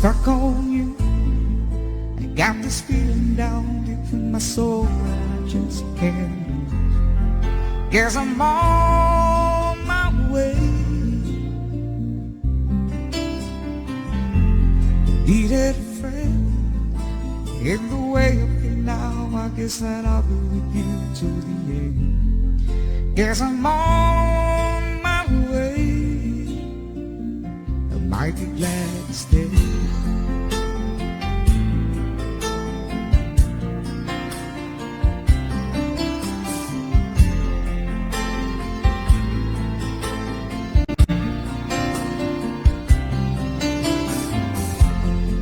stuck on you. I got this feeling down deep in my soul and I just can't lose. Guess I'm on my way. Needed a friend in the way of me now. I guess that I'll be with you to the end. Guess I'm on my way. I might be glad to stay.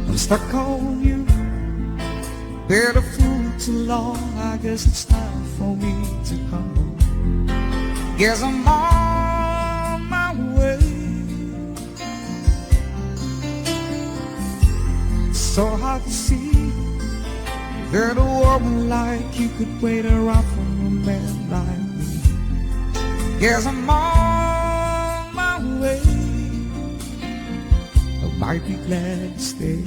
I'm stuck on you. Been a fool too long. I guess it's time for me to come home. Guess I'm on my way. So hard to see that a woman like you could wait around for a man like me. Guess I'm on my way. I might be glad to stay.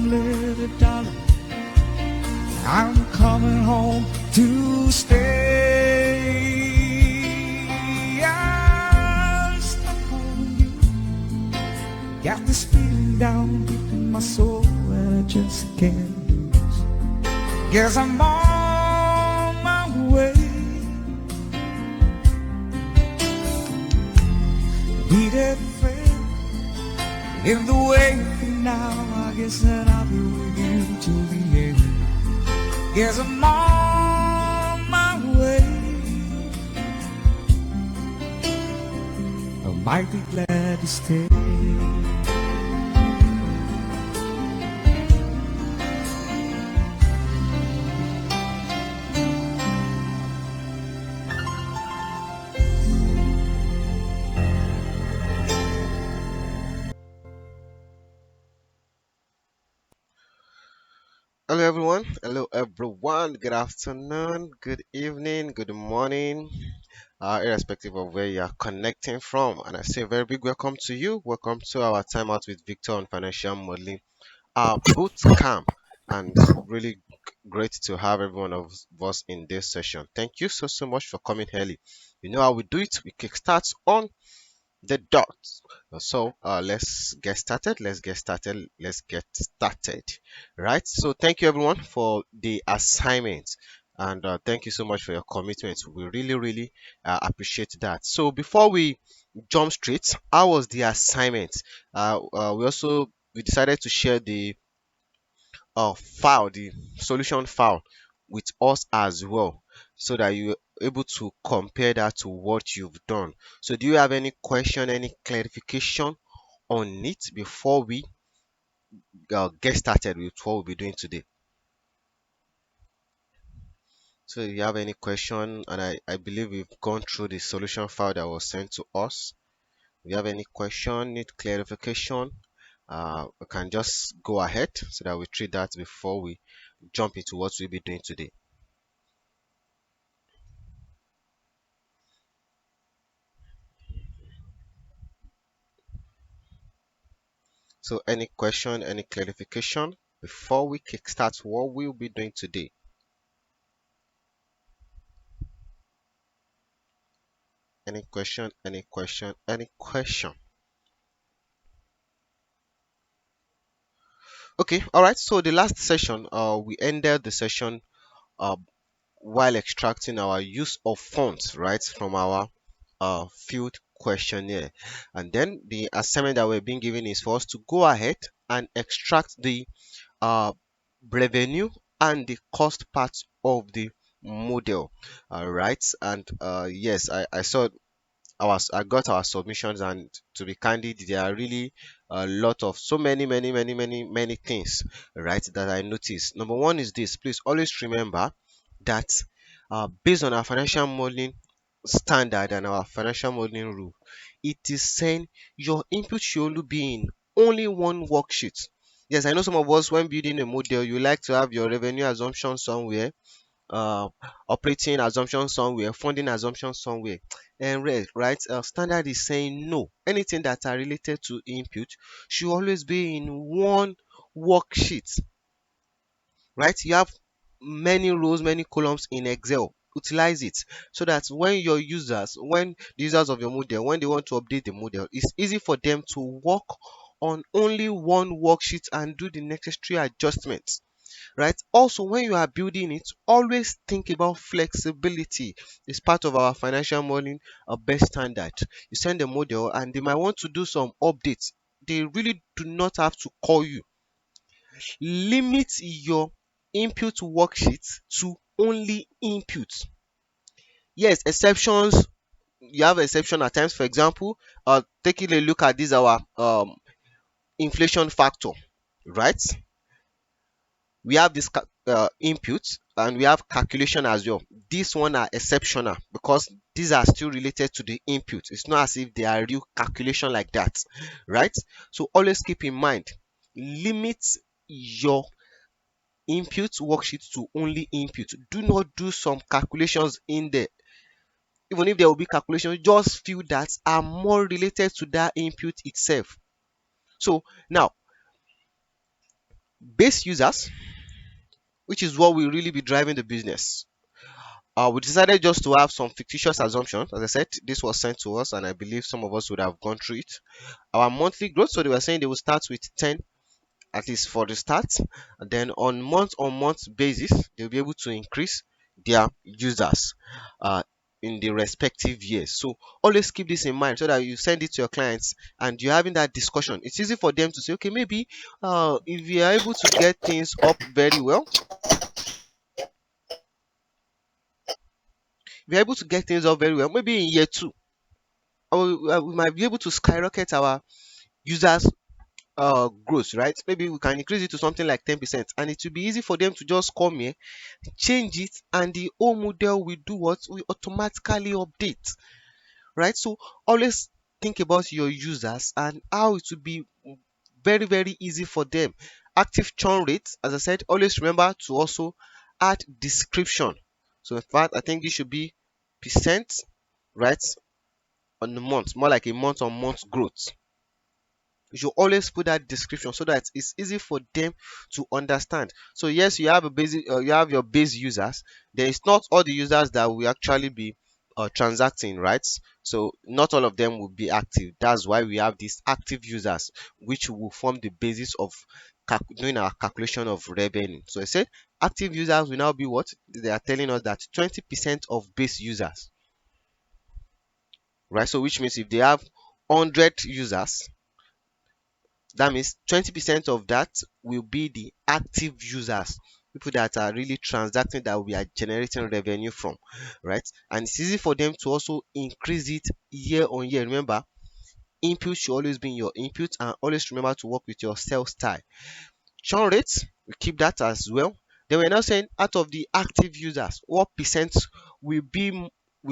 Little darling, I'm coming home to stay. I'm stuck on you. Got this feeling down deep in my soul and I just can't lose. Guess I'm on my way. Needed a friend in the way of you now. I guess that I'll be with you till the end. Guess I'm on my way. I might be glad to stay. Hello everyone. Hello everyone. Good afternoon, good evening, good morning, irrespective of where you are connecting from. And I say a very big welcome to you. Welcome to our time out with Victor on financial modeling, our boot camp, and really great to have every one of us in this session. Thank you so much for coming early. You know how we do it. We kickstart on the dot. So let's get started. Let's get started. Let's get started. Right. So thank you everyone for the assignment. And thank you so much for your commitment. We really appreciate that. So before we jump straight, how was the assignment? We decided to share the file, the solution file with us as well, so that you're able to compare that to what you've done. So do you have any question, any clarification on it before we get started with what we'll be doing today? So if you have any question, and I believe we've gone through the solution file that was sent to us. If you have any question, need clarification, we can just go ahead so that we treat that before we jump into what we'll be doing today. So any question, any clarification before we kickstart what we'll be doing today? Any question, any question, any question? Okay, all right. So the last session, we ended the session uh, while extracting our use of funds, right, from our field questionnaire. And then the assignment that we're being given is for us to go ahead and extract the uh, revenue and the cost part of the model. All right, and yes, I saw I got our submissions, and to be candid, there are really a lot of so many things, right, that I noticed. Number one is this: please always remember that based on our financial modeling standard and our financial modeling rule, it is saying your input should only be in only one worksheet. Yes, I know some of us, when building a model, you like to have your revenue assumption somewhere, uh, operating assumption somewhere, funding assumption somewhere, and right, standard is saying no. Anything that are related to input should always be in one worksheet, right? You have many rows, many columns in Excel. Utilize it so that when the users of your model, when they want to update the model, it's easy for them to work on only one worksheet and do the necessary adjustments, right? Also, when you are building it, always think about flexibility. It's part of our financial modeling best standard. You send a model and they might want to do some updates. They really do not have to call you. Limit your input worksheet to only input. Yes, exceptions, you have exception at times. For example, taking a look at this our inflation factor, right? We have this input and we have calculation as well. These one are exceptional because these are still related to the input. It's not as if they are real calculation like that, right? So always keep in mind, limit your input worksheet to only input. Do not do some calculations in there. Even if there will be calculations, just few that are more related to that input itself. So now, base users, which is what will really be driving the business. We decided just to have some fictitious assumptions. As I said, this was sent to us, and I believe some of us would have gone through it. Our monthly growth, so they were saying they will start with 10, at least for the start, and then on month basis, they'll be able to increase their users in the respective years. So always keep this in mind so that you send it to your clients and you're having that discussion. It's easy for them to say, okay, maybe if you are able to get things up very well, if you're able to get things up very well, maybe in year two, we might be able to skyrocket our users growth, right? Maybe we can increase it to something like 10%, and it will be easy for them to just come here, change it, and the whole model will do what? We automatically update, right? So always think about your users and how it will be very easy for them. Active churn rate, as I said, always remember to also add description. So in fact, I think this should be percent, right, on the month, more like a month on month growth. You should always put that description so that it's easy for them to understand. So yes, you have a basic, you have your base users. There is not all the users that will actually be transacting, right? So not all of them will be active. That's why we have these active users, which will form the basis of doing our calculation of revenue. So I said active users will now be what they are telling us, that 20% of base users, right? So which means if they have 100 users, that means 20% of that will be the active users, people that are really transacting, that we are generating revenue from, right? And it's easy for them to also increase it year on year. Remember, input should always be in your input, and always remember to work with your sales style. Churn rates, we keep that as well. Then we're now saying, out of the active users, what percent will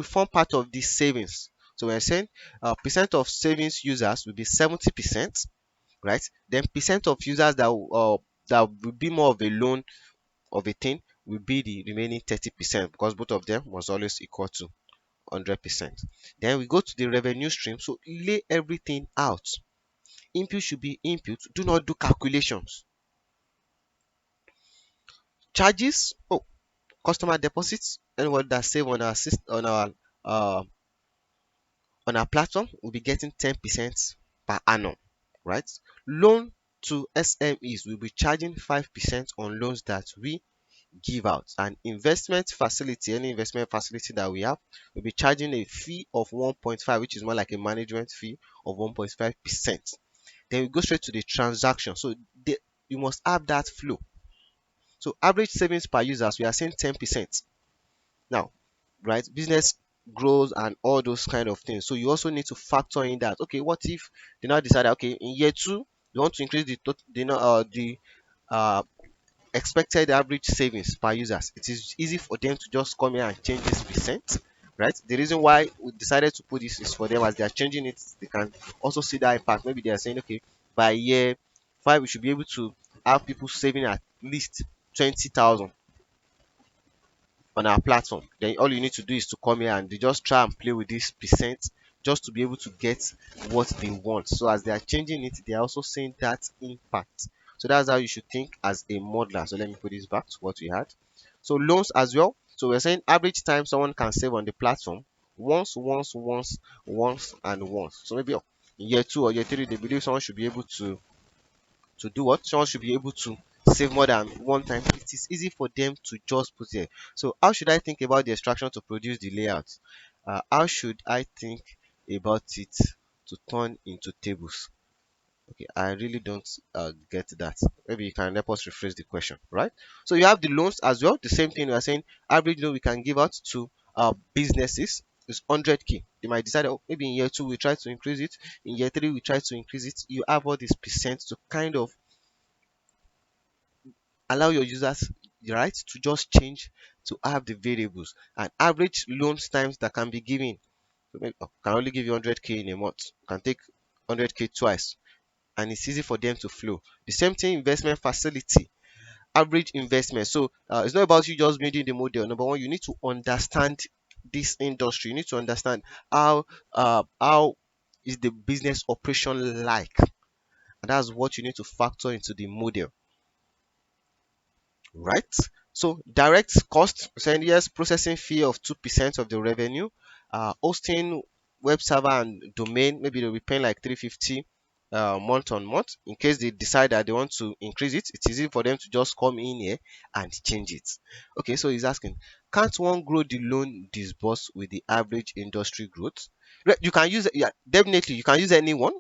form part of the savings? So we're saying percent of savings users will be 70%, right? Then percent of users that will be more of a loan of a thing will be the remaining 30%, because both of them must always equal to 100%. Then we go to the revenue stream. So lay everything out. Input should be input. Do not do calculations. Charges. Oh, customer deposits. Anyone that save on our uh, on our platform will be getting 10% per annum, right? Loan to SMEs will be charging 5% on loans that we give out. And investment facility, any investment facility that we have, will be charging a fee of 1.5, which is more like a management fee of 1.5%. Then we go straight to the transaction. So you must have that flow. So average savings per users, we are saying 10%. Now, right, business grows and all those kind of things. So you also need to factor in that. Okay, what if they now decide that, okay, in year two they want to increase the uh expected average savings per users. It is easy for them to just come here and change this percent, right? The reason why we decided to put this is for them, as they are changing it, they can also see that impact. Maybe they are saying, okay, by year five we should be able to have people saving at least 20,000 on our platform. Then all you need to do is to come here and they just try and play with this percent just to be able to get what they want. So as they are changing it, they are also seeing that impact. So that's how you should think as a modeler. So let me put this back to what we had. So loans as well. So we're saying average time someone can save on the platform once, once. So maybe in year two or year three, they believe someone should be able to do what? Someone should be able to save more than one time. It is easy for them to just put it. So how should I think about the extraction to produce the layout? How should I think about it to turn into tables? Okay, I really don't get that. Maybe you can help us rephrase the question, right? So you have the loans as well. The same thing we are saying. Average loan we can give out to businesses is 100K. They might decide, oh, maybe in year two we try to increase it. In year three we try to increase it. You have all these percent to kind of allow your users the right to just change to have the variables and average loans times that can be given. So maybe, can only give you 100K in a month, can take 100K twice, and it's easy for them to flow. The same thing, investment facility, average investment. So it's not about you just building the model. Number one, you need to understand this industry. You need to understand how is the business operation like, and that's what you need to factor into the model, right? So direct cost, saying yes, processing fee of 2% of the revenue, hosting, web server and domain, maybe they'll be paying like 350 month on month. In case they decide that they want to increase it, it's easy for them to just come in here and change it. Okay, so he's asking, can't one grow the loan disbursed with the average industry growth? You can use, yeah, definitely you can use anyone,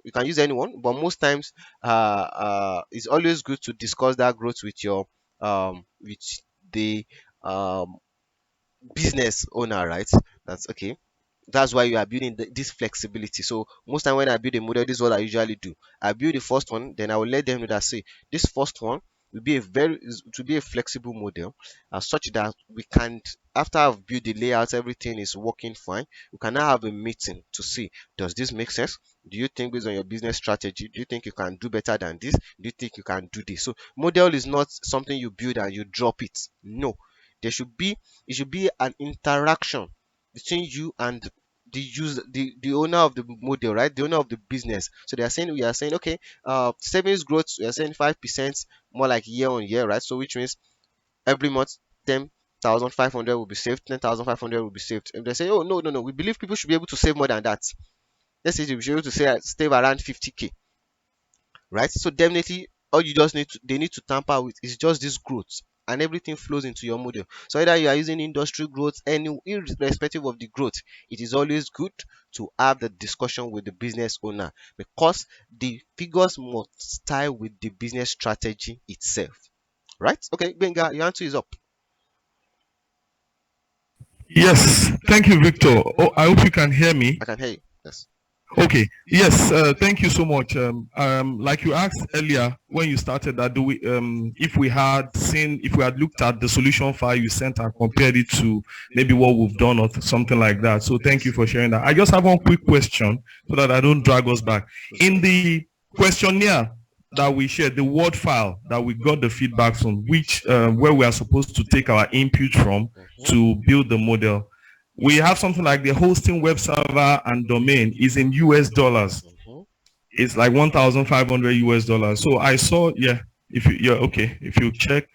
but most times it's always good to discuss that growth with the um business owner, right? That's okay. That's why you are building this flexibility. So most time when I build a model, this is what I usually do. I build the first one, then I will let them know that, say, this first one will be to be a flexible model, such that we can, after I've built the layout, everything is working fine, we can now have a meeting to see, does this make sense? Do you think, based on your business strategy, do you think you can do better than this? Do you think you can do this? So model is not something you build and you drop it. No, there should be, it should be an interaction between you and the owner of the model, right? The owner of the business. So they are saying, we are saying, okay, savings growth, we are saying 5% more like year on year, right? So which means every month 10,500 will be saved, 10,500 will be saved. If they say, oh, no, we believe people should be able to save more than that. Let's say you should be able to say save around 50K, right? So definitely all you just need to, they need to tamper with is just this growth, and everything flows into your model. So either you are using industry growth, any irrespective of the growth, it is always good to have the discussion with the business owner, because the figures must tie with the business strategy itself, right? Okay, Benga, your answer is up. Yes, thank you, Victor. Oh, I hope you can hear me. I can hear you. Yes. Okay. Yes. Thank you so much. Like you asked earlier when you started that, do we, if we had seen, if we had looked at the solution file you sent and compared it to maybe what we've done or something like that. So thank you for sharing that. I just have one quick question so that I don't drag us back. In the questionnaire that we shared, the Word file that we got the feedback from, which where we are supposed to take our input from to build the model, we have something like the hosting, web server and domain is in US dollars. Mhm. It's like 1,500 US dollars. So I saw, yeah, if you, yeah, okay, if you check,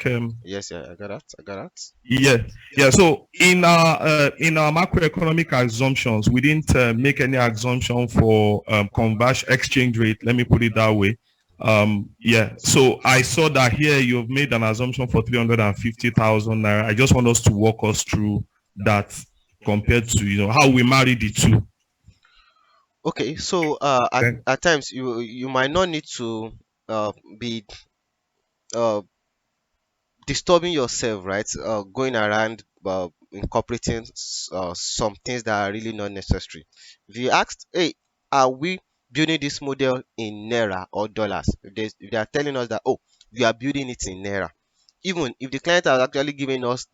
Yes, yeah, I got that. I got that. yeah, yeah. So in our macroeconomic assumptions, we didn't make any assumption for conversion exchange rate. Let me put it that way. Yeah. So I saw that here you've made an assumption for 350,000 naira. I just want us to walk us through that compared to, how we marry the two. Okay, so Then at times you might not need to be uh disturbing yourself, right? Going around incorporating some things that are really not necessary. If you asked, hey, are we building this model in naira or dollars? If they are telling us that, oh, we are building it in naira, even if the client has actually given us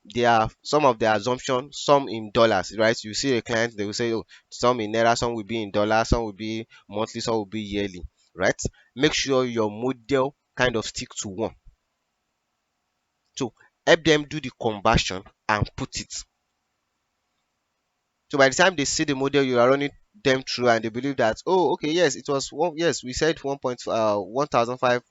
their some of the assumption, some in dollars, right? You see a client, they will say, oh, some in naira, some will be in dollars, some will be monthly, some will be yearly, right? Make sure your model kind of stick to one. So help them do the conversion and put it. So by the time they see the model you are running them through, and they believe that, oh, okay, yes, it was one, yes, we said 1,500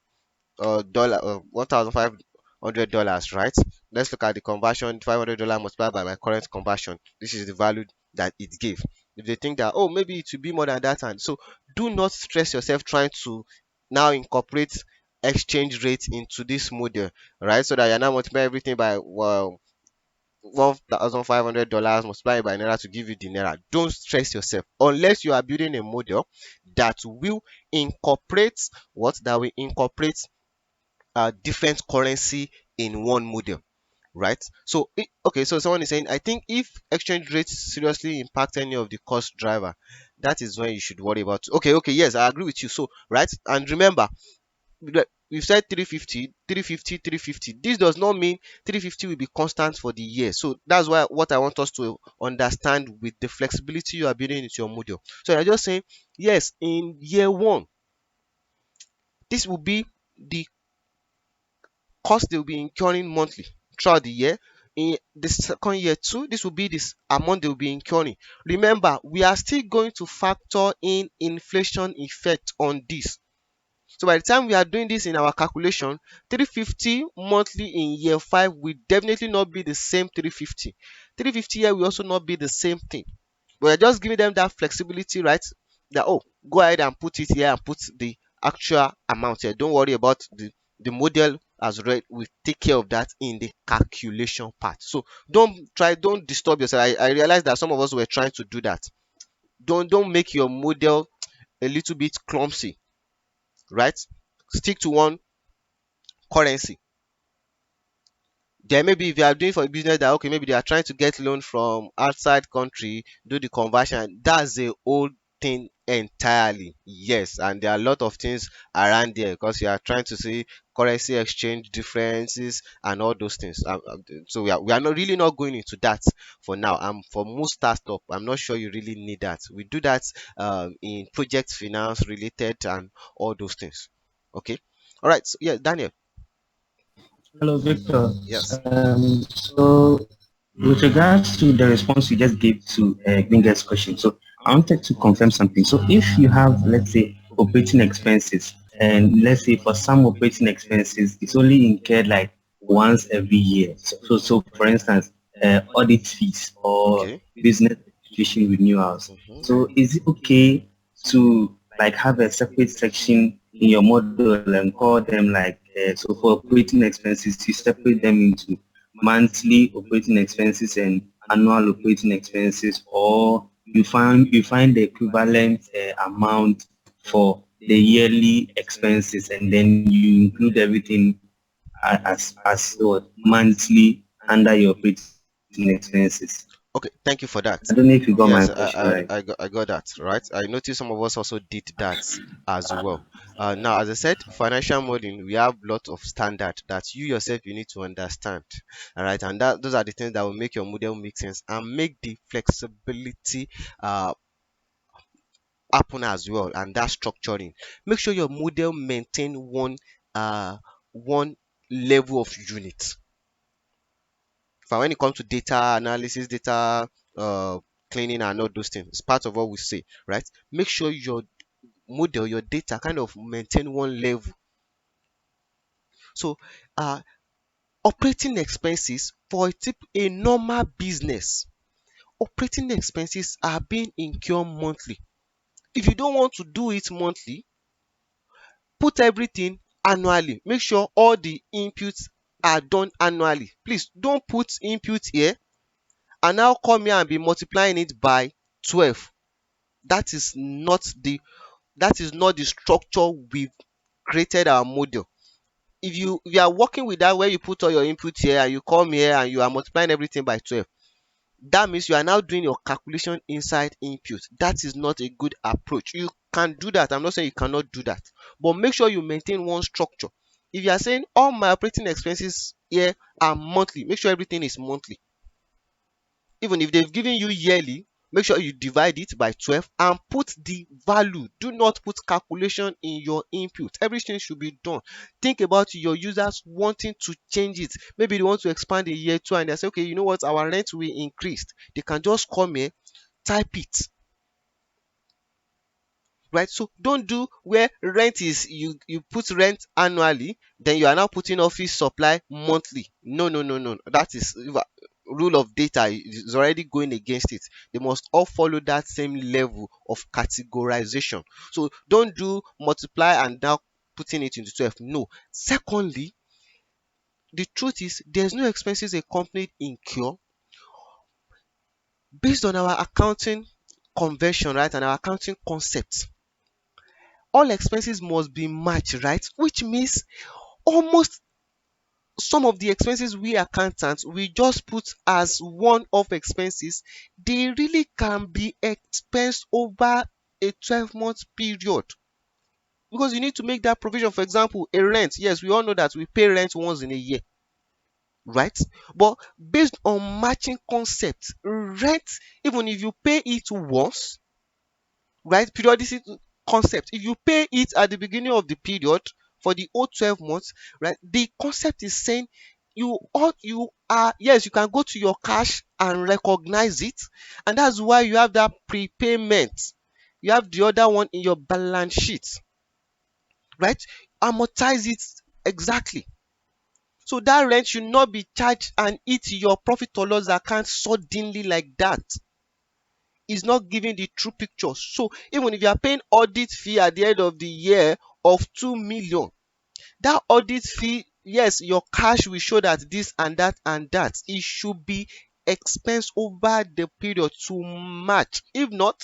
dollar, $1,500, right? Let's look at the conversion. $500 multiplied by my current conversion, this is the value that it gave. If they think that, oh, maybe it will be more than that, and so do not stress yourself trying to now incorporate exchange rate into this model, right? So that you're now multiplying everything by, well, $1,500 multiplied by naira to give you the naira. Don't stress yourself unless you are building a model that will incorporate what, that will incorporate different currency in one model, right? So okay, so someone is saying, I think if exchange rates seriously impact any of the cost driver, that is when you should worry about. Okay, okay, yes, I agree with you. So right, and remember, we've said 350, 350, 350. This does not mean 350 will be constant for the year. So that's why what I want us to understand with the flexibility you are building into your model. So you're just saying, yes, in year one, this will be the cost they will be incurring monthly throughout the year. In the second year too, this will be this amount they will be incurring. Remember, we are still going to factor in inflation effect on this. So by the time we are doing this in our calculation, 350 monthly in year 5 will definitely not be the same 350. 350 here will also not be the same thing. We're just giving them that flexibility, right? That, oh, go ahead and put it here and put the actual amount here. Don't worry about the model as read. We take care of that in the calculation part. So don't disturb yourself. I realize that some of us were trying to do that. Don't make your model a little bit clumsy, right? Stick to one currency. Then maybe if you are doing for a business that, okay, maybe they are trying to get loan from outside country, do the conversion, that's a whole thing entirely. Yes, and there are a lot of things around there because you are trying to see currency exchange differences and all those things. So we are not really not going into that for now. For most startup, I'm not sure you really need that. We do that in project finance related and all those things. Okay. All right. So yeah, Daniel. Hello, Victor. Yes. So with regards to the response you just gave to Binger's question, so I wanted to confirm something. So if you have, let's say, operating expenses, and let's say for some operating expenses, it's only incurred like once every year. So for instance, audit fees or Okay. business registration renewals. Mhm. So is it okay to like have a separate section in your model and call them like, so for operating expenses, you separate them into monthly operating expenses and annual operating expenses, or you find the equivalent amount for the yearly expenses, and then you include everything as what monthly under your operating expenses. Okay, thank you for that. I don't know if you got my Yes, question right. I got that, right? I noticed some of us also did that as well. Now, as I said, financial modeling, we have lots of standard that you yourself you need to understand, all right? And that those are the things that will make your model make sense and make the flexibility uh happen as well, and that structuring. Make sure your model maintain one level of unit. For when it comes to data analysis, data uh, cleaning, and all those things, it's part of what we say, right? Make sure your model, your data, kind of maintain one level. So, uh, operating expenses for a normal business, operating expenses are being incurred monthly. If you don't want to do it monthly, put everything annually. Make sure all the inputs are done annually. Please don't put input here and now come here and be multiplying it by 12. That is not the that is not the structure we've created our model. if you are working with that, where you put all your input here and you come here and you are multiplying everything by 12, that means you are now doing your calculation inside input. That is not a good approach. You can do that, I'm not saying you cannot do that, but make sure you maintain one structure. If you are saying all my operating expenses here are monthly, make sure everything is monthly. Even if they've given you yearly, make sure you divide it by 12 and put the value. Do not put calculation in your input. Everything should be done. Think about your users wanting to change it. Maybe they want to expand in year 2 and they say, okay, you know what, our rent will increase. They can just come here, type it, right? So don't do where rent is, you put rent annually, then you are now putting office supply monthly. No, no, no, no, that is rule of data is already going against it. They must all follow that same level of categorization. So don't do multiply and now putting it into 12. No. Secondly, the truth is there's no expenses a company incur based on our accounting convention, right, and our accounting concept. All expenses must be matched, right? Which means almost some of the expenses we accountants we just put as one-off expenses, they really can be expensed over a 12-month period, because you need to make that provision. For example, a rent, yes, we all know that we pay rent once in a year, right? But based on matching concept, rent, even if you pay it once, right, periodicity concept, if you pay it at the beginning of the period for the whole 12 months, right, the concept is saying you are, yes, you can go to your cash and recognize it, and that's why you have that prepayment. You have the other one in your balance sheet, right? Amortize it exactly. So that rent should not be charged and eat your profit or loss account suddenly like that. Is not giving the true picture. So even if you are paying audit fee at the end of the year of 2 million, that audit fee, yes, your cash will show that this and that and that. It should be expense over the period to match. If not,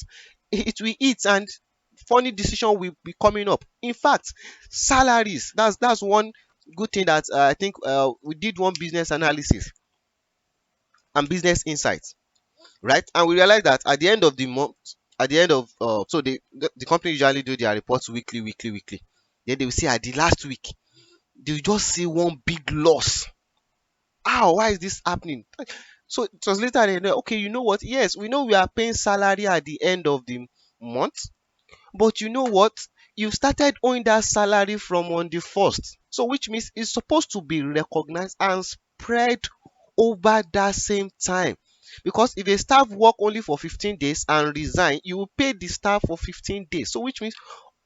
it will eat and funny decision will be coming up. In fact, salaries, that's one good thing that I think we did one business analysis and business insights, right? And we realized that at the end of the month, at the end of so the company usually do their reports weekly, weekly, weekly. Then they will see at the last week, they will just see one big loss. How? Why is this happening? So it was later they know, okay, you know what? Yes, we know we are paying salary at the end of the month, but you know what? You started owing that salary from on the first. So which means it's supposed to be recognized and spread over that same time. Because if a staff work only for 15 days and resign, you will pay the staff for 15 days. So which means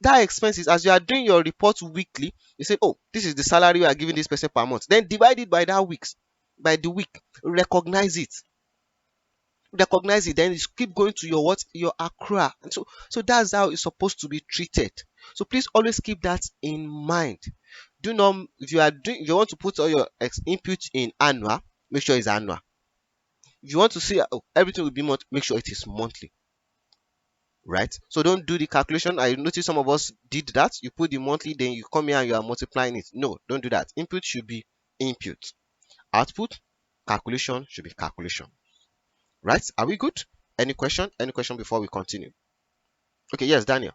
that expenses, as you are doing your report weekly, you say, oh, this is the salary we are giving this person per month. Then divide it by that weeks, by the week, recognize it. Recognize it, then you keep going to your what, your accrual. And so that's how it's supposed to be treated. So please always keep that in mind. Do not, if you want to put all your input in annual, make sure it's annual. If you want to see, oh, everything will be month, make sure it is monthly, right? So don't do the calculation. I noticed some of us did that. You put the monthly, then you come here and you are multiplying it. No, don't do that. Input should be input. Output, calculation should be calculation. Right? Are we good? Any question? Any question before we continue? Okay, yes, Daniel.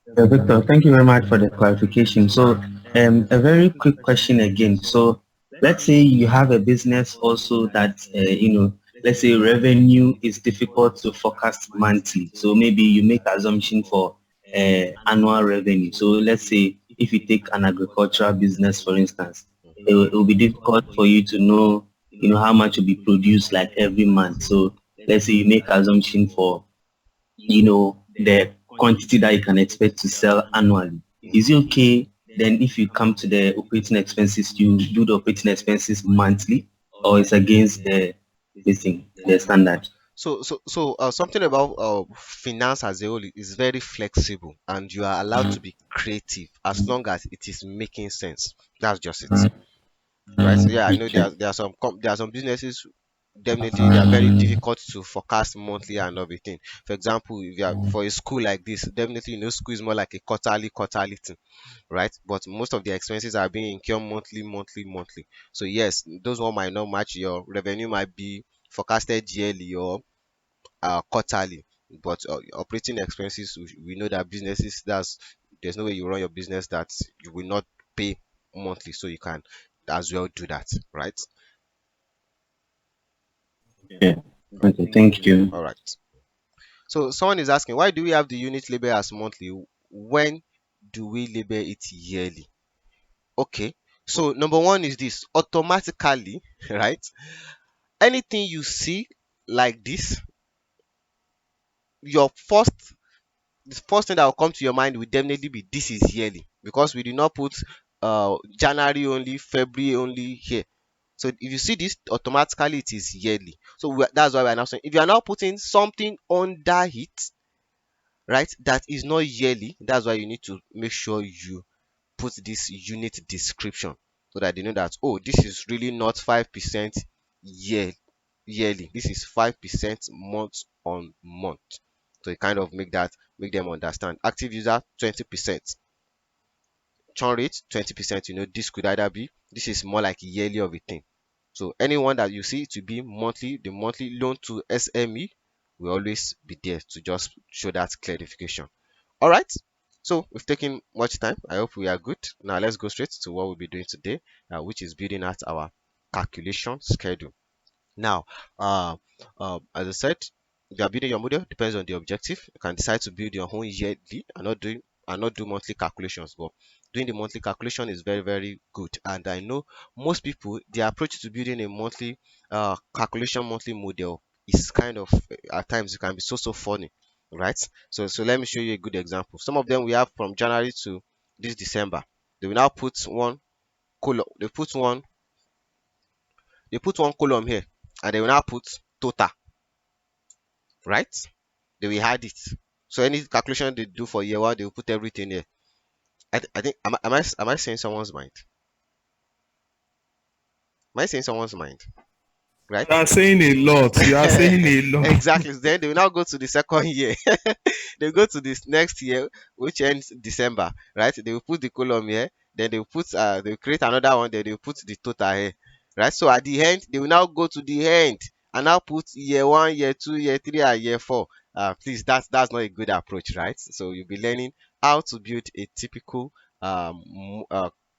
Victor, thank you very much for the clarification. So, a very quick question again. So, let's say you have a business also that, let's say revenue is difficult to forecast monthly. So maybe you make assumption for annual revenue. So let's say if you take an agricultural business, for instance, it will be difficult for you to know, how much will be produced like every month. So let's say you make assumption for the quantity that you can expect to sell annually. Is it okay then if you come to the operating expenses, you do the operating expenses monthly, or it's against the standard? So something about finance as a whole is very flexible, and you are allowed to be creative as long as it is making sense. That's just it, right? So yeah, I know Okay. there are some businesses definitely they are very difficult to forecast monthly and everything. For example, if you are for a school like this, definitely school is more like a quarterly thing, right? But most of the expenses are being incurred monthly. So yes, those one might not match. Your revenue might be forecasted yearly or quarterly, but operating expenses, we know that businesses, there's no way you run your business that you will not pay monthly, so you can as well do that, right? Yeah. Okay, thank you. All right. So someone is asking, why do we have the unit label as monthly? When do we label it yearly? Okay. So number one is this: automatically, right? Anything you see like this, your first the first thing that will come to your mind will definitely be this is yearly, because we did not put January only, February only here. So if you see this, automatically it is yearly. So that's why we are now saying if you are now putting something under it, right, that is not yearly, that's why you need to make sure you put this unit description, so that they know that, oh, this is really not 5% year yearly, this is 5% month on month. So you kind of make them understand. Active user 20%, churn rate 20%. This could either be, this is more like yearly of a thing. So anyone that you see to be monthly, the monthly loan to SME will always be there to just show that clarification. All right. So we've taken much time. I hope we are good. Now let's go straight to what we'll be doing today, which is building out our calculation schedule. Now, uh, as I said, you are building your model depends on the objective. You can decide to build your own yearly and not do monthly calculations, but doing the monthly calculation is very good. And I know most people, their approach to building a monthly calculation monthly model is kind of, at times it can be so funny, right? So let me show you a good example. Some of them we have from January to this December. They will now put one column. They put one column here, and they will now put total, right? They will hide it. So any calculation they do for year one, they will put everything here. I think, am I saying someone's mind? Am I saying someone's mind? Right? You are saying a lot. You are saying a lot. Exactly. Then they will now go to the second year. They go to this next year, which ends December, right? They will put the column here, then they will create another one, then they will put the total here, right? So at the end, they will now go to the end and now put year one, year two, year three, and year four. Please, that's not a good approach, right? So you'll be learning how to build a typical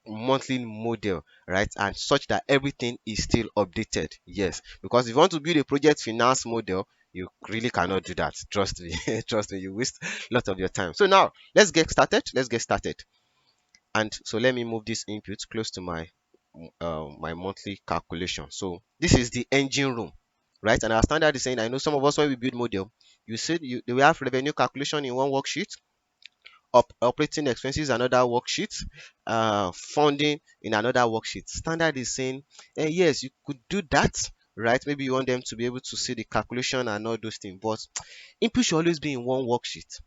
monthly model, right? And such that everything is still updated. Yes, because if you want to build a project finance model, you really cannot do that. Trust me. Trust me, you waste a lot of your time. So now let's get started. And so let me move this input close to my monthly calculation. So this is the engine room, right? And our standard is saying, I know some of us, when we build model, you said we have revenue calculation in one worksheet, operating expenses another worksheet, funding in another worksheet. Standard is saying, yes, you could do that, right? Maybe you want them to be able to see the calculation and all those things, but input should always be in one worksheet.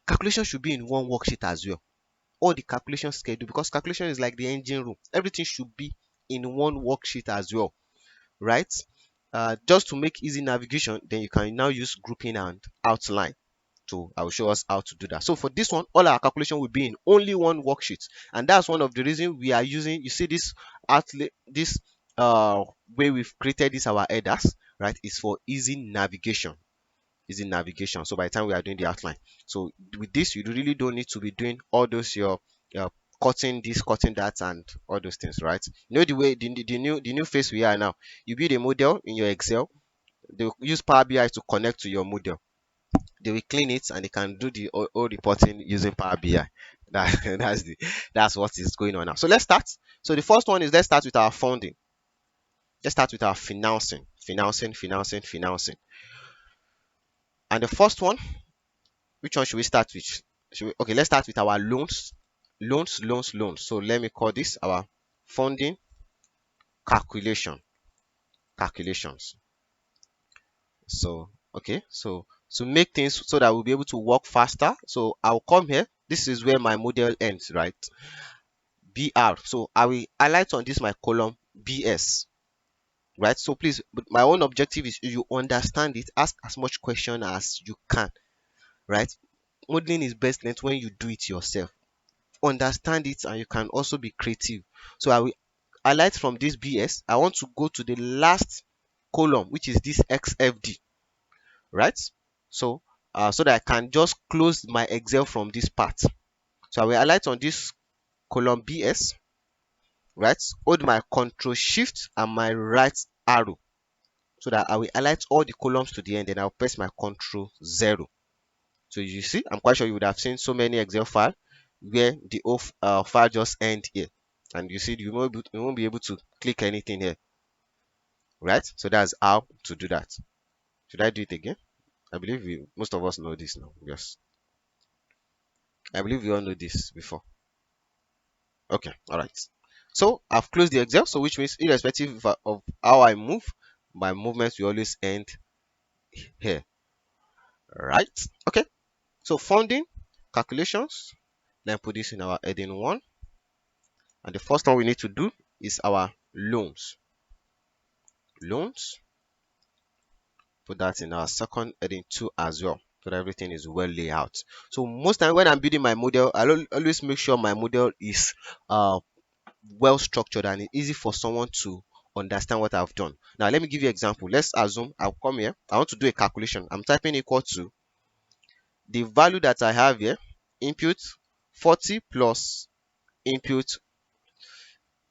Calculation should be in one worksheet as well. All the calculation schedule, because calculation is like the engine room. Everything should be in one worksheet as well, right? Just to make easy navigation, then you can now use grouping and outline. So I will show us how to do that. So for this one, all our calculation will be in only one worksheet, and that's one of the reasons we are using. You see this outlet, this way we've created this our headers, right? Is for easy navigation. Easy navigation. So by the time we are doing the outline, so with this, you really don't need to be doing all those your cutting this, cutting that, and all those things, right? You know the way the new phase we are now. You build a model in your Excel. They will use Power BI to connect to your model. They will clean it and they can do the all reporting using Power BI. That's what is going on now. So let's start. So the first one is, let's start with our funding. Let's start with our financing. And the first one, which one should we start with? Okay, let's start with our loans. So let me call this our funding calculations. So okay, so to make things so that we'll be able to work faster, so I'll come here. This is where my model ends, right? BR. So I will highlight on this my column BS. right? So please, but my own objective is you understand it, ask as much question as you can, right? Modeling is best learned when you do it yourself. Understand it, and you can also be creative. So I will highlight from this BS. I want to go to the last column, which is this XFD, right? So so that I can just close my Excel from this part. So I will highlight on this column BS, right? Hold my Control Shift and my right arrow so that I will highlight all the columns to the end, and I'll press my Control 0. So you see, I'm quite sure you would have seen so many Excel file where the whole file just end here, and you see you won't be able to click anything here, right? So that's how to do that. Should I do it again? I believe most of us know this now. Yes, I believe we all know this before. Okay, all right. So I've closed the Excel, so which means irrespective of how I move, my movements will always end here, right? Okay. So funding calculations. Then put this in our heading 1, and the first one we need to do is our loans. Loans. Put that in our second heading 2 as well, so that everything is well laid out. So most time when I'm building my model, I always make sure my model is well structured and easy for someone to understand what I've done. Now let me give you an example. Let's assume I'll come here. I want to do a calculation. I'm typing equal to the value that I have here, input 40 plus input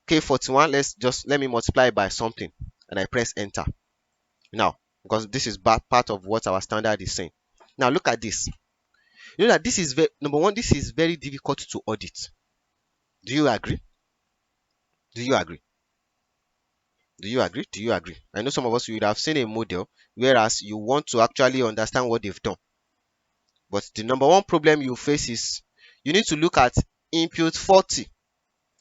K41. Let me multiply by something, and I press enter. Now, because this is part of what our standard is saying. Now look at this. You know that this is number one, this is very difficult to audit. Do you agree? Do you agree? Do you agree? Do you agree? I know some of us, you would have seen a model, whereas you want to actually understand what they've done. But the number one problem you face is you need to look at input 40.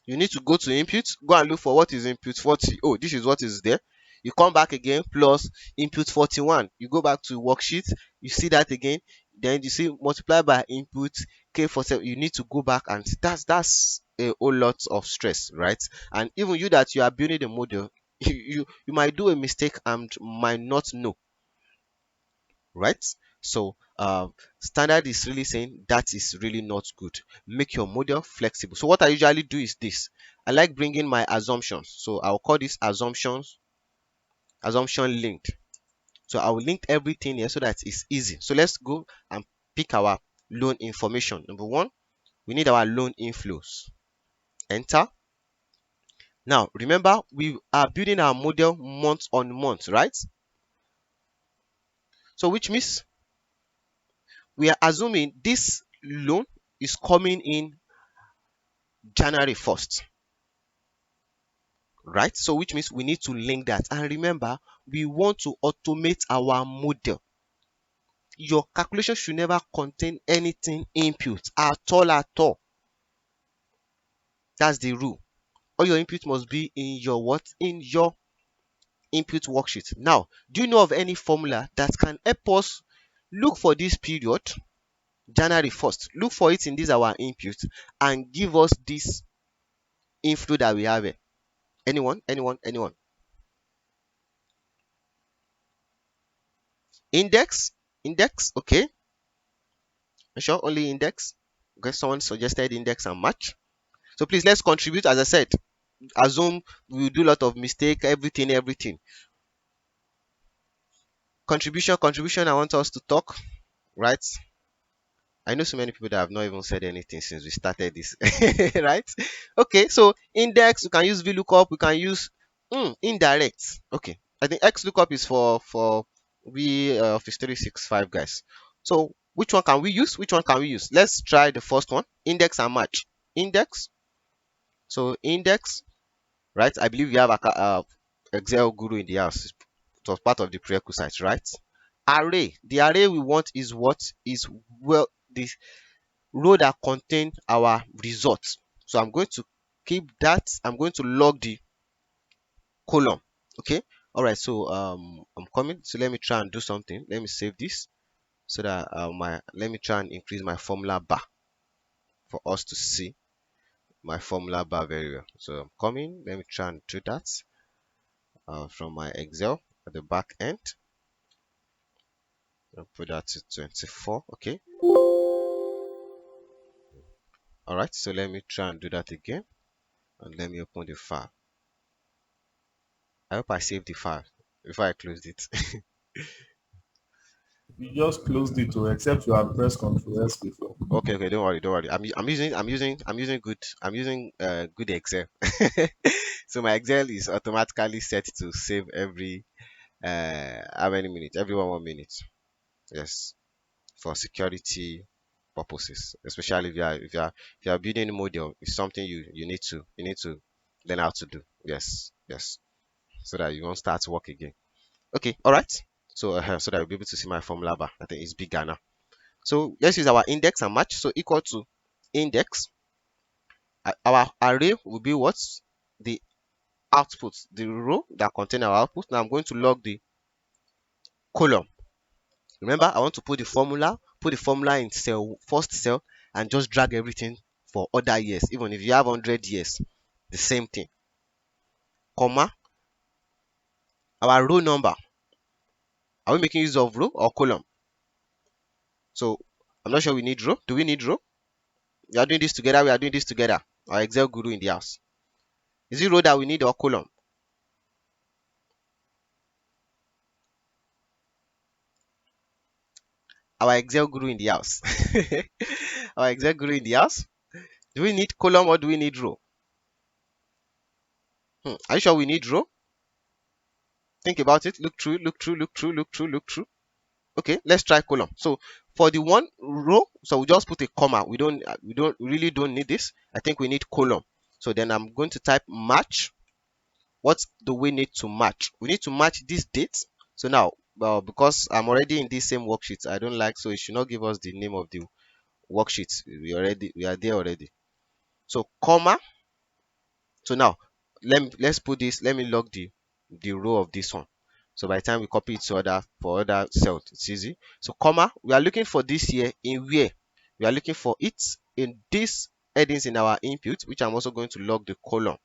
You need to go to input, go and look for what is input 40. Oh, this is what is there. You come back again, plus input 41. You go back to worksheet, you see that again. Then you see multiply by input K47. You need to go back, and that's a whole lot of stress, right? And even you that you are building the model, you might do a mistake and might not know, right? So standard is really saying that is really not good. Make your model flexible. So what I usually do is this. I like bringing my assumptions. So I'll call this assumption linked. So I will link everything here so that it's easy. So let's go and pick our loan information. Number one, we need our loan inflows. Enter. Now remember, we are building our model month on month, right? So which means we are assuming this loan is coming in January 1st, right? So which means we need to link that. And remember, we want to automate our model. Your calculation should never contain anything input at all, at all. That's the rule. All your input must be in your what? In your input worksheet. Now, do you know of any formula that can help us look for this period, January 1st? Look for it in this our input and give us this inflow that we have here. Anyone? Anyone? Anyone? Index? Index? Okay. Sure, only index. Okay, someone suggested index and match. So please, let's contribute. As I said, assume we will do a lot of mistake, everything. Contribution. I want us to talk, right? I know so many people that have not even said anything since we started this, right? Okay, so index, we can use VLOOKUP, we can use indirect. Okay, I think XLOOKUP is for we Office 365 guys. So which one can we use? Which one can we use? Let's try the first one, index and match. Index. So index, right? I believe we have a Excel guru in the house. It was part of the prerequisites, right? Array. The array we want is what is well the row that contain our results. So I'm going to keep that. I'm going to log the column. Okay. All right. So I'm coming. So let me try and do something. Let me save this so that let me try and increase my formula bar for us to see my formula bar very well. So I'm coming. Let me try and do that. from my Excel at the back end. I'll put that to 24. Okay. All right. So let me try and do that again. And let me open the file. I hope I saved the file before I closed it. You just closed it to except you have pressed Ctrl S before. Okay, okay, don't worry, don't worry. I'm using good Excel. So my Excel is automatically set to save every how many minutes? Every 1 minute. Yes, for security purposes, especially if you are building a model, it's something you need to learn how to do. Yes, yes, so that you won't start work again. Okay, all right. So so that you'll be able to see my formula bar. I think it's bigger now. So let's use our index and match. So equal to index. Our array will be what? The output, the row that contain our output. Now I'm going to log the column. Remember, I want to put the formula in cell, first cell, and just drag everything for other years. Even if you have 100 years, the same thing. Comma, our row number. Are we making use of row or column? So I'm not sure we need row. Do we need row? We are doing this together. We are doing this together. Our Excel guru in the house. Is it row that we need or column? Our Excel guru in the house. Our Excel guru in the house. Do we need column or do we need row? Are you sure we need row? Think about it. Look through, look through, look through, look through, look through. Okay, let's try column. So for the one row, so we just put a comma. We really don't need this. I think we need column. So then I'm going to type match. What do we need to match? We need to match this date. So now, because I'm already in this same worksheet, I don't like, so it should not give us the name of the worksheet. We are there already. So comma. So now let's put this. Let me log the row of this one. So by the time we copy it to other cells, it's easy. So comma, we are looking for this here in where? We are looking for it in this headings in our input, which I'm also going to log the column.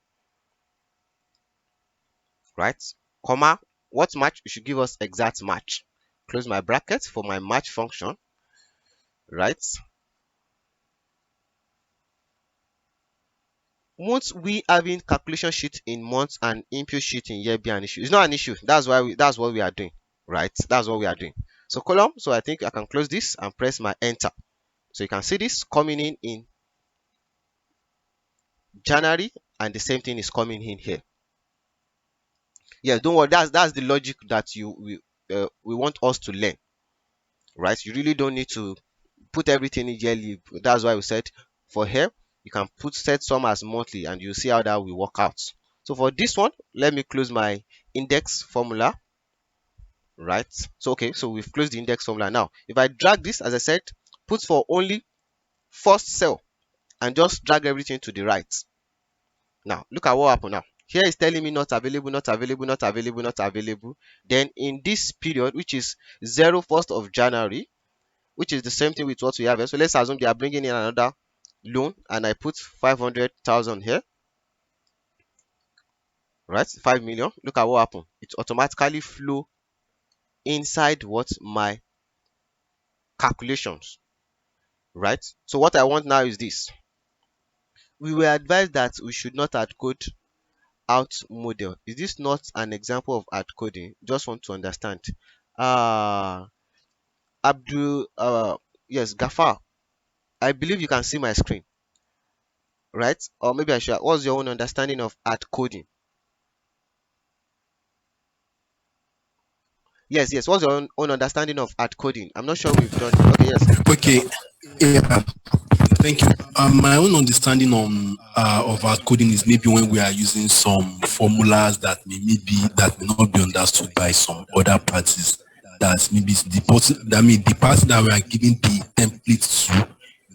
Right? Comma, what match? You should give us exact match. Close my bracket for my match function. Right? Won't we having calculation sheet in months and input sheet in year be an issue? It's not an issue. That's what we are doing. Right? That's what we are doing. So column, so I think I can close this and press my enter. So you can see this coming in January, and the same thing is coming in here. Yeah, don't worry, that's the logic that we want us to learn. Right? You really don't need to put everything in yearly. That's why we said for here you can set some as monthly and you see how that will work out. So for this one, let me close my index formula. Right? So okay, so we've closed the index formula. Now if I drag this, as I said, put for only first cell and just drag everything to the right. Now look at what happened now. Here is telling me not available, not available, not available, not available. Then in this period, which is 1st of January, which is the same thing with what we have here. So let's assume they are bringing in another loan, and I put 500,000 here. Right? 5 million. Look at what happened. It automatically flow inside what my calculations. Right? So what I want now is this. We were advised that we should not add code out model. Is this not an example of hard coding? Just want to understand. Abdul, yes, Gafar, I believe you can see my screen, right? Or maybe I should. What's your own understanding of hard coding? Yes, yes. What's your own understanding of hard coding? I'm not sure we've done it. Okay, yes. Okay, yeah, thank you. My own understanding on of our coding is maybe when we are using some formulas that may not be understood by some other parties. That maybe it's the person the party that we are giving the templates to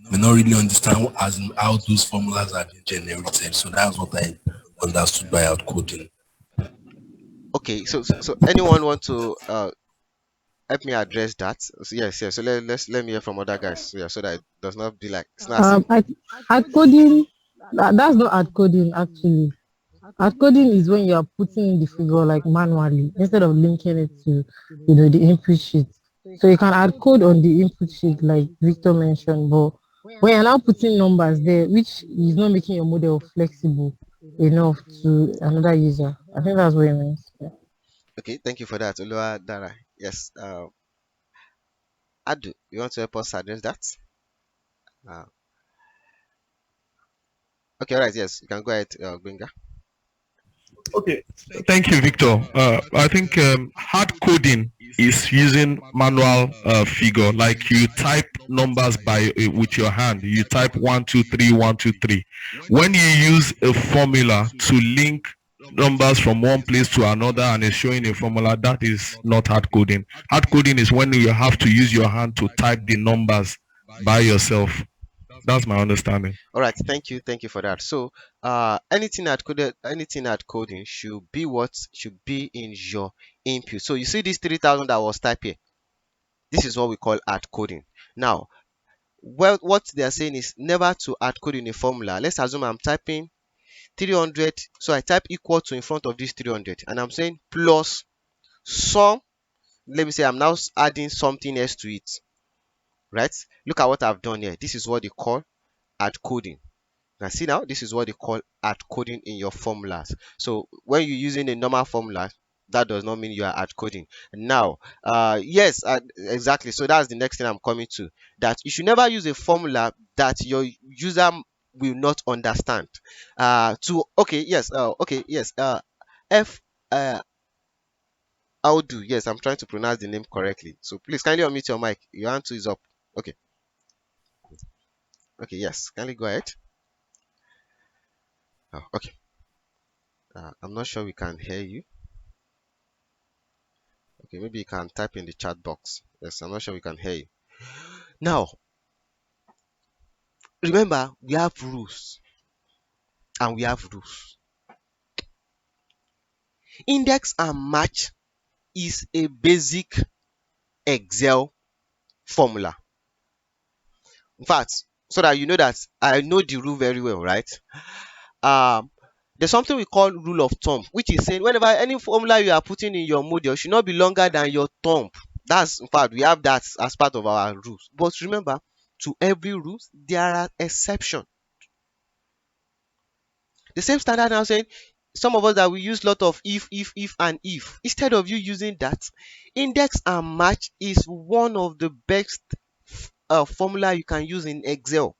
may not really understand how those formulas are being generated. So that's what I understood by our coding. Okay, so anyone want to help me address that? So yes, yes. So let me hear from other guys. So, yeah, so that it does not be like it's not as if Hard coding, that's not hard coding actually. Hard coding is when you are putting in the figure like manually instead of linking it to the input sheet. So you can add code on the input sheet like Victor mentioned, but when you're now putting numbers there, which is not making your model flexible enough to another user. I think that's what it means. Yeah. Okay, thank you for that, Olua Dara. Yes, Adu, you want to help us address that? Uh, okay, all right, yes, you can go ahead, Gbenga. Okay, thank you, Victor. I think hard coding is using manual figure, like you type numbers by with your hand. You type 1 2 3 1 2 3. When you use a formula to link numbers from one place to another and it's showing a formula, that is not hard coding. Hard coding is when you have to use your hand to type the numbers by yourself. That's my understanding. All right, thank you for that. So, anything at coding should be what should be in your input. So you see this 3,000 that was typed here. This is what we call hard coding. Now, well, what they are saying is never to hard code in a formula. Let's assume I'm typing 300, so I type equal to in front of this 300, and I'm saying plus some. Let me say I'm now adding something else to it, right? Look at what I've done here. This is what they call hard coding. Now see, now this is what they call hard coding in your formulas. So when you're using a normal formula, that does not mean you are hard coding. Now, yes, exactly. So that's the next thing I'm coming to. That you should never use a formula that your user will not understand. To okay, yes, okay, yes, F. I'll do. Yes, I'm trying to pronounce the name correctly. So please kindly unmute your mic. Your hand is up. Okay. Okay. Yes. Kindly go ahead. Oh, okay. I'm not sure we can hear you. Okay, maybe you can type in the chat box. Yes, I'm not sure we can hear you. Now, remember, we have rules and we have rules. Index and match is a basic Excel formula. In fact, so that you know that I know the rule very well, right? Um, there's something we call rule of thumb, which is saying whenever any formula you are putting in your model should not be longer than your thumb. That's, in fact, we have that as part of our rules. But remember, to every rule there are exceptions. The same standard now saying some of us that we use lot of if and if. Instead of you using that, index and match is one of the best formula you can use in Excel.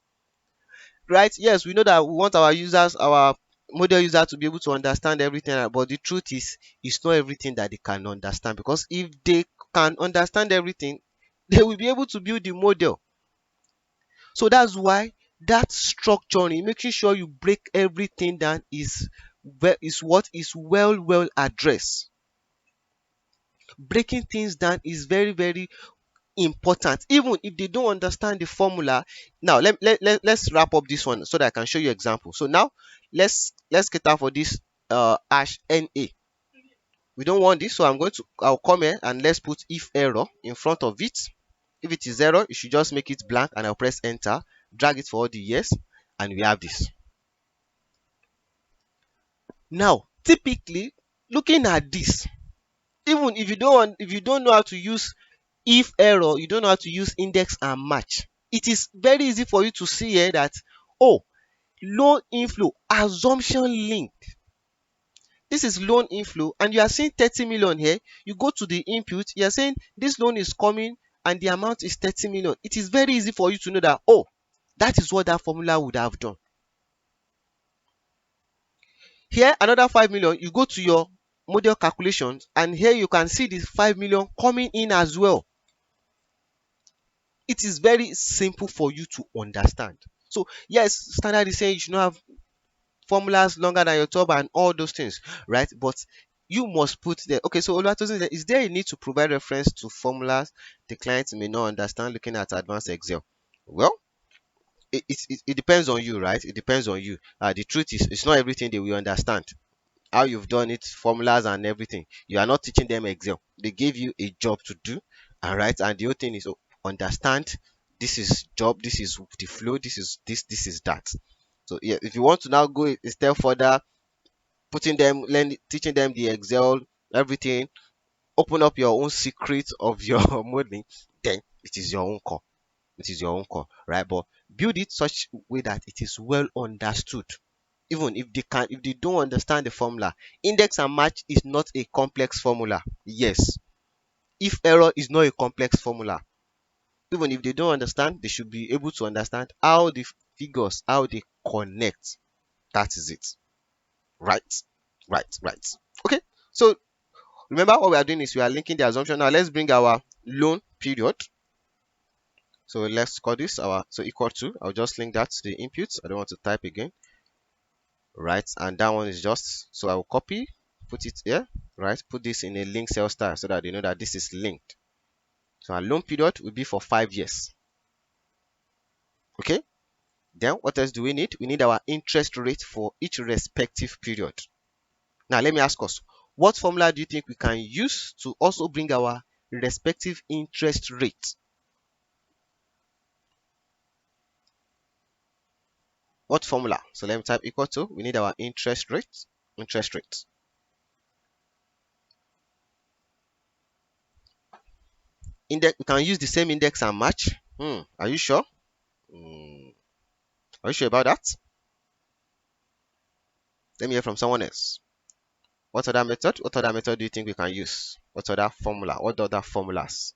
Right? Yes, we know that we want our users, our model user to be able to understand everything, but the truth is, it's not everything that they can understand, because if they can understand everything, they will be able to build the model. So that's why that structuring, making sure you break everything down is what is well addressed. Breaking things down is very important, even if they don't understand the formula. Now let's wrap up this one so that I can show you example. So now let's cater for this hash na. We don't want this, so I'll come here and let's put if error in front of it. If it is 0, you should just make it blank and I'll press enter, drag it for all the years, and we have this. Now, typically, looking at this, even if you don't know how to use if error, you don't know how to use index and match, it is very easy for you to see here that, oh, loan inflow assumption link. This is loan inflow and you are seeing 30 million here. You go to the input, you are saying this loan is coming and the amount is 30 million. It is very easy for you to know that, oh, that is what that formula would have done. Here, another 5 million, you go to your model calculations and here you can see this 5 million coming in as well. It is very simple for you to understand. So yes, standard is saying you should not have formulas longer than your top and all those things, right? But you must put there. Okay, so Oluwatosin, is there a need to provide reference to formulas the client may not understand looking at advanced Excel? Well, it depends on you, right? It depends on you. The truth is, it's not everything they will understand. How you've done it, formulas and everything. You are not teaching them Excel. They gave you a job to do, all right? And the whole thing is understand this is job, this is the flow, this is this is that. So yeah, if you want to now go a step further, teaching them the Excel, everything, open up your own secret of your modeling, then it is your own call. It is your own call, right? But build it such way that it is well understood. Even if they don't understand the formula, index and match is not a complex formula. Yes, if error is not a complex formula, even if they don't understand, they should be able to understand how the figures, how they connect. That is it. Right, right. Okay, so remember what we are doing is we are linking the assumption. Now let's bring our loan period. So let's call this our, so equal to, I'll just link that to the inputs. I don't want to type again. Right, and that one is just, so I will copy, put it here, right, put this in a link cell style so that they know that this is linked. So our loan period will be for 5 years. Okay, then what else do we need? We need our interest rate for each respective period. Now let me ask us, what formula do you think we can use to also bring our respective interest rate? What formula? So let me type equal to, we need our interest rate. Index, we can use the same index and match. Are you sure? Are you sure about that? Let me hear from someone else. What other method? What other method do you think we can use? What other formula? What other formulas?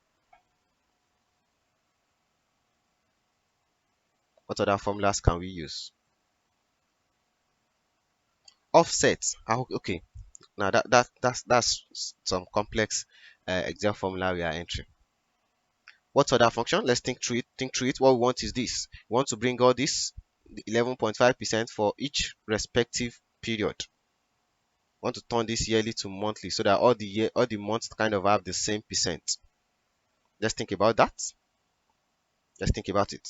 What other formulas can we use? Offset. Okay. Now that's some complex Excel formula we are entering. What other function? Let's think through it. What we want is this. We want to bring all this 11.5% for each respective period. We want to turn this yearly to monthly so that all the months kind of have the same percent. Let's think about that. Let's think about it.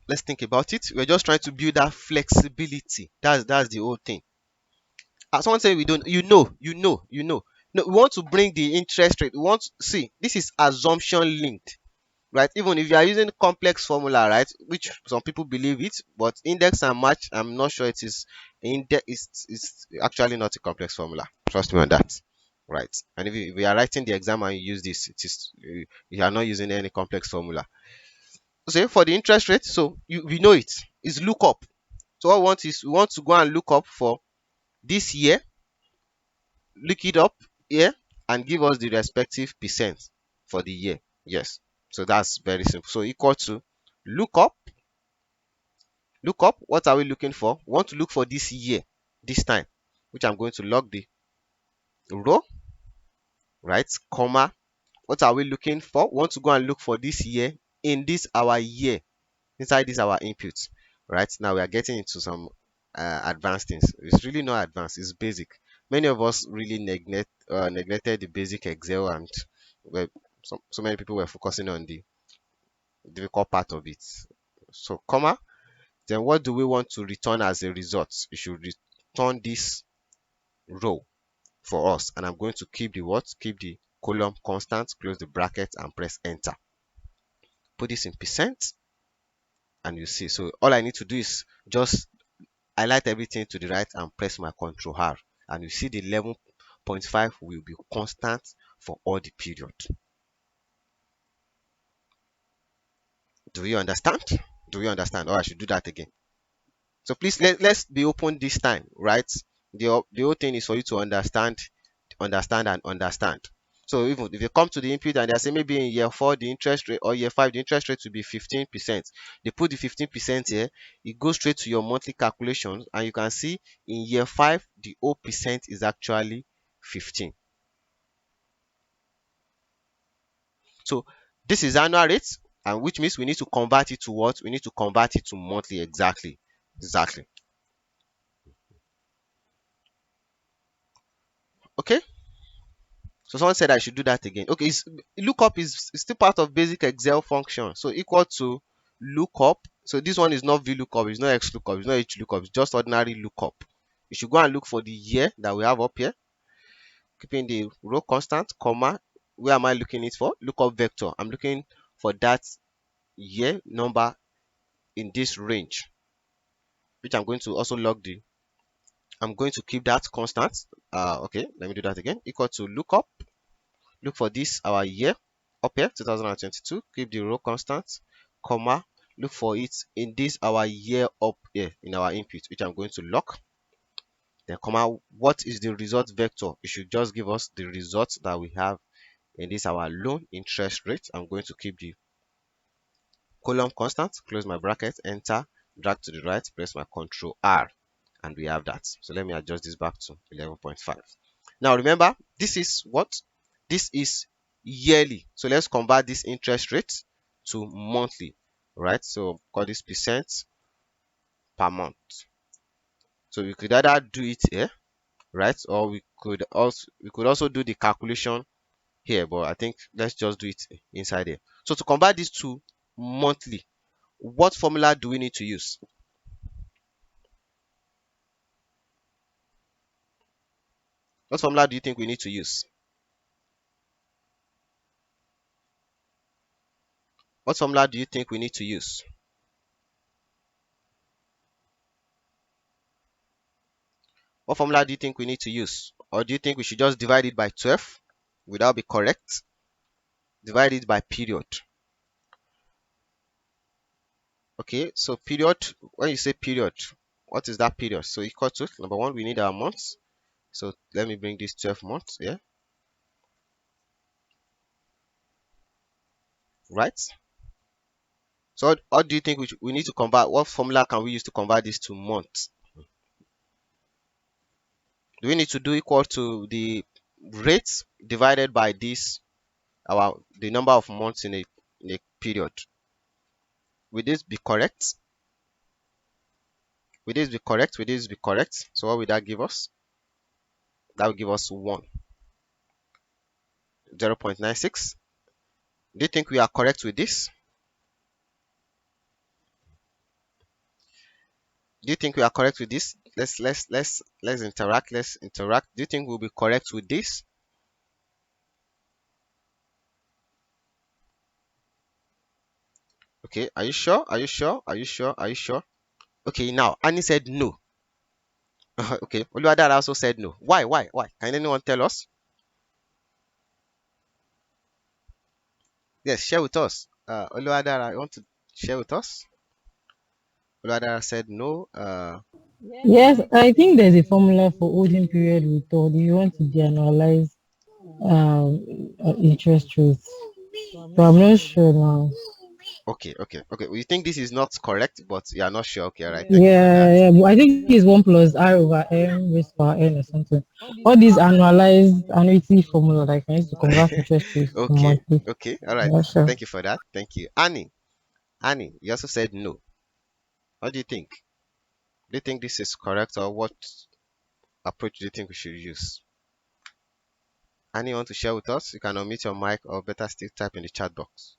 Let's think about it. We're just trying to build that flexibility. That's the whole thing. As someone say we don't, No, we want to bring the interest rate. We want to see, this is assumption linked, right? Even if you are using complex formula, right, which some people believe it, but index and match, I'm not sure it is. Index is actually not a complex formula. Trust me on that, right? And if we are writing the exam and you use this, it is, you are not using any complex formula. So for the interest rate, so we know it is lookup. So what we want is, we want to go and look up for this year, look it up here, and give us the respective percent for the year. Yes, so that's very simple. So equal to lookup. What are we looking for? We want to look for this year, this time, which I'm going to log the row, right, comma. What are we looking for? We want to go and look for this year in this our year, inside this our input. Right, now we are getting into some advanced things. It's really not advanced, it's basic. Many of us really neglected the basic Excel, and well, so many people were focusing on the difficult part of it. So comma, then what do we want to return as a result? We should return this row for us, and I'm going to keep the what? Keep the column constant, close the bracket, and press enter. Put this in percent, and you see. So all I need to do is just highlight everything to the right and press my Ctrl R, and you see the 11.5 will be constant for all the period. Do you understand? Do you understand? Or I should do that again. So please let's be open this time, right? The whole thing is for you to understand and understand. So even if you come to the input and they say maybe in year 4 the interest rate, or year 5 the interest rate will be 15%, they put the 15% here, it goes straight to your monthly calculations, and you can see in year 5 the whole percent is actually 15. So this is annual rate, and which means we need to convert it to what? We need to convert it to monthly. Exactly. Okay, so someone said I should do that again. Okay, lookup is still part of basic Excel function. So equal to lookup So this one is not VLOOKUP, it's not XLOOKUP, it's not HLOOKUP, it's just ordinary lookup. You should go and look for the year that we have up here, keeping the row constant, comma. Where am I looking it for? Lookup vector. I'm looking for that year number in this range, which I'm going to also log the. I'm going to keep that constant. Okay, let me do that again. Equal to lookup. Look for this our year up here, 2022. Keep the row constant, comma. Look for it in this our year up here in our input, which I'm going to lock. Then comma, what is the result vector? It should just give us the result that we have in this our loan interest rate. I'm going to keep the column constant, close my bracket, enter, drag to the right, press my Control R, and we have that. So let me adjust this back to 11.5. Now remember, this is what? This is yearly. So let's convert this interest rate to monthly, right? So call this percent per month. So we could either do it here, right? Or we could also do the calculation here, but I think let's just do it inside here. So to convert this to monthly, what formula do we need to use? What formula do you think we need to use? What formula do you think we need to use? What formula do you think we need to use? Or do you think we should just divide it by 12? Would that be correct? Divide it by period. Okay, so period, when you say period, what is that period? So equal to, number one, we need our months. So let me bring this 12 months here. Right? So what do you think we need to convert? What formula can we use to convert this to months? Do we need to do equal to the rate divided by this, the number of months in a period? Will this be correct? Will this be correct? Will this be correct? So what will that give us? That will give us 1. 0.96. Do you think we are correct with this? Do you think we are correct with this? Let's interact. Let's interact. Do you think we'll be correct with this? Okay, are you sure? Are you sure? Are you sure? Are you sure? Okay, now Annie said no. Okay, Oluwadara also said no. Why? Why? Why? Can anyone tell us? Yes, share with us. Oluwadara, you want to share with us? Oluwadara said no. Yes, I think there's a formula for holding period method if you want to de-analyze interest rates. But I'm not sure now. Okay. We think this is not correct, but you are not sure. Okay, all right. Thank you for that. Yeah, but I think it's 1 plus R over M raised power N or something. All these annualized annuity formula like I used to convert interest rates to Okay, monthly. okay, all right. I'm not sure. Thank you for that. Thank you. Annie, you also said no. What do you think? Do you think this is correct, or what approach do you think we should use? Annie, you want to share with us? You can unmute your mic, or better still type in the chat box.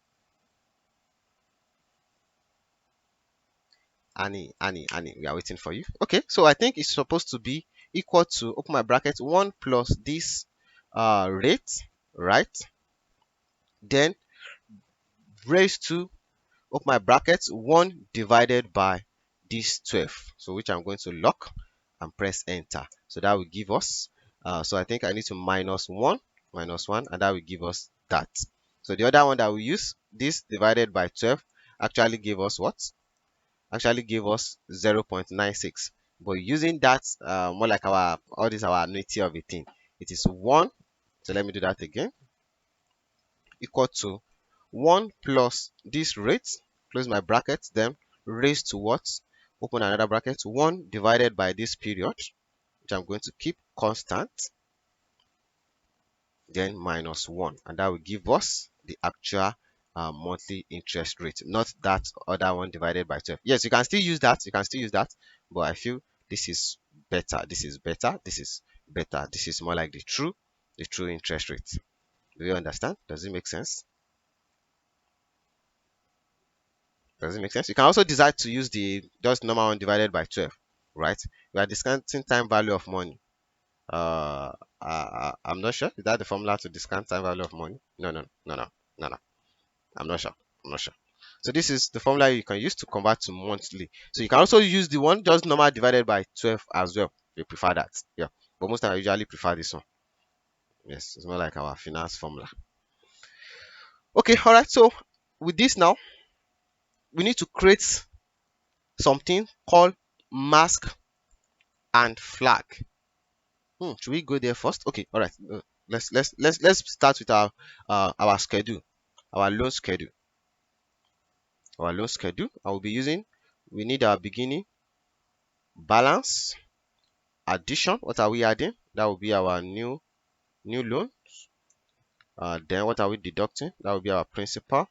Annie, we are waiting for you. Okay, so I think it's supposed to be equal to, open my bracket, 1 plus this rate, right? Then raised to, open my brackets, 1 divided by this 12. So which I'm going to lock and press enter. So that will give us, so I think I need to minus 1, and that will give us that. So the other one that we use, this divided by 12, actually gave us what? Actually gave us 0.96. But using that, more like all this our annuity of a thing, it is 1. So let me do that again. Equal to 1 plus this rate, close my bracket, then raised to what? Open another bracket, 1 divided by this period, which I'm going to keep constant, then minus 1, and that will give us the actual monthly interest rate, not that other one divided by 12. Yes, you can still use that, but I feel this is better, this is better, this is better, this is more like the true interest rate. Do you understand? Does it make sense? Does it make sense? You can also decide to use the just normal one divided by 12, right? We are discounting time value of money. I'm not sure. Is that the formula to discount time value of money? No. I'm not sure. I'm not sure. So this is the formula you can use to convert to monthly. So you can also use the one just normal divided by 12 as well. If you prefer that. Yeah. But most times I usually prefer this one. Yes, it's more like our finance formula. Okay, all right. So with this now, we need to create something called mask and flag. Should we go there first? Okay, all right. Let's start with our schedule, our loan schedule, our loan schedule. I will be using. We need our beginning balance, addition. What are we adding? That will be our new loan. Then what are we deducting? That will be our principal.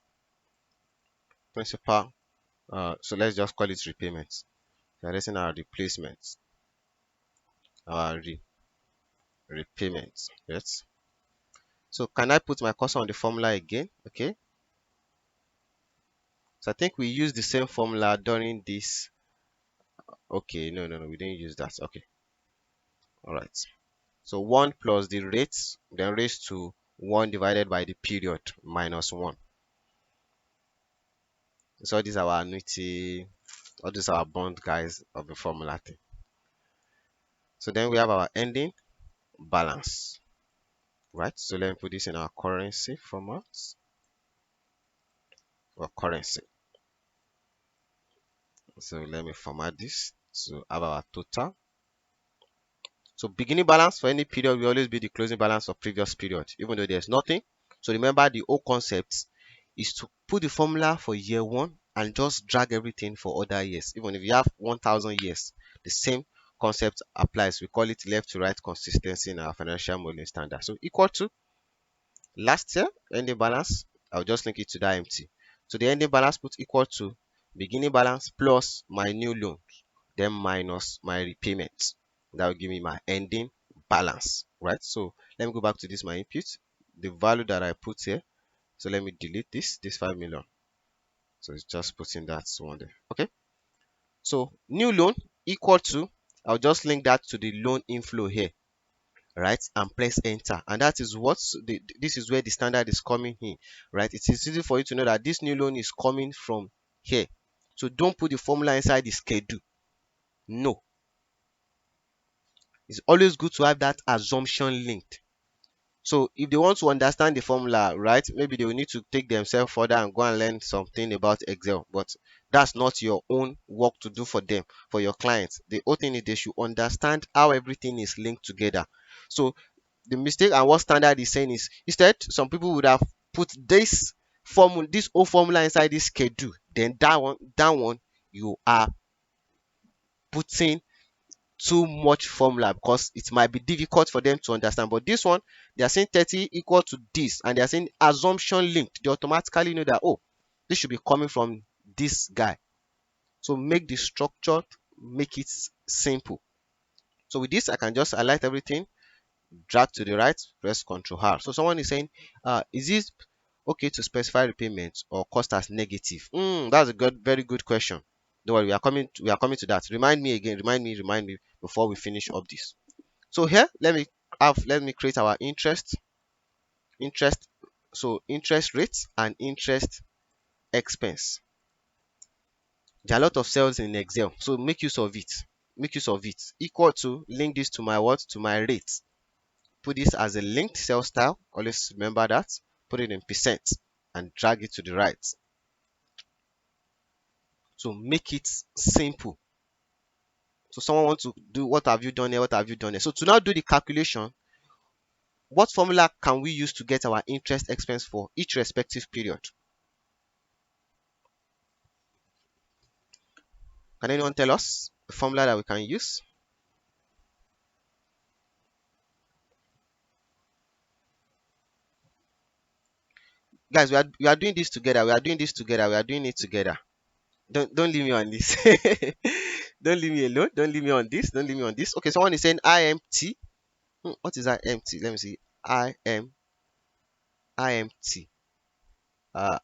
So let's just call it repayments. Letting our replacements, our repayments. Yes. So can I put my cursor on the formula again? Okay. So I think we used the same formula during this. Okay, no, we didn't use that. Okay, all right. So 1 plus the rates, then raised to 1 divided by the period minus 1. So these are our annuity, all these are our bond guys of the formula thing. So then we have our ending balance, right? So let me put this in our currency format or currency. So let me format this to have our total. So beginning balance for any period will always be the closing balance of previous period, even though there's nothing. So remember the whole concept is to put the formula for year 1 and just drag everything for other years. Even if you have 1000 years, the same concept applies. We call it left to right consistency in our financial modeling standard. So equal to last year ending balance, I'll just link it to that empty. So the ending balance put equal to beginning balance plus my new loan, then minus my repayment. That will give me my ending balance, right? So let me go back to this, my input, the value that I put here. So let me delete this 5 million. So it's just putting that one there. Okay. So new loan equal to, I'll just link that to the loan inflow here, right? And press enter. And that is what this is where the standard is coming in, right? It is easy for you to know that this new loan is coming from here. So don't put the formula inside the schedule. No. It's always good to have that assumption linked. So if they want to understand the formula, right, maybe they will need to take themselves further and go and learn something about Excel. But that's not your own work to do for them, for your clients. The whole thing is they should understand how everything is linked together. So the mistake and what standard is saying is, instead, some people would have put this formula, this whole formula inside this schedule. Then that one, you are putting too much formula because it might be difficult for them to understand. But this one, they are saying 30 equal to this, and they are saying assumption linked. They automatically know that, oh, this should be coming from this guy. So make the structure, make it simple. So with this, I can just highlight everything, drag to the right, press Ctrl R. So someone is saying, is it okay to specify repayment or cost as negative? That's a very good question. Don't worry, we are coming to that. Remind me again, remind me before we finish up this. So here, let me create our interest. So interest rates and interest expense. There are a lot of cells in Excel, so make use of it. Equal to, link this to my what? To my rate. Put this as a linked cell style. Always remember that. Put it in percent and drag it to the right. So make it simple. So someone wants to do, what have you done here? What have you done here? So to now do the calculation, what formula can we use to get our interest expense for each respective period? Can anyone tell us the formula that we can use? Guys, we are doing this together. We are doing this together. We are doing it together. Don't leave me on this. Don't leave me alone. Don't leave me on this. Don't leave me on this. Okay, someone is saying IMT. What is IMT? Let me see. IMT.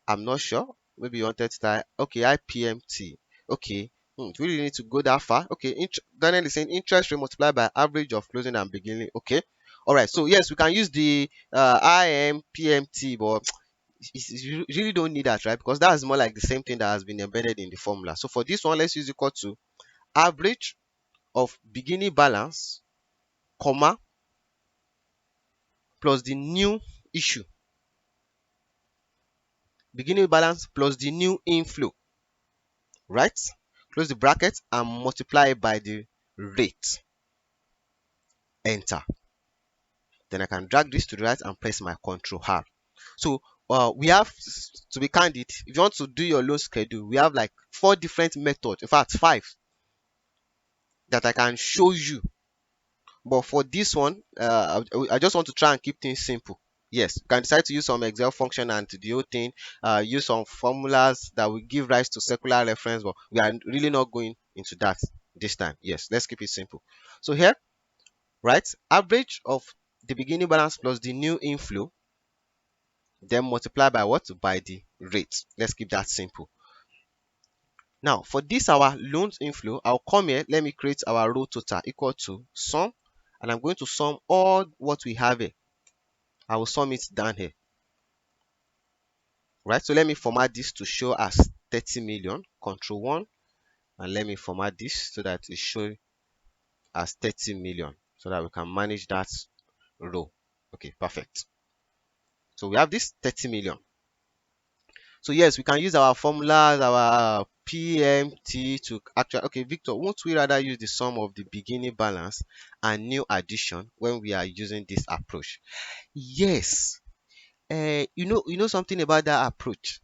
I'm not sure. maybe you wanted to type, okay, IPMT. Okay, do we really need to go that far? Okay, Daniel is saying interest rate multiplied by average of closing and beginning. Okay, all right. So yes, we can use the IMPMT, but you really don't need that, right? Because that's more like the same thing that has been embedded in the formula. So for this one, let's use equal to average of beginning balance, comma, plus the new issue. Beginning balance plus the new inflow, right? Close the bracket and multiply by the rate. Enter. Then I can drag this to the right and press my Control R. So we have, to be candid, if you want to do your loan schedule, we have like 4 different methods, in fact 5, that I can show you. But for this one, I just want to try and keep things simple. Yes, you can decide to use some Excel function and to the whole thing, use some formulas that will give rise to circular reference, but we are really not going into that this time. Yes, let's keep it simple. So here, right, average of the beginning balance plus the new inflow, then multiply by what? By the rate. Let's keep that simple. Now, for this our loans inflow, I'll come here, let me create our row total equal to sum, and I'm going to sum all what we have here. I will sum it down here. Right, so let me format this to show as 30 million, Control 1, and let me format this so that it shows as 30 million so that we can manage that row. Okay, perfect. So we have this 30 million. So yes, we can use our formulas, our PMT to actually, okay, Victor, won't we rather use the sum of the beginning balance and new addition when we are using this approach? Yes. You know something about that approach?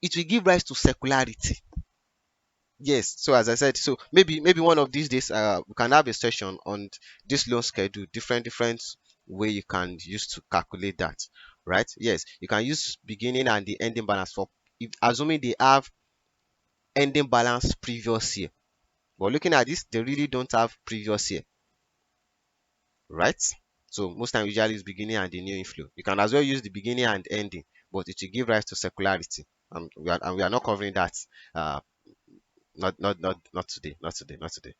It will give rise to circularity. Yes, so as I said, so maybe one of these days we can have a session on this loan schedule, different way you can use to calculate that, right? Yes, you can use beginning and the ending balance for, if assuming they have ending balance previous year. But looking at this, they really don't have previous year, right? So most times usually use beginning and the new inflow. You can as well use the beginning and ending, but it will give rise to circularity. And we are not covering that. Uh, not today, not today, not today.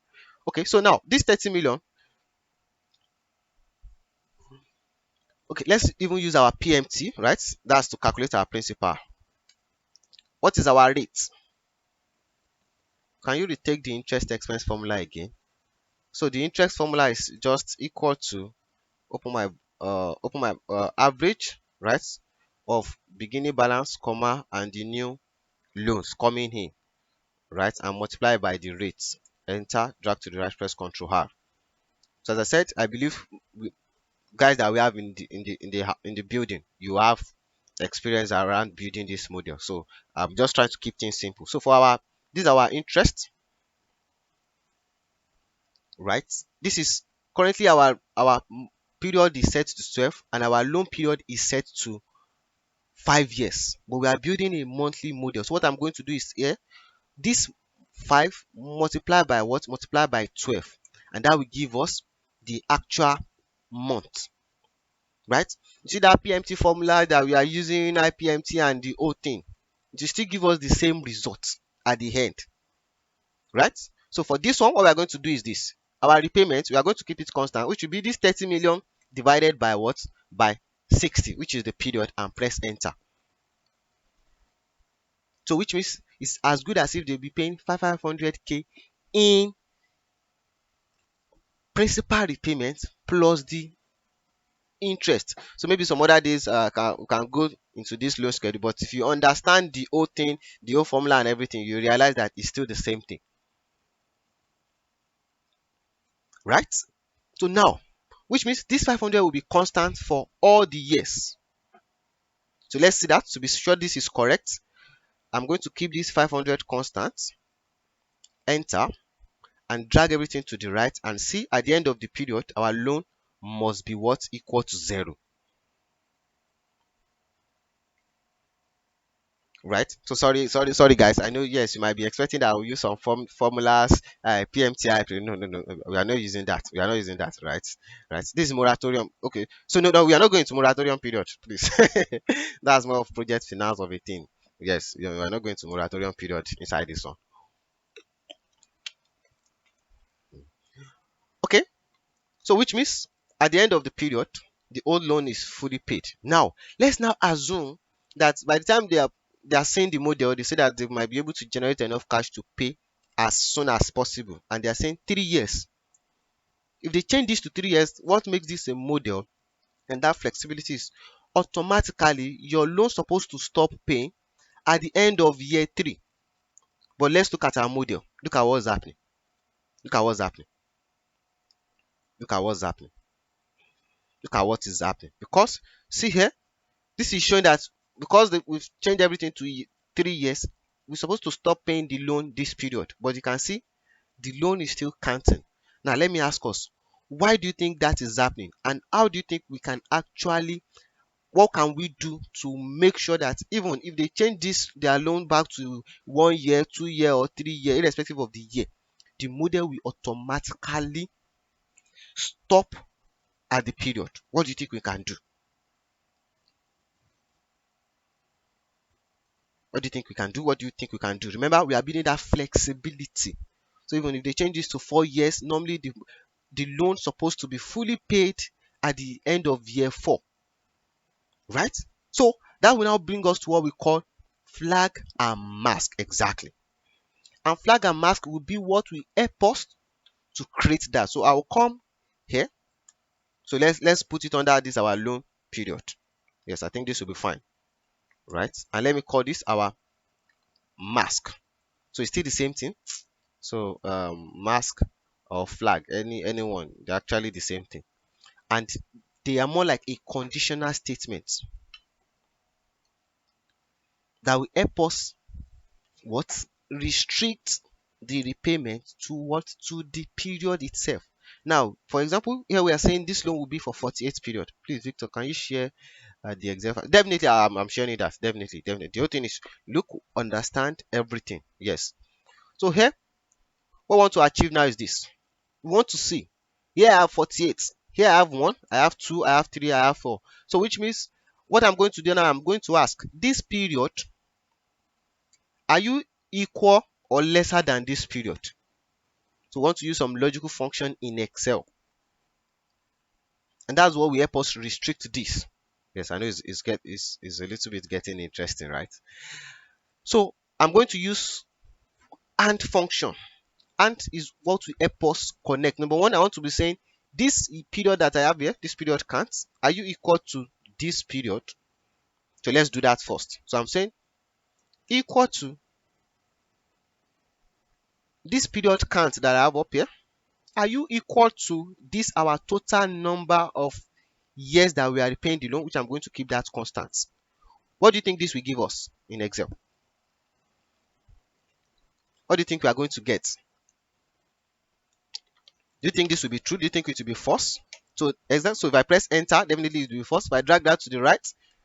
Okay, so now this 30 million. Okay, let's even use our PMT, right? That's to calculate our principal. What is our rate? Can you retake the interest expense formula again? So the interest formula is just equal to, open my average, right, of beginning balance, comma, and the new loans coming in, right, and multiply by the rate. Enter, drag to the right, press Control R. So as I said, I believe guys that we have in the building, you have experience around building this model. So I'm just trying to keep things simple. So for our, this is our interest, right? This is currently our period is set to 12 and our loan period is set to 5 years, but we are building a monthly model. So what I'm going to do is here, this 5 multiply by what? Multiply by 12, and that will give us the actual month, right? You see that PMT formula that we are using, IPMT and the whole thing, it will still give us the same result at the end, right? So for this one, what we are going to do is this: our repayment, we are going to keep it constant, which will be this 30 million divided by what? By 60, which is the period, and press enter. So which means it's as good as if they'll be paying 500k in principal repayment plus the interest. So maybe some other days we can go into this loan schedule, but if you understand the whole thing, the whole formula and everything, you realize that it's still the same thing, right? So now, which means this 500 will be constant for all the years. So let's see that. To be sure this is correct, I'm going to keep this 500 constant, enter, and drag everything to the right, and see at the end of the period our loan must be what? Equal to 0, right? So sorry guys, I know, yes, you might be expecting that I will use some formulas, PMTI. No, we are not using that, right? This is moratorium. Okay, so no, we are not going to moratorium period, please. That's more of project finance of a thing. Yes, you are not going to moratorium period inside this one. Okay, so which means at the end of the period, the old loan is fully paid. Now, let's now assume that by the time they are saying the model, they say that they might be able to generate enough cash to pay as soon as possible, and they are saying 3 years. If they change this to 3 years, what makes this a model and that flexibility is automatically your loan supposed to stop paying at the end of year 3. But let's look at our model. Look at what's happening. Look at what's happening. Look at what's happening. Look at what is happening. Because see here, this is showing that because we've changed everything to 3 years, we're supposed to stop paying the loan this period. But you can see the loan is still counting. Now let me ask us, why do you think that is happening? And how do you think we can actually, what can we do to make sure that even if they change their loan back to 1 year, 2 year, or 3 year, irrespective of the year, the model will automatically stop at the period? What do you think we can do? What do you think we can do? What do you think we can do? Remember, we are building that flexibility. So even if they change this to 4 years, normally the loan supposed to be fully paid at the end of year 4, right? So that will now bring us to what we call flag and mask. Exactly. And flag and mask will be what will help us to create that. So I will come here. So let's put it under this our loan period. Yes, I think this will be fine, right? And let me call this our mask. So it's still the same thing. So mask or flag, anyone, they're actually the same thing, and they are more like a conditional statement that will help us what restrict the repayment to what, to the period itself. Now, for example, here we are saying this loan will be for 48 period. Please, Victor, can you share the example? Definitely, I'm sharing that. Definitely. The whole thing is look, understand everything. Yes. So here, what we want to achieve now is this. We want to see. Here I have 48. Here I have 1, I have 2, I have 3, I have 4. So which means what I'm going to do now, I'm going to ask this period, are you equal or lesser than this period? So we want to use some logical function in Excel. And that's what will help us restrict this. Yes, I know it's a little bit getting interesting, right? So I'm going to use AND function. AND is what will help us connect. Number one, I want to be saying this period that I have here, this period counts. Are you equal to this period? So let's do that first. So I'm saying equal to this period count that I have up here. Are you equal to this our total number of years that we are repaying the loan, which I'm going to keep that constant? What do you think this will give us in Excel? What do you think we are going to get? Do you think this will be true? Do you think it will be false? So so if I press enter, definitely it will be false. If I drag that to the right,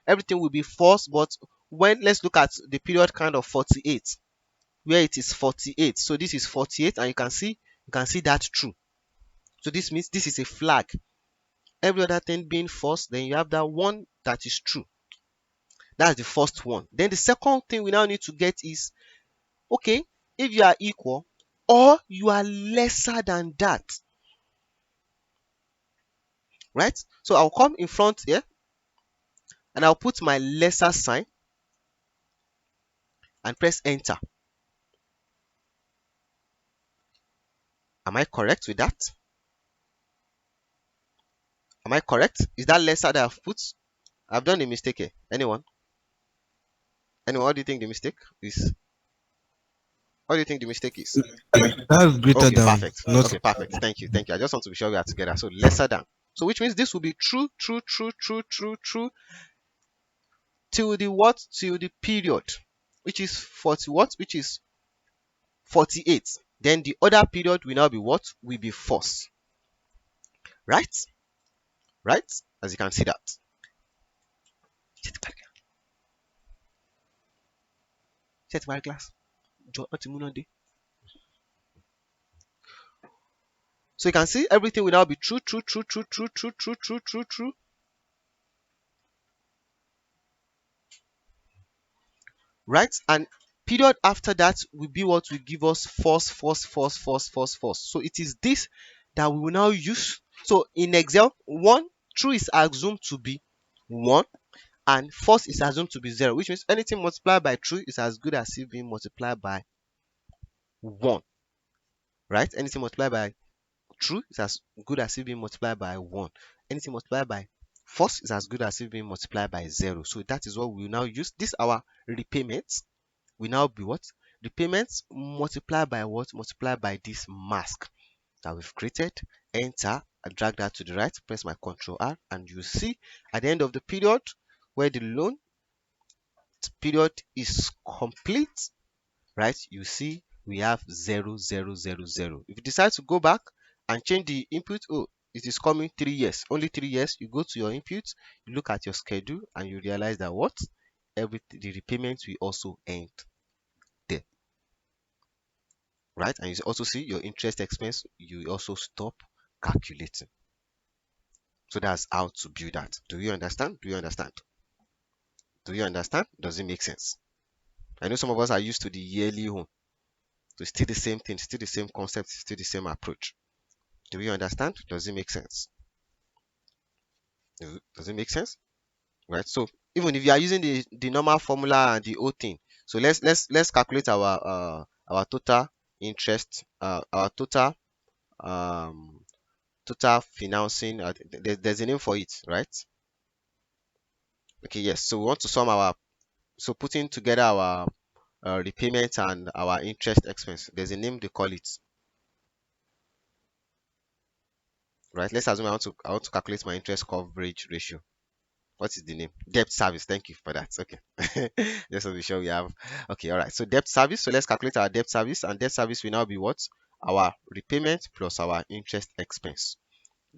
everything will be false. But let's look at the period count of 48, where it is 48. So this is 48, and you can see that true. So this means this is a flag. Every other thing being false, then you have that one that is true. That's the first one. Then the second thing we now need to get is, okay, if you are equal or you are lesser than that, right? So I'll come in front here and I'll put my lesser sign and press enter. Am I correct with that? Am I correct? Is that lesser that I've put? I've done a mistake here. Anyone? What do you think the mistake is? What do you think the mistake is? That's greater Okay, than perfect. not. Okay, perfect. Thank you. I just want to be sure we are together. So lesser than. So which means this will be true till the what? Till the period, which is 40 what? Which is 48. Then the other period will now be what? Will be false. Right? Right? As you can see that. Set my glass. So you can see everything will now be true. right? And period after that will be what will give us false, false, false, false, false, false. So it is this that we will now use. So in Excel, one, true is assumed to be 1 and false is assumed to be 0, which means anything multiplied by true is as good as if being multiplied by 1, right? Anything multiplied by true is as good as if being multiplied by 1. Anything multiplied by false is as good as if being multiplied by 0. So that is what we will now use. This our repayments will now be what? Repayments multiplied by what? Multiplied by this mask that we've created. Enter. I drag that to the right, press my Ctrl R, and you see at the end of the period where the loan period is complete, right? You see we have 0, 0, 0, 0. If you decide to go back and change the input, oh, it is coming 3 years, only 3 years, you go to your input, you look at your schedule, and you realize that what? The repayment will also end there, right? And you also see your interest expense, you also stop calculating. So that's how to build that. Do you understand? Do you understand? Do you understand? Does it make sense? I know some of us are used to the yearly home. So it's still the same thing, still the same concept, still the same approach. Do you understand? Does it make sense? Does it make sense? Right. So even if you are using the normal formula and the old thing, so let's calculate our total interest, our um total financing. There's a name for it, right? Okay, yes. So we want to sum our, so putting together our repayment and our interest expense. There's a name they call it, right? Let's assume I want to calculate my interest coverage ratio. What is the name? Debt service. Thank you for that. Okay. Just to be sure we have. Okay. All right. So debt service. So let's calculate our debt service, and debt service will now be what? Our repayment plus our interest expense.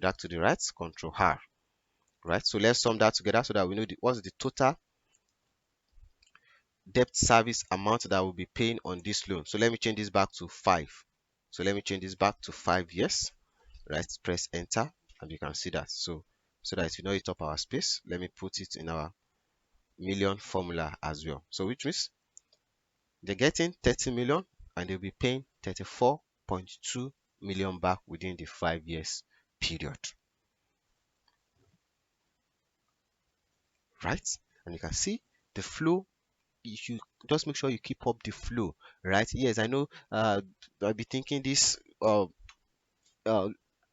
Drag to the right. Control R. Right. So let's sum that together so that we know what's the total debt service amount that we'll be paying on this loan. So let me change this back to 5. So let me change this back to 5 years. Right. Press enter, and you can see that. So that you know it up our space, let me put it in our million formula as well. So which means they're getting 30 million and they'll be paying 34.2 million back within the 5 years period. Right? And you can see the flow. You should just make sure you keep up the flow, right? Yes, I know I'll be thinking this uh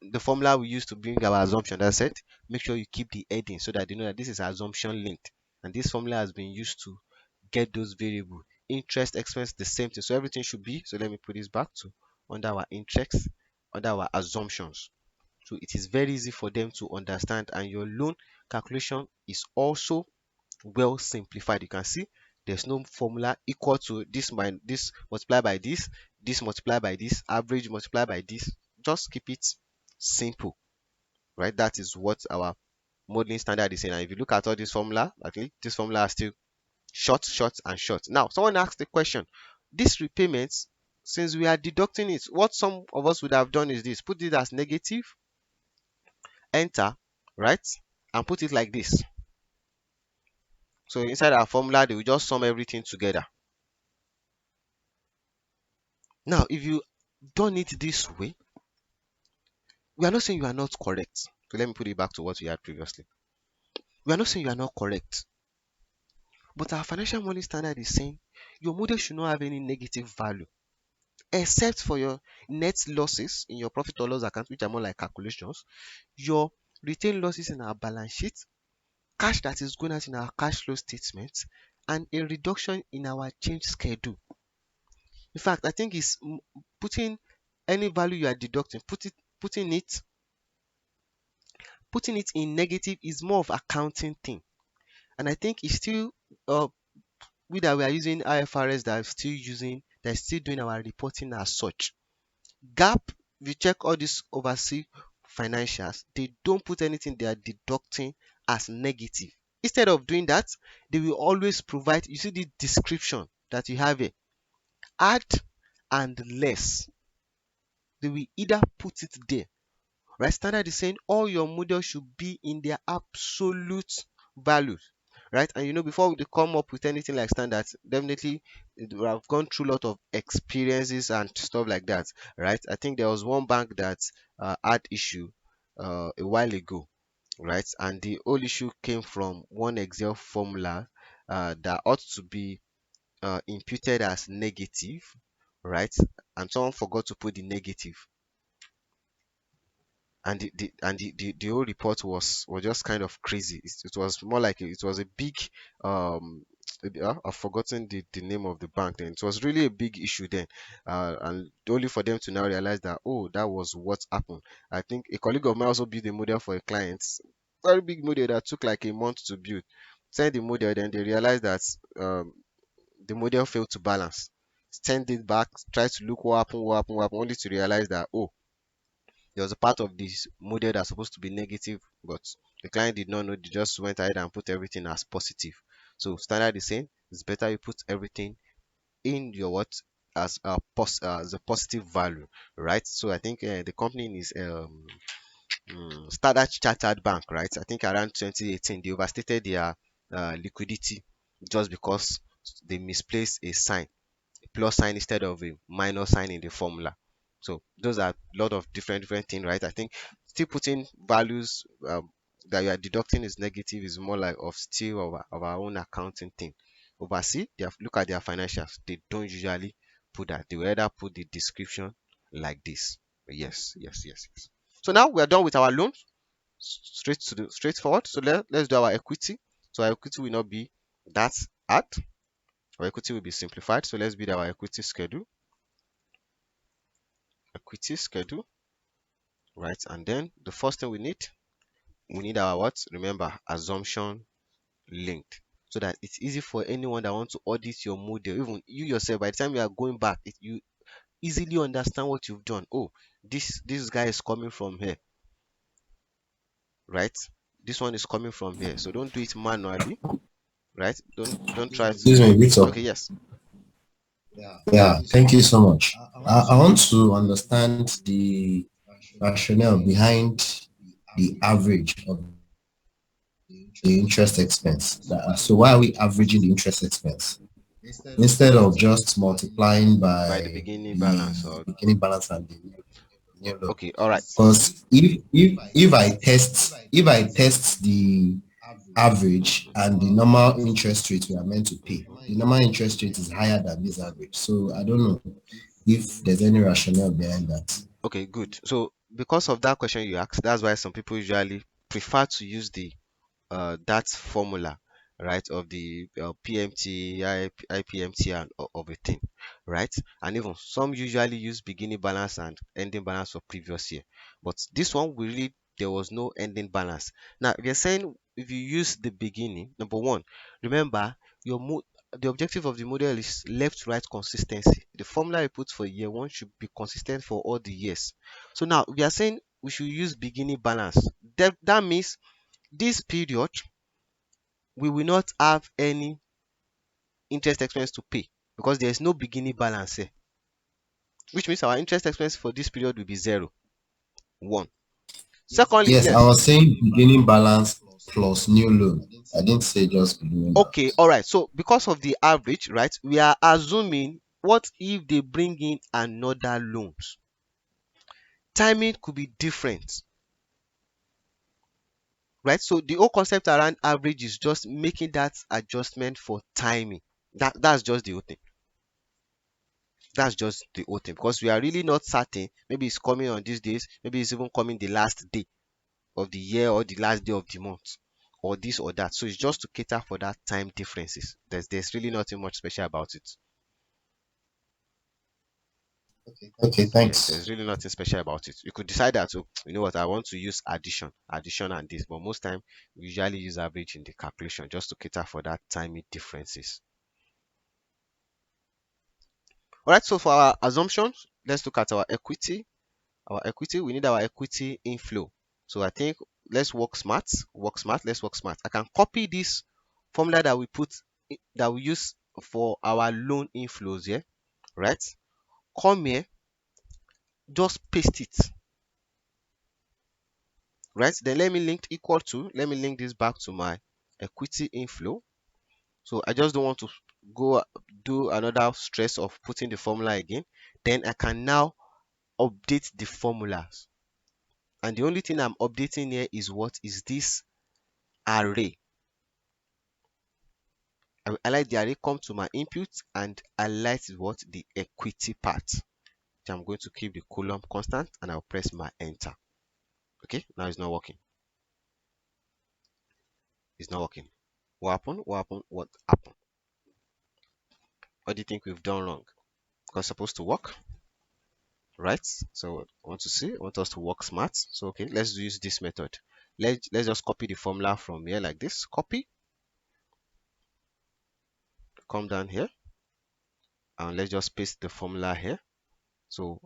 the formula we use to bring our assumption, that's it. Make sure you keep the heading so that you know that this is assumption linked, and this formula has been used to get those variable. Interest expense, the same thing. So everything should be, so let me put this back to under our interest, under our assumptions. So it is very easy for them to understand, and your loan calculation is also well simplified. You can see there's no formula equal to this minus this multiplied by this multiplied by this, average multiplied by this. Just keep it simple, right? That is what our modeling standard is saying. And if you look at all this formula, I think this formula are still short, short, and short. Now, someone asked the question, this repayments, since we are deducting it, what some of us would have done is this: put it as negative, enter, right, and put it like this. So inside our formula, they will just sum everything together. Now, if you done it this way, we are not saying you are not correct. So let me put it back to what we had previously. We are not saying you are not correct, but our financial modeling standard is saying your model should not have any negative value, except for your net losses in your profit or loss account, which are more like calculations, your retained losses in our balance sheet, cash that is going out in our cash flow statement, and a reduction in our change schedule. In fact, I think it's putting any value you are deducting, putting it in negative is more of accounting thing. And I think it's still we that we are using IFRS that is still doing our reporting as such. GAAP, if you check all these overseas financials, they don't put anything they are deducting as negative. Instead of doing that, they will always provide, you see the description that you have here, add and less. They will either put it there, right? Standard is saying all your models should be in their absolute values, right? And before they come up with anything like standards, definitely they have gone through a lot of experiences and stuff like that, right? I think there was one bank that had issue a while ago, right? And the whole issue came from one Excel formula that ought to be imputed as negative, right? And someone forgot to put the negative, and the whole report was just kind of crazy. It was more like it was a big I've forgotten the name of the bank then. It was really a big issue then, and only for them to now realize that, oh, that was what happened. I think a colleague of mine also built a model for a client, very big model that took like a month to build. Send the model, then they realized that the model failed to balance. Send it back, try to look what happened, only to realize that, oh, there was a part of this model that's supposed to be negative, but the client did not know. They just went ahead and put everything as positive. So standard is saying it's better you put everything in your what as a positive value, right? So I think the company is Standard Chartered Bank, right? I think around 2018 they overstated their liquidity just because they misplaced a sign, plus sign instead of a minus sign in the formula. So those are a lot of different things, right? I think still putting values that you are deducting is negative is more like of still of our own accounting thing. Oversee, look at their financials. They don't usually put that. They will either put the description like this. Yes, yes, yes, yes. So now we are done with our loans. Straightforward. So let's do our equity. So our equity will not be that hard. Our equity will be simplified. So let's build our equity schedule. Equity schedule, right? And then the first thing we need our what? Remember, assumption linked, so that it's easy for anyone that wants to audit your model, even you yourself. By the time you are going back, you easily understand what you've done. Oh, this guy is coming from here, right? This one is coming from here. So don't do it manually, right? Don't try to. Excuse me, Victor. Okay, yes. Yeah, thank you so much. I want to understand the rationale behind the average of the interest expense. So why are we averaging the interest expense instead of just multiplying By the by beginning balance, the or beginning balance and the new loan? okay, all right. Because if I test the average and the normal interest rate we are meant to pay, the normal interest rate is higher than this average. So I don't know if there's any rationale behind that. Okay, good. So because of that question you asked, that's why some people usually prefer to use the that formula, right, of the PMT, IPMT, and of a thing, right? And even some usually use beginning balance and ending balance for previous year. But this one, we really, there was no ending balance. Now, if you're saying if you use the beginning, number one, remember your the objective of the model is left right consistency. The formula you put for year one should be consistent for all the years. So now we are saying we should use beginning balance. That means this period we will not have any interest expense to pay because there is no beginning balance here, which means our interest expense for this period will be zero. One. Secondly, Yes, I yes. was saying beginning balance plus new loan. I didn't say just beginning Okay, balance. all right. So because of the average, right, we are assuming what if they bring in another loans? Timing could be different, right? So the whole concept around average is just making that adjustment for timing. That's just the whole thing. That's just the whole thing, because we are really not certain. Maybe it's coming on these days, maybe it's even coming the last day of the year or the last day of the month, or this or that. So it's just to cater for that time differences. There's really nothing much special about it. Okay, Yes, thanks. there's really nothing special about it. You could decide that, oh, you know what, I want to use addition and this, but most time we usually use average in the calculation just to cater for that timing differences. All right, so for our assumptions, let's look at our equity. Our equity, we need our equity inflow. So I think let's work smart, let's work smart. I can copy this formula that we put that we use for our loan inflows here, right? Come here, just paste it, right? Then let me link this back to my equity inflow. So I just don't want to go do another stress of putting the formula again. Then I can now update the formulas. And the only thing I'm updating here is what is this array. I will highlight the array, come to my input and highlight what the equity part. So I'm going to keep the column constant and I'll press my enter. Okay, now it's not working. It's not working. What happened? What happened? What happened? What do you think we've done wrong? Because it's supposed to work, right? So I want to see, I want us to work smart. So okay, let's use this method. Let's just copy the formula from here like this. Copy, come down here, and let's just paste the formula here. So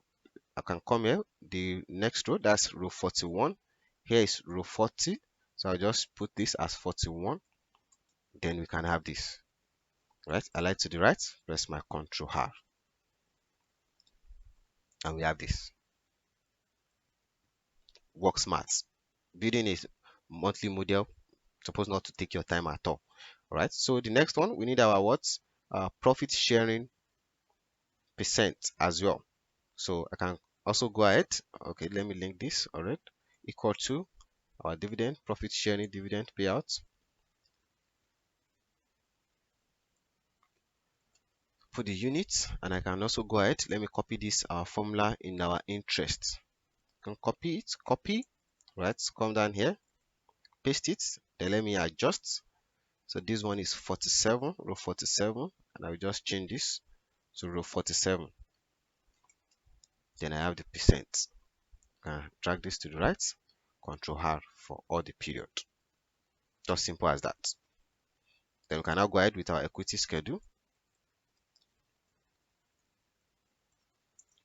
I can come here, the next row, that's row 41. Here is row 40. So I'll just put this as 41. Then we can have this, right? Highlight to the right, press my Ctrl R. And we have this. Work smart. Building a monthly model, supposed not to take your time at all. All right. So the next one, we need our what? Profit sharing percent as well. So I can also go ahead. Okay, let me link this. All right, equal to our dividend, profit sharing dividend payout. Put the units, and I can also go ahead. Let me copy this formula in our interest. Can copy it, copy, right? Come down here, paste it. Then let me adjust. So this one is 47, row 47, and I will just change this to row 47. Then I have the percent. Drag this to the right, Ctrl R for all the period. Just simple as that. Then we can now go ahead with our equity schedule.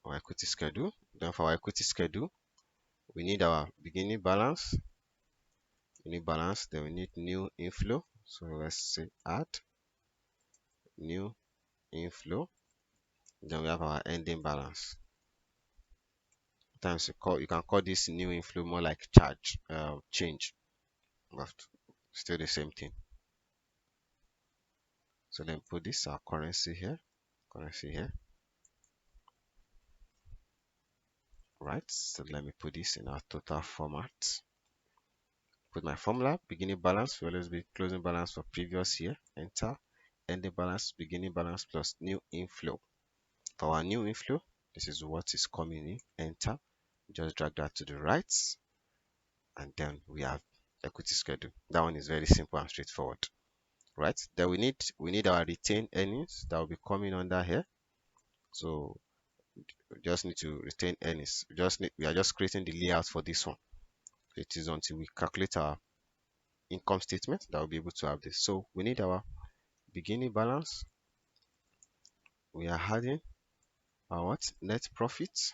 Our equity schedule. Then for our equity schedule, we need our beginning balance. We need balance. Then we need new inflow. So let's say add new inflow. Then we have our ending balance. Sometimes you can call this new inflow more like change, but still the same thing. So then put this our currency here, right? So let me put this in our total format. Put my formula, beginning balance will always be closing balance for previous year, enter, ending balance, beginning balance plus new inflow. For our new inflow, this is what is coming in, enter, just drag that to the right, and then we have equity schedule. That one is very simple and straightforward, right? Then we need our retained earnings that will be coming under here. So we just need to retain earnings. We are just creating the layout for this one. It is until we calculate our income statement that we'll be able to have this. So we need our beginning balance. We are adding our what? Net profit,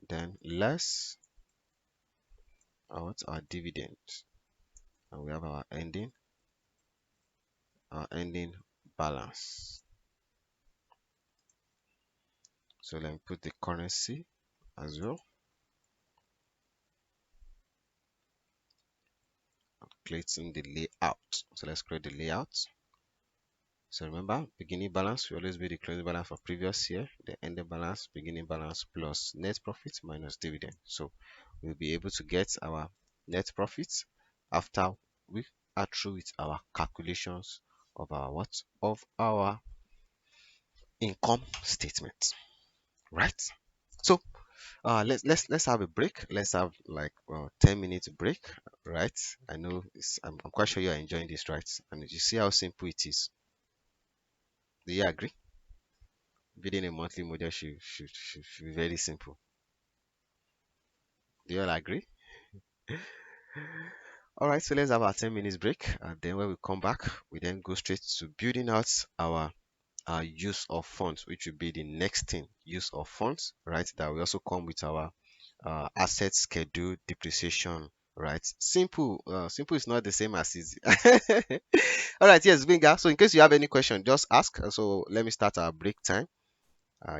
then less our dividend, and we have our ending balance. So let me put the currency as well. Creating the layout. So let's create the layout. So remember, beginning balance will always be the closing balance for previous year, the ending balance, beginning balance plus net profit minus dividend. So we'll be able to get our net profit after we are through with our calculations of our our income statement, right? So let's have a break. Let's have like 10 minutes break, right? I know I'm quite sure you're enjoying this, right? And you see how simple it is. Do you agree? Building a monthly model should be very simple. Do you all agree? All right, so let's have our 10 minutes break, and then when we come back, we then go straight to building out our use of funds, which will be the next thing. Use of funds, right? That will also come with our asset schedule, depreciation, right? Simple. Simple is not the same as easy. All right, yes, Vinga. So in case you have any question, just ask. So let me start our break time.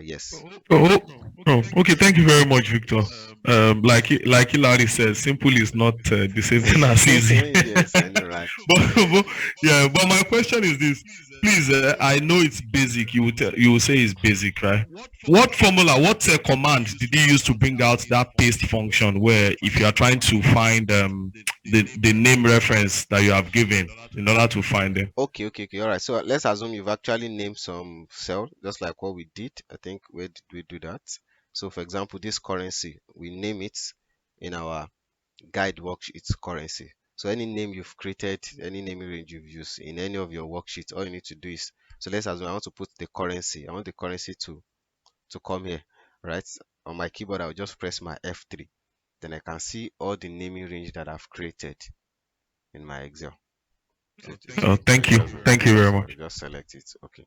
Yes. Okay. Thank you very much, Victor. Like Hilary says, simple is not the same thing as easy. Yes, I know, right. but yeah, but my question is this. Please, I know it's basic. You will say it's basic, right? What formula, what command did you use to bring out that paste function where if you are trying to find the name reference that you have given in order to find them? Okay. All right. So let's assume you've actually named some cell, just like what we did. I think where did we do that? So for example, this currency, we name it in our guide worksheet currency. So any name you've created, any naming range you've used in any of your worksheets, all you need to do is, so let's assume I want to put the currency. I want the currency to come here, right? On my keyboard, I'll just press my F3. Then I can see all the naming range that I've created in my Excel. So Oh, thank you. Thank you very much. just select it. Okay.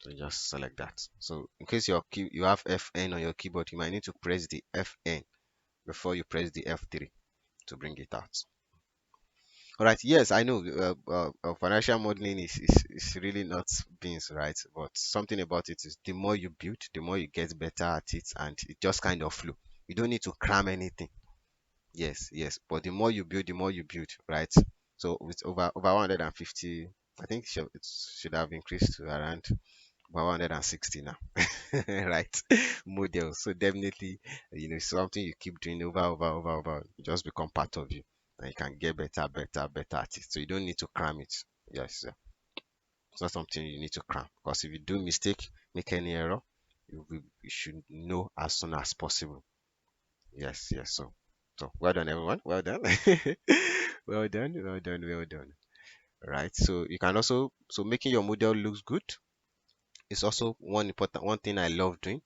So just select that. So in case you have Fn on your keyboard, you might need to press the Fn before you press the F3 to bring it out. All right. Yes, I know. Financial modeling is really not beans, right? But something about it is the more you build, the more you get better at it, and it just kind of flow. You don't need to cram anything. Yes. But the more you build, the more you build, right? So with over 150, I think it should have increased to around about 160 now, right? Models. So definitely, something you keep doing over, it just become part of you, and you can get better at it. So you don't need to cram it. Yes, it's not something you need to cram, because if you do mistake, make any error, you should know as soon as possible. Yes. So well done, everyone. Well done. Well done. Right. So you can also, so making your model looks good is also one thing I love doing,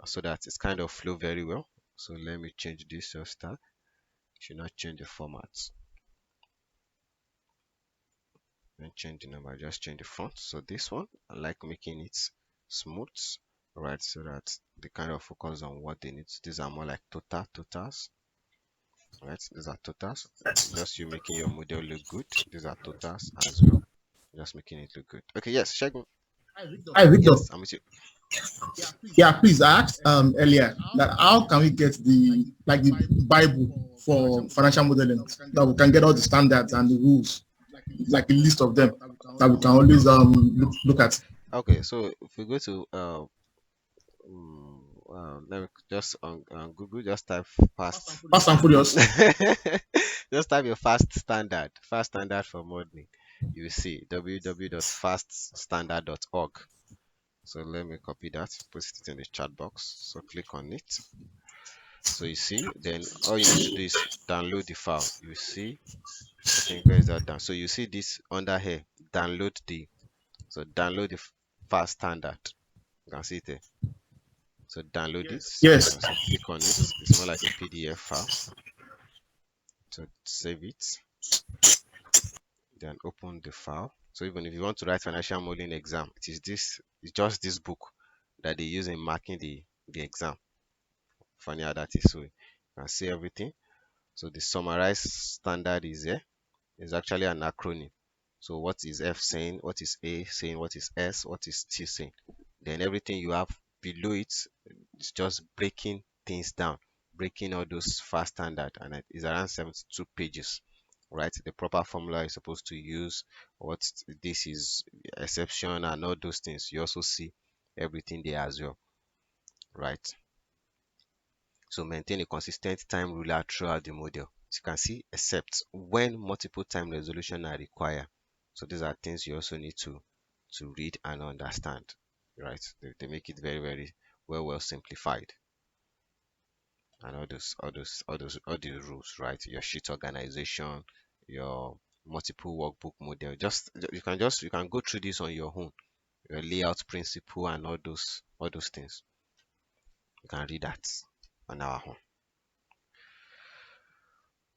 so that it's kind of flow very well. So let me change this just that. Should not change the format. And change the number, just change the font. So this one, I like making it smooth, right? So that they kind of focus on what they need. These are more like totals, right? These are totals. Just you making your model look good. These are totals as well. Just making it look good. Okay, yes, check. Hi, Victor. Yes, I'm with you. Yeah, please. I asked earlier that how can we get the Bible for financial modeling, that we can get all the standards and the rules, like a list of them that we can always look at. Okay, so if we go to let me just on Google, just type fast. Fast and Furious. Just type your fast standard for modeling. You will see www.faststandard.org. So let me copy that, put it in the chat box. So click on it. So you see, then all you need to do is download the file. You see, I think where is that down? So you see this under here, download the fast standard. You can see it there. So download it. Yes. So click on it. It's more like a PDF file. So save it. Then open the file. So even if you want to write financial modeling exam, it's just this book that they use in marking the exam. Funny how that is. So you can see everything. So the summarized standard is here. It's actually an acronym. So what is F saying? What is A saying? What is S? What is T saying? Then everything you have below it is just breaking things down, breaking all those fast standard, and it is around 72 pages, right? The proper formula you're supposed to use, what this is exception, and all those things. You also see everything there as well, right? So maintain a consistent time ruler throughout the model. As you can see, except when multiple time resolution are required. So these are things you also need to read and understand, right? They make it very well simplified, and all the rules, right? Your sheet organization, your multiple workbook model. You can go through this on your own. Your layout principle and all those things. You can read that on our own.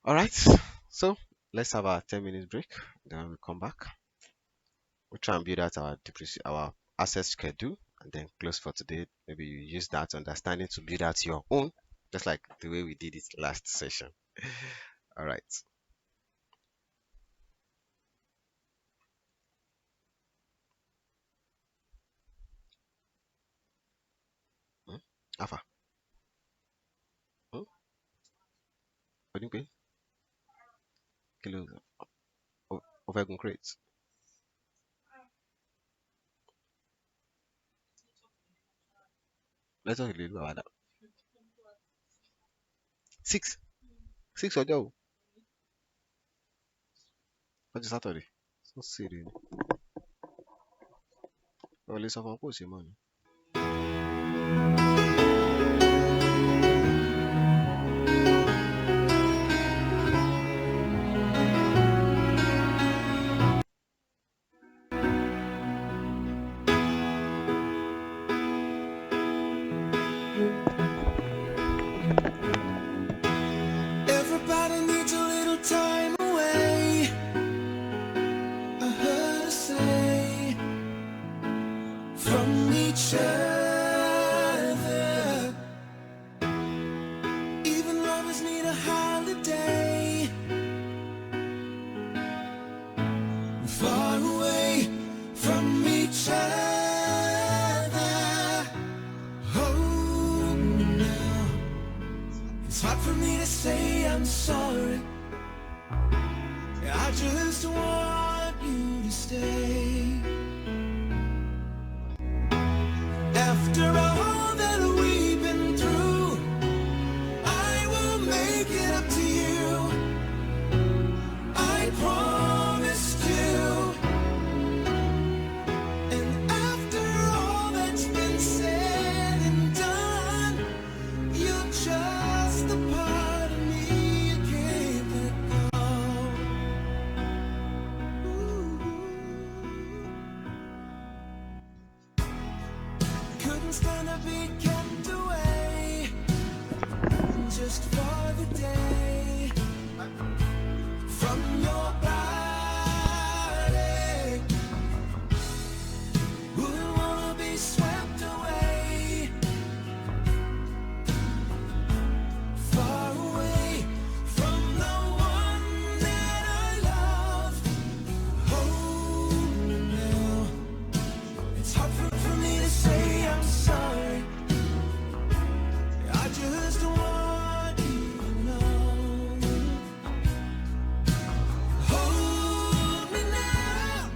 All right, so let's have our 10 minutes break. Then we'll come back. We'll try and build out our asset schedule, and then close for today. Maybe you use that understanding to build out your own, just like the way we did it last session. All right. Hmm? Alpha. Hmm? What do you mean? kí ló o fẹ́ gun crate. Network lè lu àwàdà. 6 ọjọ́ o. Ọjọ́ Saturday. So serious. O lè sọ fún ọ pé ò ṣe mọ́ ni. Everybody needs a little time away. I heard her say from each other. Even lovers need a holiday. Far away from each other. Oh, now it's hard for me to say I'm sorry. I just want you to stay. After all that we've been through, I will make it up to you. I promised you. And after all that's been said and done, you're just the part of me you can't let go. Couldn't stand to be kept away just for the day from your body. Wouldn't wanna be swept away, far away from the one that I love. Oh, now it's hard for me to say I'm sorry. I just want you to know. Hold me now.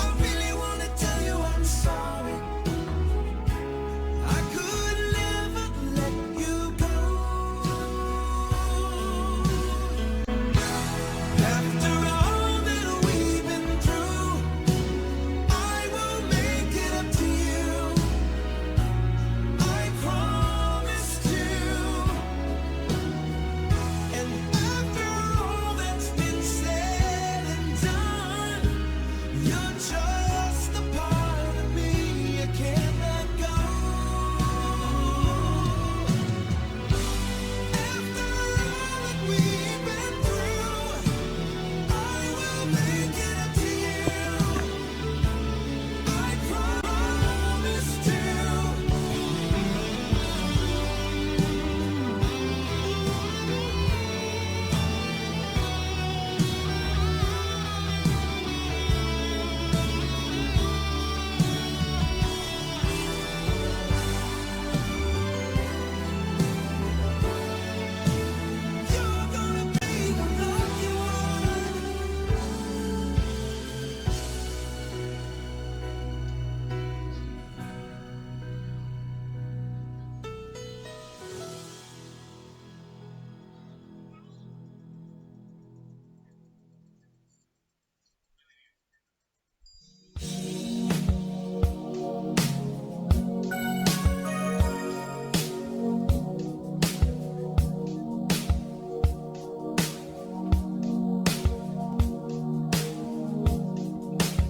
I really want to tell you I'm sorry. I could never let you go. After all that we've been through, I will make it up to you. I promised you. And after all that's been said and done, you're just the part of me you can't let go. After all that we've been through, I will make it up to you. I promised you. You're gonna be the lucky one.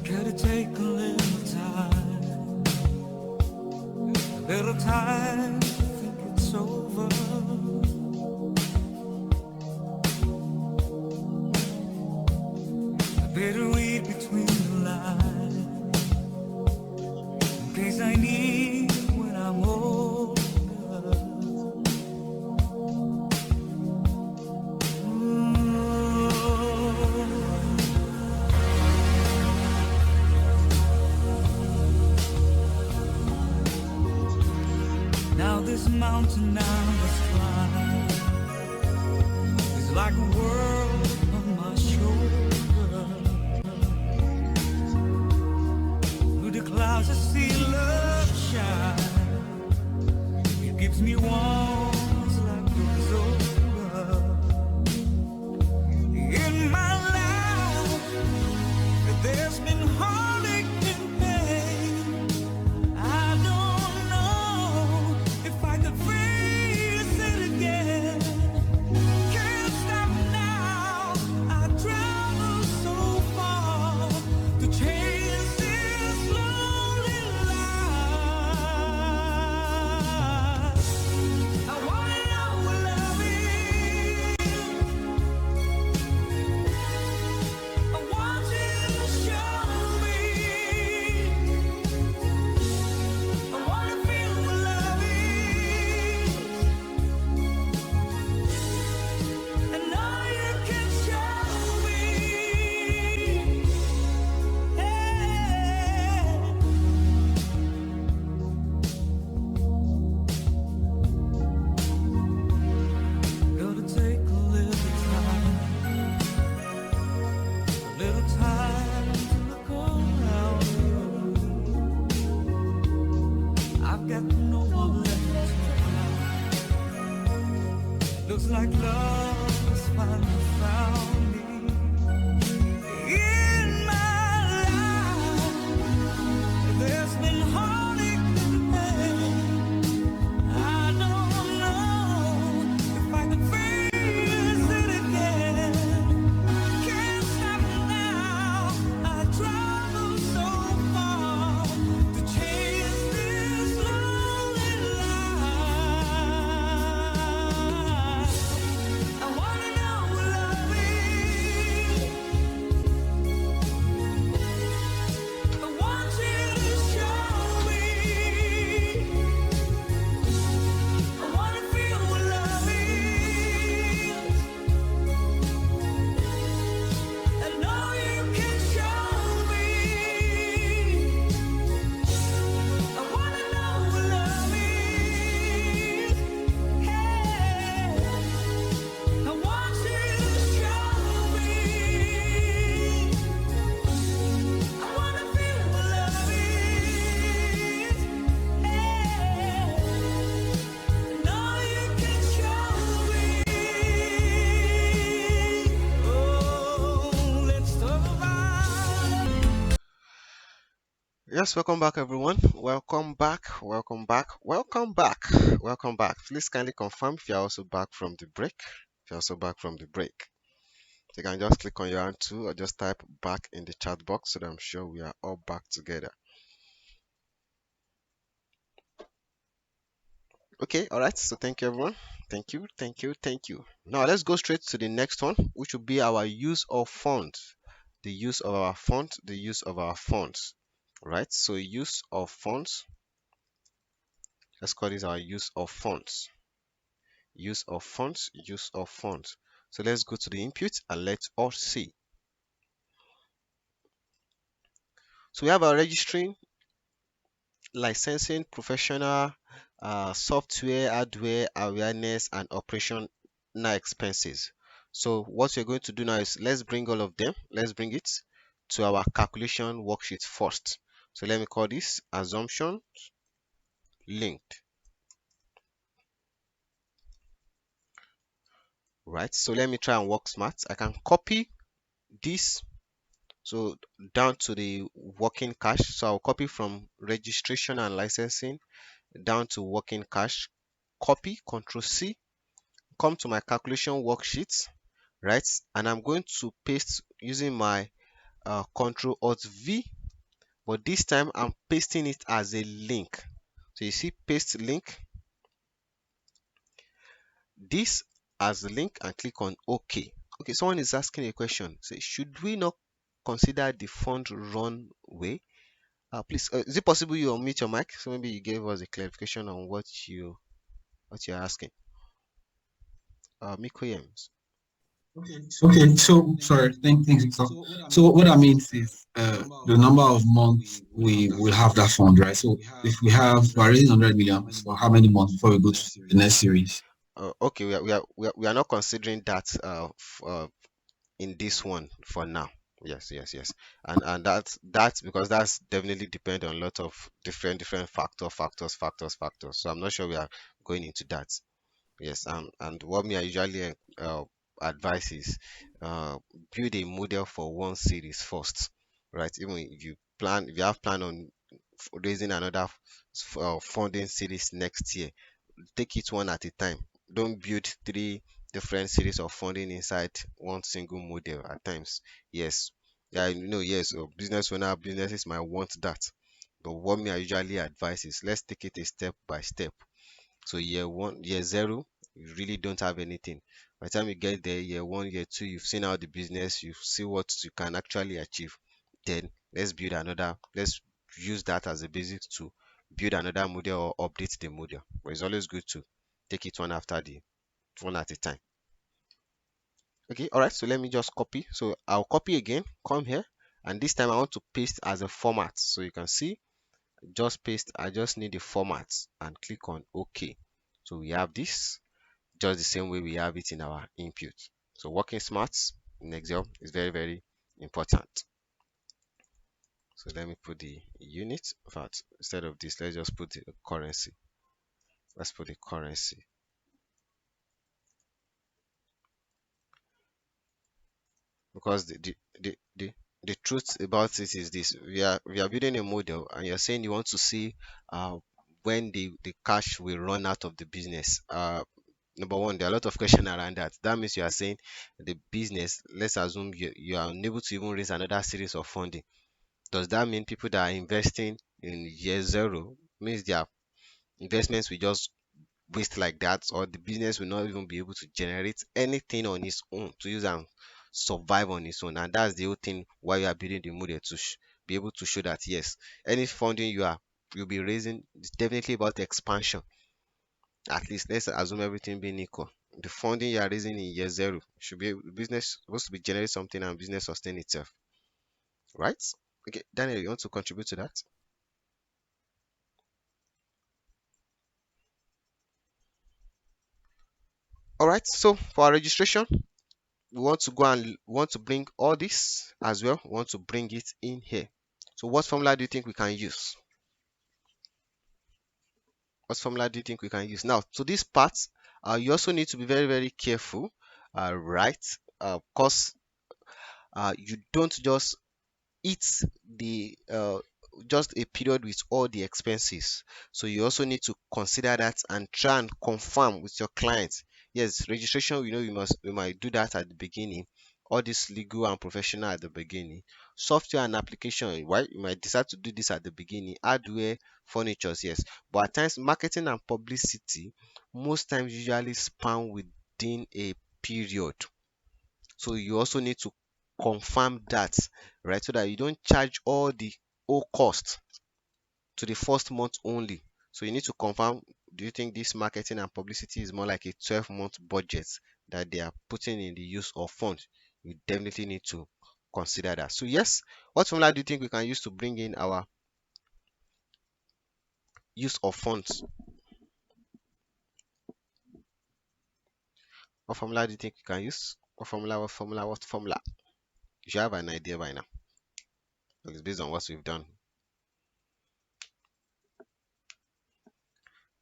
Gotta take a little time to think it's over. I better read between the lines in case I need it when I'm older. Now this mountain I must climb is like a world on my shoulders. as I see love shine. It gives me warmth like rose over. In my life, there's been heartache and pain. I don't know if I could face it again. Can't stop now. I travel so far to chase this lonely life. I wanna know what love is. I want you to show me. I wanna feel what love is. I know you can show me. Hey. Gotta take a little time to look around you. I've got no one left to cry. Looks like love has finally found me. In my life, there's been heartache and pain. I don't know if I can face it again. Can't stop now. I travel so far to chase this lonely life. I wanna know what love is. I want you to show me. I wanna feel what love is. I know you can show me. I wanna know what love is. Hey, I want you to show me. I wanna feel what love is. Hey, I know you can show me. Oh, let's talk about it. Yes, welcome back, everyone. Welcome back. Welcome back. Welcome back. Welcome back. Please kindly confirm if you're also back from the break. If you're also back from the break, you can just click on your hand too, or just type back in the chat box so that I'm sure we are all back together. Okay, all right. So thank you, everyone. Thank you, thank you, thank you. Now let's go straight to the next one, which will be our use of funds. The use of our funds. The use of our funds. Right. So use of funds. Let's call this our use of funds. Use of funds. Use of funds. So let's go to the input and let's all see. So we have our registering, licensing, professional, software, hardware, awareness, and operational expenses. So what we're going to do now is let's bring all of them. Let's bring it to our calculation worksheet first. So let me call this assumption linked. Right. So let me try and work smart. I can copy this so down to the working cash. So I'll copy from registration and licensing down to working cash. Copy, Control C, come to my calculation worksheet, right? And I'm going to paste using my Control Alt V, but this time I'm pasting it as a link. So you see paste link, this as a link, and click on OK. Okay, someone is asking a question. Say, should we not consider the fund run way? Please, is it possible you unmute your mic? So maybe you gave us a clarification on what you're asking. Miko Yems. Okay, so sorry, thanks, Victor. So what that means is the number of months we will have that fund, right? So if we're raising 100 million, for how many months before we go to the next series? Okay, we are not considering that in this one for now. Yes, yes, yes. And that's because that's definitely depend on a lot of different factors. So I'm not sure we are going into that. Yes, and what me I usually advise is uh build a model for one series first, right? Even if you have plan on raising another funding series next year, take it one at a time. Don't build three different series of funding inside one single model at times. Yes, yeah, yes, business owner businesses might want that, but what me I usually advise is let's take it a step by step. So year one, year zero, you really don't have anything. By the time you get there, year one, year two, you've seen how the business, you see what you can actually achieve. Then let's use that as a basis to build another model or update the model. But it's always good to take it one at a time. Okay, all right. So let me just copy. So I'll copy again, come here, and this time I want to paste as a format. So you can see, just paste. I just need the format and click on OK. So we have this just the same way we have it in our input. So working smart in Excel is very important. So let me put the unit. In fact, instead of this, let's just put the currency. Let's put the currency. Because the truth about it is this: we are building a model, and you're saying you want to see when the cash will run out of the business. Number one, there are a lot of questions around that. That means you are saying the business, let's assume you are unable to even raise another series of funding. Does that mean people that are investing in year zero means their investments will just waste like that, or the business will not even be able to generate anything on its own to use and survive on its own? And that's the whole thing why you are building the model to be able to show that yes, any funding you'll be raising is definitely about expansion. At least let's assume everything being equal. The funding you are raising in year zero should be business supposed to be generate something and business sustain itself, right? Okay, Daniel, you want to contribute to that? All right, so for our registration, we want to go and want to bring all this as well. We want to bring it in here. So what formula do you think we can use? What formula do you think we can use? Now, to this part, you also need to be very careful, right? Because you don't just it's the just a period with all the expenses. So you also need to consider that and try and confirm with your client. Yes, registration, we might do that at the beginning. All this legal and professional at the beginning. Software and application, right? You might decide to do this at the beginning. Hardware, furnitures, yes. But at times, marketing and publicity, most times usually span within a period. So you also need to confirm that, right? So that you don't charge all the whole cost to the first month only. So you need to confirm, do you think this marketing and publicity is more like a 12-month budget that they are putting in the use of funds? You definitely need to consider that. So yes, what formula do you think we can use to bring in our use of funds? What formula do you think we can use? What formula? You should have an idea by now. It's based on what we've done.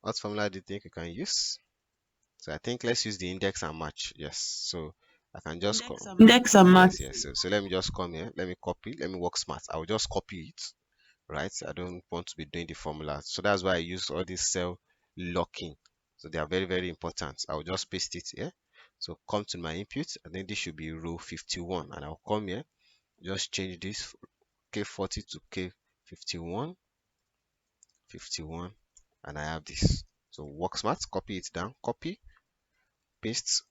What formula do you think we can use? So I think let's use the index and match. Yes. So I can just Index and yes, match. yes. So let me just come here. Let me copy. Let me work smart. I will just copy it. Right. I don't want to be doing the formula. So that's why I use all this cell locking. So they are very important. I will just paste it here. So come to my input. I think this should be row 51. And I'll come here. Just change this K40 to K51. 51. And I have this. So work smart. Copy it down. Copy paste.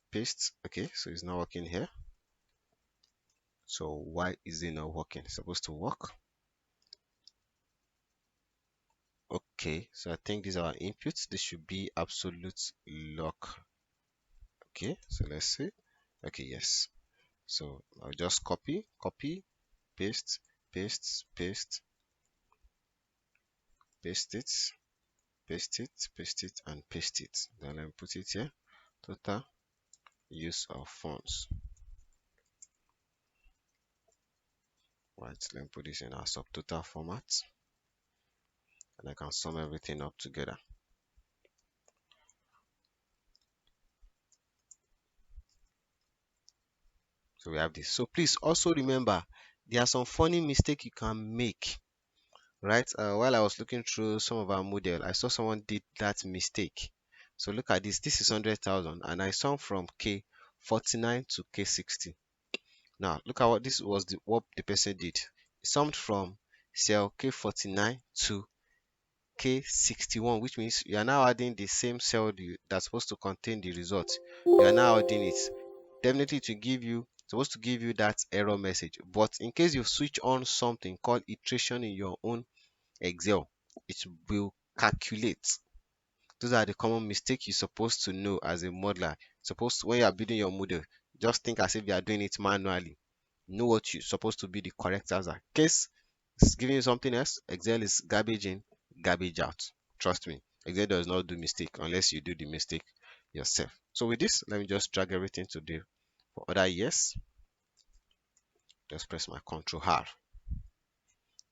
Okay, so it's not working here. So why is it not working? It's supposed to work. Okay, so I think these are our inputs. This should be absolute lock. Okay, so let's see. Okay, yes. So I'll just copy, paste, paste, paste, paste it, paste it, and paste it. Then let me put it here. Total use of funds. Right, let me put this in our subtotal format, and I can sum everything up together. So we have this. So please also remember, there are some funny mistakes you can make. Right, while I was looking through some of our model, I saw someone did that mistake. So look at this. This is 100,000, and I sum from K49 to K60. Now look at what this was, what the person did. He summed from cell K49 to K61, which means you are now adding the same cell that's supposed to contain the result. You are now adding it. Definitely to give you, supposed to give you that error message. But in case you switch on something called iteration in your own Excel, it will calculate. Those are the common mistakes you're supposed to know as a modeler. Suppose when you are building your model, just think as if you are doing it manually. Know what you're supposed to be the correct answer. Case is giving you something else, Excel is garbage in, garbage out. Trust me, Excel does not do mistake unless you do the mistake yourself. So with this, let me just drag everything to do for other years. Just press my Control R.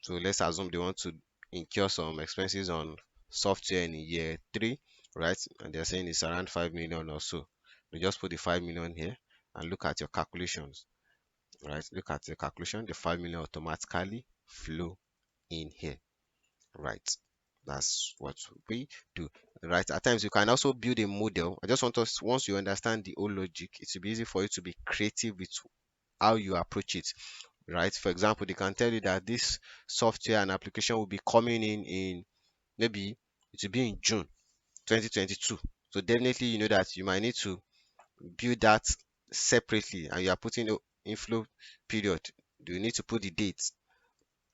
So let's assume they want to incur some expenses on software in year 3, right? And they're saying it's around 5 million or so. You just put the 5 million here and look at your calculations, right? Look at the calculation, the 5 million automatically flow in here, right? That's what we do, right? At times you can also build a model. I just want us, once you understand the whole logic, it will be easy for you to be creative with how you approach it, right? For example, they can tell you that this software and application will be coming in maybe it will be in June 2022. So definitely you know that you might need to build that separately, and you are putting the inflow period. Do you need to put the date,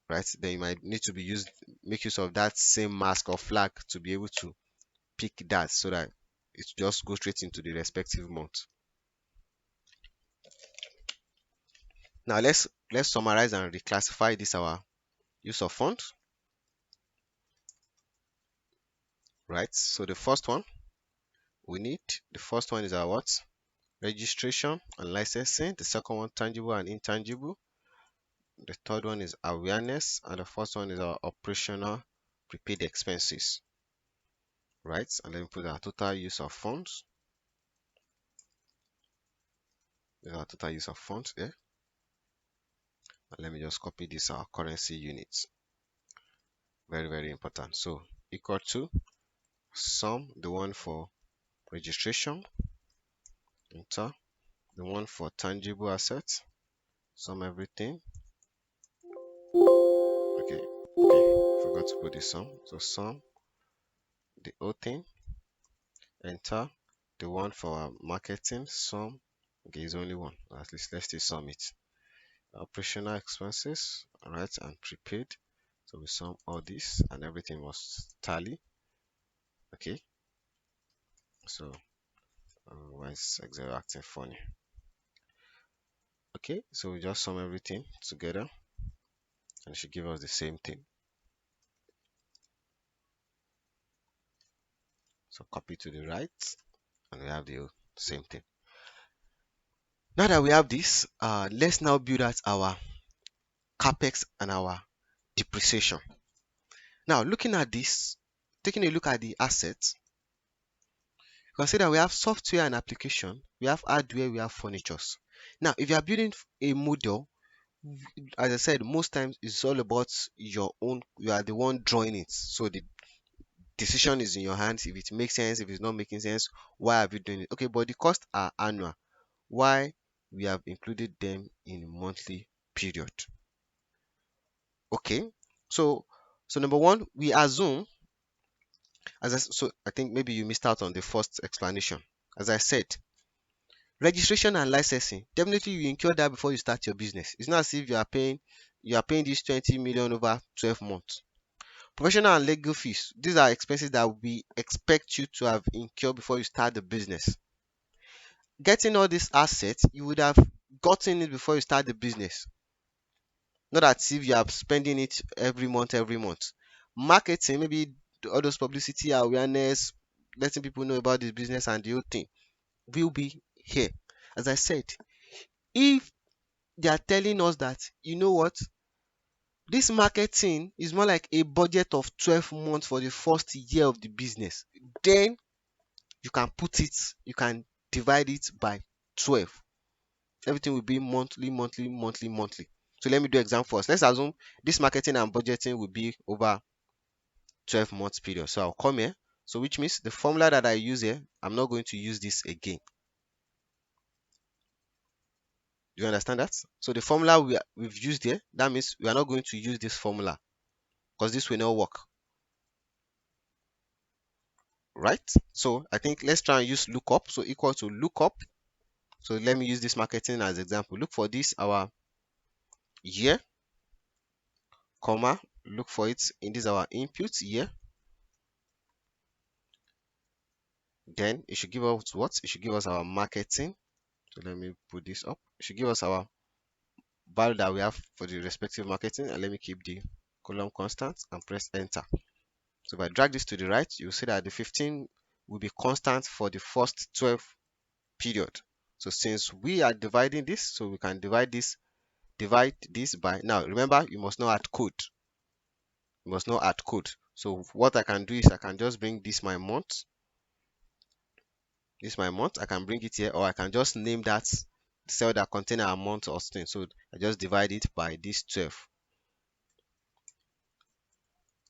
right? Then you might need to be used make use of that same mask or flag to be able to pick that, so that it just goes straight into the respective month. Now let's summarize and reclassify this our use of funds, right? So the first one is our what? Registration and licensing. The second one, tangible and intangible. The third one is awareness, and the fourth one is our operational prepaid expenses, right? And let me put our total use of funds. This is our total use of funds there. And let me just copy this our currency units. Very, very important. So equal to sum, the one for registration, enter, the one for tangible assets, sum everything. Okay, forgot to put the sum. So sum the whole thing, enter, the one for our marketing, sum. Okay, it's only one. At least let's still sum it. Operational expenses, alright, and prepaid. So we sum all this and everything was tally. Okay, so why is Excel acting funny? Okay, so we just sum everything together and it should give us the same thing. So copy to the right and we have the same thing. Now that we have this, let's now build out our capex and our depreciation. Now looking at this, taking a look at the assets, consider we have software and application, we have hardware, we have furnitures. Now if you are building a model, as I said, most times it's all about your own, you are the one drawing it, so the decision is in your hands. If it makes sense, if it's not making sense, why are you doing it? Okay, but the costs are annual. Why we have included them in monthly period? Okay, so number one, we assume, so I think maybe you missed out on the first explanation. As I said, registration and licensing, definitely you incur that before you start your business. It's not as if you are paying this 20 million over 12 months. Professional and legal fees, these are expenses that we expect you to have incurred before you start the business. Getting all these assets, you would have gotten it before you start the business. Not as if you are spending it every month, Marketing, maybe all those publicity, awareness, letting people know about this business and the whole thing will be here. As I said, if they are telling us that, you know what, This marketing is more like a budget of 12 months for the first year of the business. Then you can put it, you can divide it by 12. Everything will be monthly, monthly, monthly, monthly. So let me do example first. Let's assume this marketing and budgeting will be over 12 months period. So I'll come here. So which means the formula that I use here, I'm not going to use this again. Do you understand that? So the formula we've used here, that means we are not going to use this formula because this will not work. Right? So I think let's try and use lookup. So equal to lookup. So let me use this marketing as example. Look for this our year, comma, look for it in this our input year. Then it should give us what? It should give us our marketing. So let me put this up. It should give us our value that we have for the respective marketing, and let me keep the column constant and press enter. So if I drag this to the right, you'll see that the 15 will be constant for the first 12 period. So since we are dividing this, so we can divide this by, now remember, you must not add code. You must not add code. So what I can do is I can just bring this my month. This my month. I can bring it here, or I can just name that cell that contain a month or string. So I just divide it by this 12.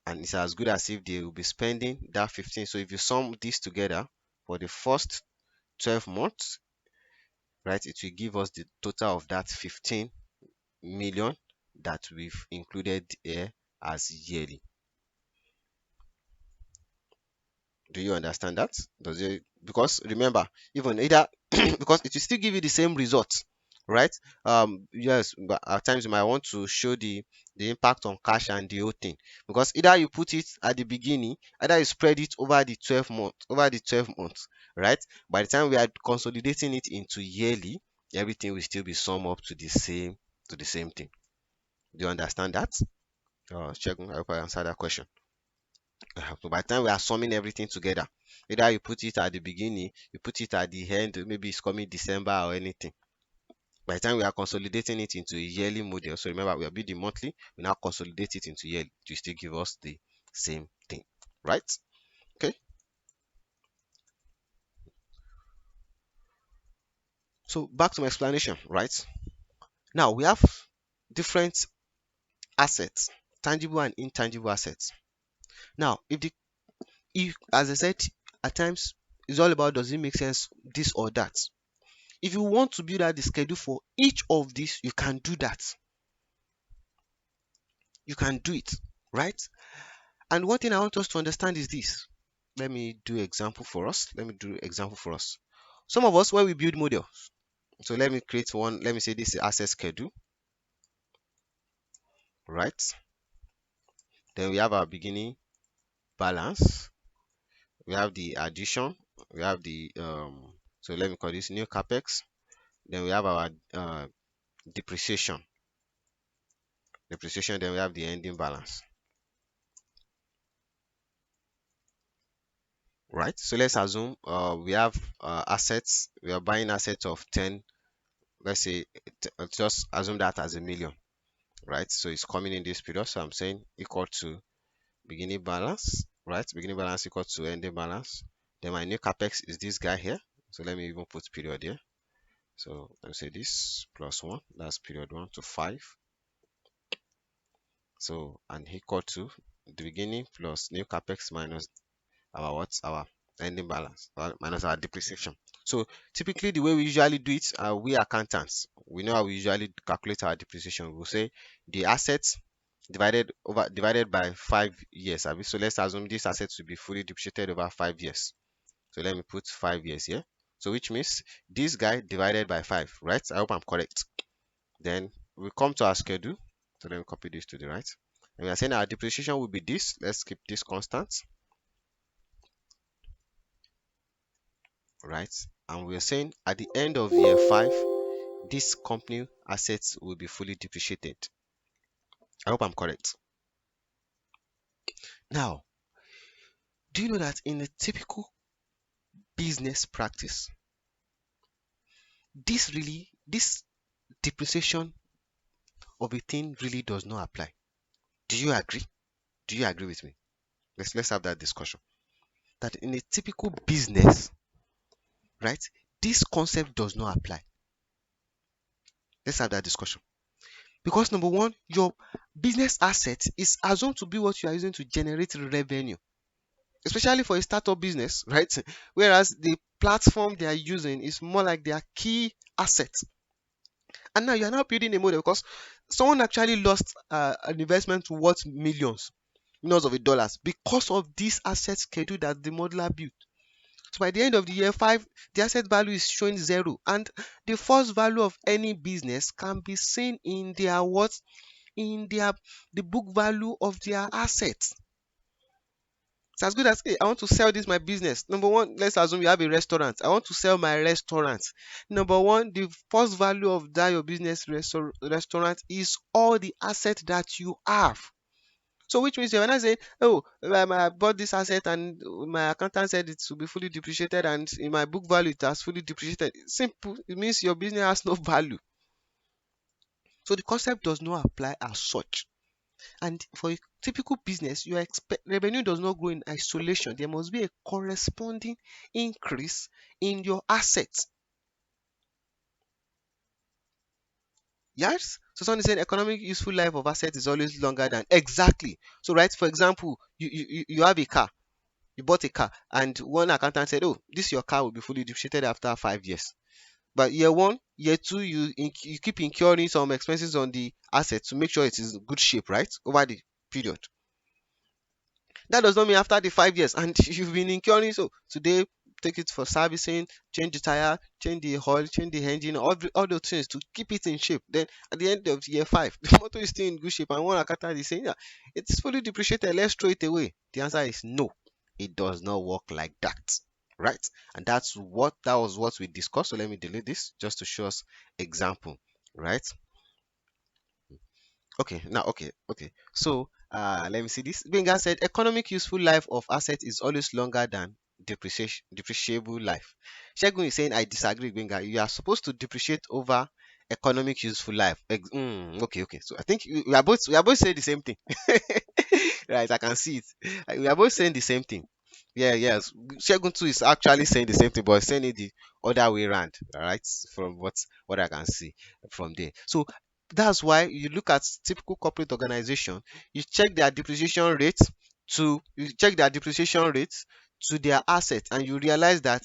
And it's as good as if they will be spending that 15. So if you sum this together for the first 12 months, right, it will give us the total of that 15 million that we've included here as yearly. Do you understand that? Does it? Because remember, even either because it will still give you the same result, right? Yes, but at times you might want to show the impact on cash and the whole thing, because either you put it at the beginning, either you spread it over the 12 months, right? By the time we are consolidating it into yearly, everything will still be summed up to the same thing. Do you understand that? Check. I hope I answered that question. So by the time we are summing everything together, either you put it at the beginning, you put it at the end, maybe it's coming December or anything. By the time we are consolidating it into a yearly model, so remember we are building monthly, we now consolidate it into yearly to still give us the same thing, right? Okay. So back to my explanation, right? Now we have different assets, tangible and intangible assets. Now, if as I said, at times it's all about, does it make sense, this or that. If you want to build out the schedule for each of these, you can do that. You can do it, right? And one thing I want us to understand is this. Let me do example for us. Some of us, when we build models, so let me create one. Let me say this is asset schedule, right? Then we have our beginning balance. We have the addition. We have the so let me call this new capex. Then we have our depreciation. Then we have the ending balance. Right, so let's assume we have assets, we are buying assets of 10, let's say just assume that as a million, right? So it's coming in this period, so I'm saying equal to beginning balance, right? Beginning balance equal to ending balance. Then my new capex is this guy here, so let me even put period here. So let me say this plus 1, that's period 1 to 5. So and equal to the beginning plus new capex minus our ending balance, minus our depreciation. So typically the way we usually do it, we accountants, we know how we usually calculate our depreciation. We'll say the assets divided by 5 years. So let's assume this assets will be fully depreciated over 5 years. So let me put 5 years here. So which means this guy divided by 5, right? I hope I'm correct. Then we come to our schedule. So let me copy this to the right. And we are saying our depreciation will be this. Let's keep this constant. Right, and we're saying at the end of year 5, this company assets will be fully depreciated. I hope I'm correct. Now, do you know that in a typical business practice, this depreciation of a thing really does not apply? Do you agree? Do you agree with me? Let's have that discussion. That in a typical business, right, this concept does not apply. Let's have that discussion. Because number one, your business asset is assumed to be what you are using to generate revenue, especially for a startup business, right? Whereas the platform they are using is more like their key asset. And now you are now building a model because someone actually lost an investment worth millions of dollars because of this asset schedule that the modeler built. So by the end of the year five, the asset value is showing zero, and the first value of any business can be seen in their what? In their the book value of their assets. It's as good as, hey, I want to sell this my business. Number one, let's assume you have a restaurant. I want to sell my restaurant. Number one, the first value of that your business restaurant is all the asset that you have. So which means you're not saying, oh, I bought this asset and my accountant said it will be fully depreciated and in my book value it has fully depreciated. Simple. It means your business has no value. So the concept does not apply as such. And for a typical business, you expect revenue does not grow in isolation. There must be a corresponding increase in your assets. Yes. So someone is saying economic useful life of asset is always longer than exactly. So right, for example, you have a car, you bought a car, and one accountant said, oh, this your car will be fully depreciated after 5 years. But year one, year two, you keep incurring some expenses on the asset to make sure it is in good shape, right? Over the period. That does not mean after the 5 years and you've been incurring. So today, take it for servicing, change the tire, change the oil, change the engine, all those things to keep it in shape. Then at the end of year five, the motor is still in good shape, and one accountant is saying, yeah, it's fully depreciated, let's throw it away. The answer is no, it does not work like that. Right? And that was what we discussed. So let me delete this just to show us example. Right? Okay. So let me see this. Benga said economic useful life of asset is always longer than depreciable life. Shegun is saying I disagree, Benga. You are supposed to depreciate over economic useful life. Okay. So I think we are both saying the same thing. Right, I can see it. We are both saying the same thing. Yeah, yes. Shegun too is actually saying the same thing, but saying it the other way around. All right, from what I can see from there. So that's why you look at typical corporate organization, you check their depreciation rates to their assets, and you realize that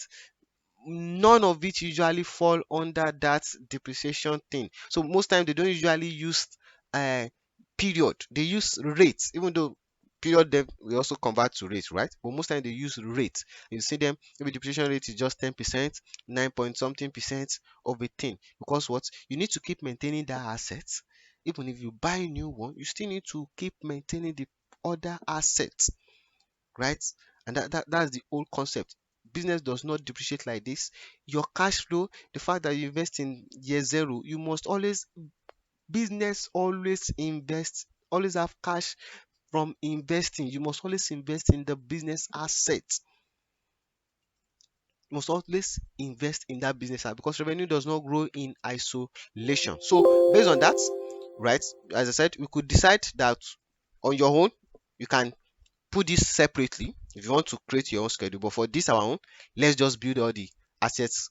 none of it usually fall under that depreciation thing. So most time they don't usually use uh period, they use rates, even though period they we also convert to rate, right? But most time they use rate. You see them, maybe depreciation rate is just 10%, 9 point something percent of a thing. Because what, you need to keep maintaining that asset. Even if you buy a new one, you still need to keep maintaining the other assets, right? And that's the old concept. Business does not depreciate like this. Your cash flow, the fact that you invest in year zero, you must always business always invest, always have cash from investing. You must always invest in the business assets. You must always invest in that business asset because revenue does not grow in isolation. So based on that, right, as I said, we could decide that on your own you can put this separately if you want to create your own schedule, but for this our own, let's just build all the assets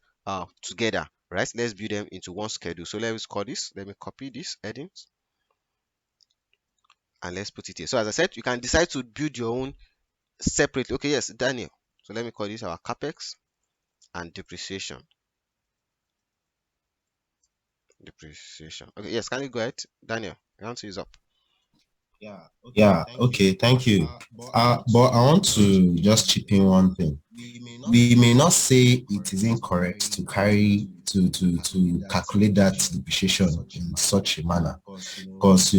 together, right? Let's build them into one schedule. So let's call this, let me copy this headings and let's put it here. So as I said, you can decide to build your own separately. Okay, yes, Daniel. So let me call this our capex and depreciation. Okay, yes, can you go ahead, Daniel? Your answer is up. Yeah, okay, thank you. But I want to just chip in one thing. We may not say it is incorrect to to calculate that depreciation in such a manner, because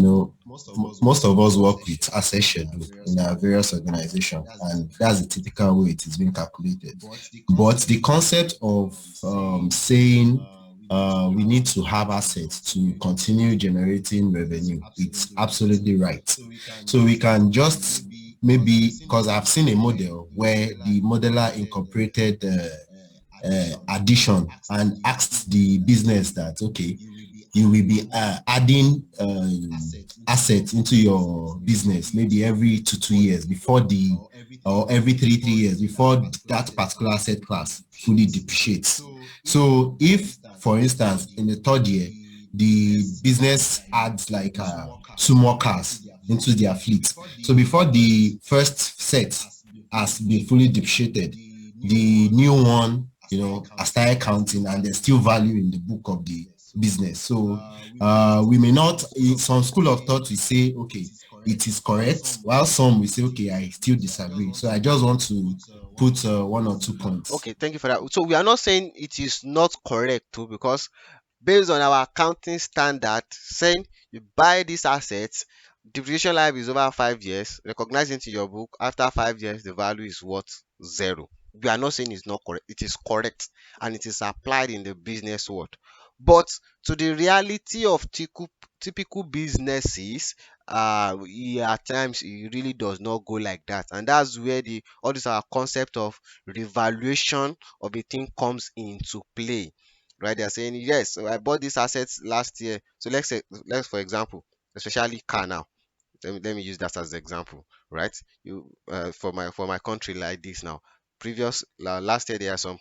most of us work with asset schedule in our various organizations, and that's the typical way it is being calculated. But the concept of saying we need to have assets to continue generating revenue, it's absolutely right. So we can just maybe, because I've seen a model where the modeler incorporated addition and asked the business that, okay, you will be adding assets into your business maybe every 2 years before the or every 3 years before that particular asset class fully depreciates. So if, for instance, in the third year, the business adds like 2 more cars into their fleet. So before the first set has been fully depreciated, the new one, are started counting and there's still value in the book of the business. So we may not, in some school of thought, we say, okay, it is correct, while some we say, okay, I still disagree. So I just want to put 1 or 2 points. Okay, thank you for that. So we are not saying it is not correct too, because based on our accounting standard, saying you buy these assets, depreciation life is over 5 years, recognize into your book. After 5 years, the value is what? Zero. We are not saying it's not correct. It is correct, and it is applied in the business world. But to the reality of typical businesses, at times it really does not go like that, and that's where the all this our concept of revaluation of a thing comes into play. Right? They are saying, yes, so I bought these assets last year. So let's say, let's for example, especially car now. Let me use that as an example, right? You for my country like this now. Last year there are some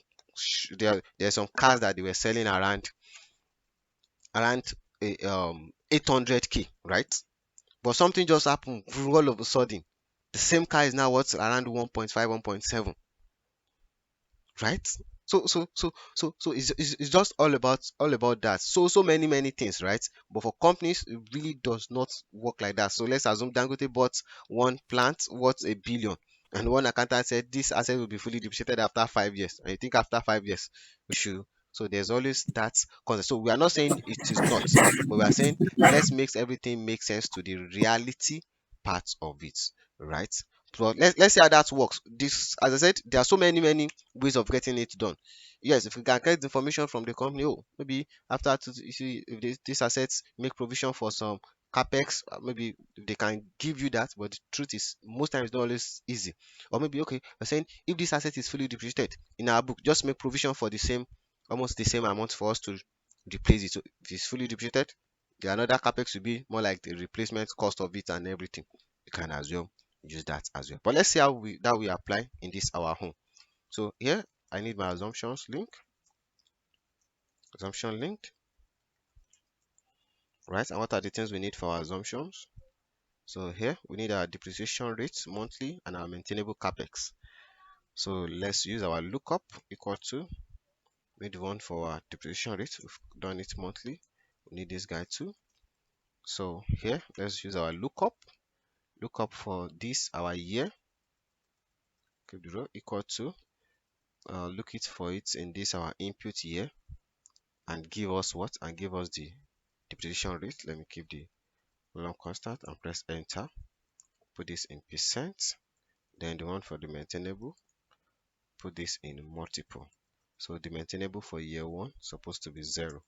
there are some cars that they were selling around 800k, right? But something just happened all of a sudden. The same car is now worth around 1.5, 1.7, right? So it's just all about that. So many things, right? But for companies, it really does not work like that. So let's assume Dangote bought one plant worth 1 billion, and one accountant said this asset will be fully depreciated after 5 years, and you think after 5 years we should. So there's always that concept. So we are not saying it is not, but we are saying let's make everything make sense to the reality part of it, right? But let's see how that works. This, as I said, there are so many ways of getting it done. Yes, if we can get the information from the company, oh, maybe after you see if these assets make provision for some capex, maybe they can give you that. But the truth is, most times it's not always easy. Or maybe, okay, we're saying if this asset is fully depreciated in our book, just make provision for the same, almost the same amount for us to replace it. So if it's fully depreciated, the another capex will be more like the replacement cost of it and everything. You can as well use that as well. But let's see how we apply in this our home. So here I need my assumption link, right? And what are the things we need for our assumptions? So here we need our depreciation rate monthly and our maintainable capex. So let's use our lookup equal to, we need one for our depreciation rate. We've done it monthly. We need this guy too. So here let's use our lookup for this our year. Keep the row equal to look it for it in this our input year, and give us what? And give us the depreciation rate. Let me keep the column constant and press enter. Put this in percent. Then the one for the maintainable, put this in multiple. So the maintainable for year one supposed to be 0.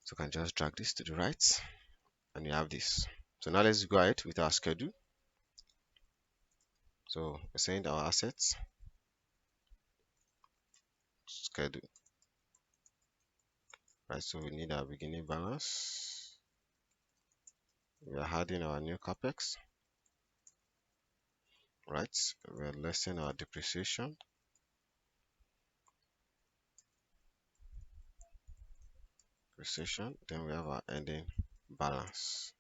So I can just drag this to the right, and you have this. So now let's go ahead with our schedule. So we're saying our assets schedule, right? So we need our beginning balance. We are adding our new capex, right? We're lessening our depreciation. Then we have our ending balance.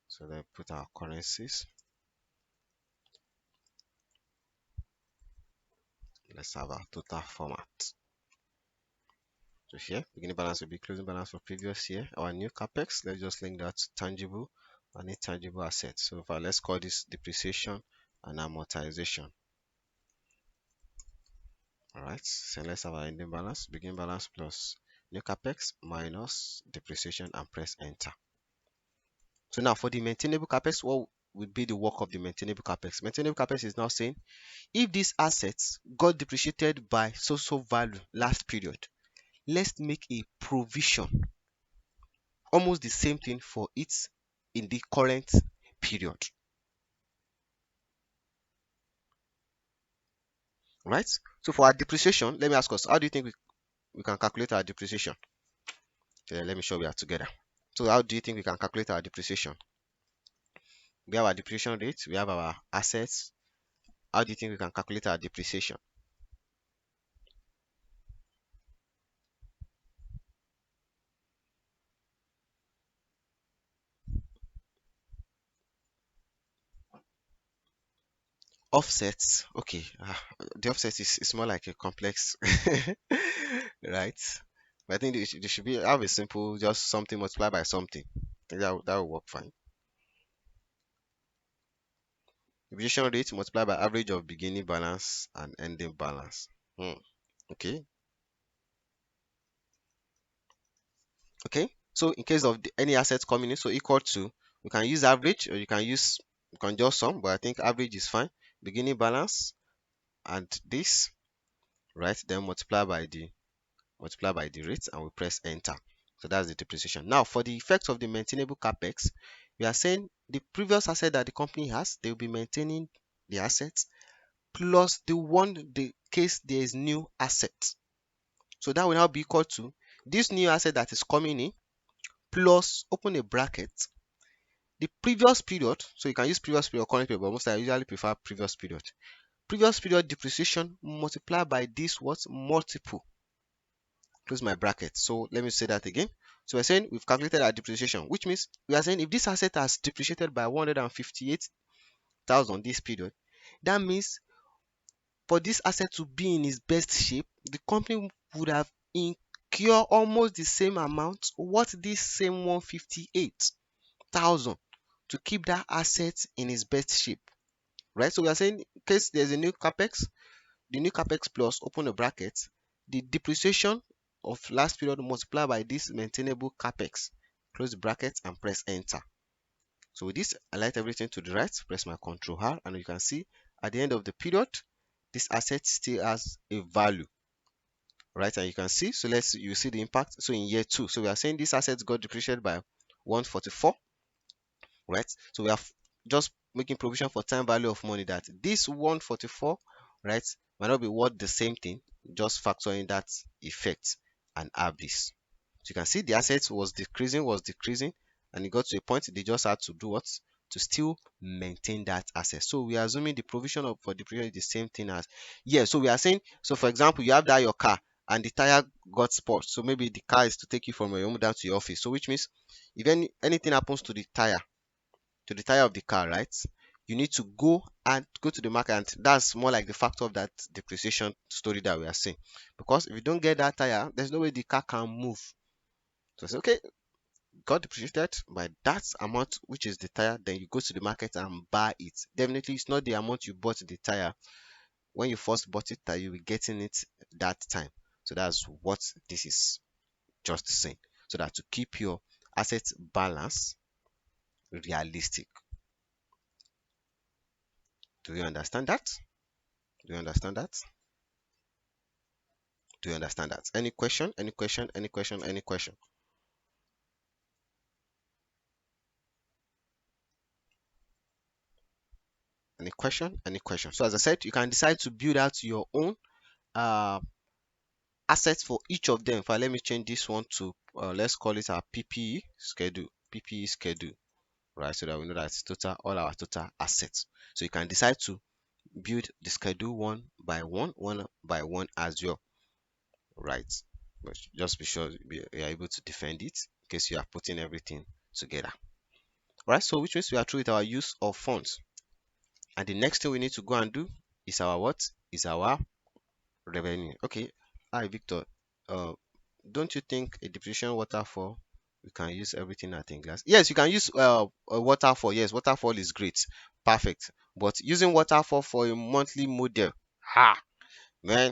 So then put our currencies. Let's have our total format. So here, beginning balance will be closing balance for previous year. Our new capex, let's just link that to tangible and intangible assets. So let's call this depreciation and amortization. Alright, so let's have our ending balance, beginning balance plus new capex minus depreciation, and press enter. So now for the maintainable capex, what would be the work of the maintainable capex? Maintainable capex is now saying if these assets got depreciated by so value last period, let's make a provision, almost the same thing for it in the current period, right? So for our depreciation, let me ask us, how do you think we can calculate our depreciation? Okay, let me show we are together. So how do you think we can calculate our depreciation? We have our depreciation rate, we have our assets. How do you think we can calculate our depreciation? Offsets, okay. The offset is more like a complex, right? But I think they should be have a simple, just something multiplied by something. I think that will work fine. Depreciation rate multiplied by average of beginning balance and ending balance. Okay. Okay. So in case of any assets coming in, so equal to, we can use average or you can just sum, but I think average is fine. Beginning balance and this, right? Then multiply by the rate and we press enter. So that's the depreciation. Now for the effects of the maintainable capex, we are saying the previous asset that the company has, they will be maintaining the assets plus the case there is new asset. So that will now be equal to this new asset that is coming in plus, open a bracket, the previous period. So you can use previous period or current period, but most I usually prefer previous period. Previous period depreciation multiplied by this what multiple. Close my bracket. So let me say that again. So we're saying we've calculated our depreciation, which means we are saying if this asset has depreciated by 158,000 this period, that means for this asset to be in its best shape, the company would have incurred almost the same amount what this same 158,000 to keep that asset in its best shape, right? So we are saying in case there's a new capex, the new capex plus, open a bracket, the depreciation of last period multiplied by this maintainable capex, close the bracket and press enter. So with this, I light everything to the right, press my Ctrl R, and you can see at the end of the period, this asset still has a value, right? And you can see, so you see the impact. So in year 2, so we are saying this asset got depreciated by 144, right? So we are just making provision for time value of money that this 144, right, might not be worth the same thing. Just factor in that effect and have this. So you can see the assets was decreasing, and it got to a point they just had to do what? To still maintain that asset. So we are assuming the provision of for depreciation is the same thing as, yeah. So we are saying, so for example, you have that your car and the tire got spoiled. So maybe the car is to take you from your home down to your office. So which means if anything happens to the tire, of the car, right? You need to go to the market, and that's more like the factor of that depreciation story that we are seeing. Because if you don't get that tire, there's no way the car can move. So it's okay, got depreciated by that amount, which is the tire, then you go to the market and buy it. Definitely it's not the amount you bought the tire when you first bought it that you'll be getting it that time. So that's what this is just saying. So that to keep your asset balance realistic. Do you understand that? Do you understand that? Do you understand that? Any question? Any question? Any question? Any question? Any question? Any question? So as I said, you can decide to build out your own uh, assets for each of them. Let me change this one to let's call it our PPE schedule. PPE schedule, right? So that we know that it's total all our total assets. So you can decide to build the schedule one by one as well, right? But just be sure you are able to defend it in case you are putting everything together. Right, so which means we are through with our use of funds, and the next thing we need to go and do is our what? Is our revenue. Okay. Hi Victor, uh don't you think a depreciation waterfall, we can use everything at a glance? Yes, you can use a waterfall. Yes, waterfall is great, perfect, but using waterfall for a monthly model, ha man,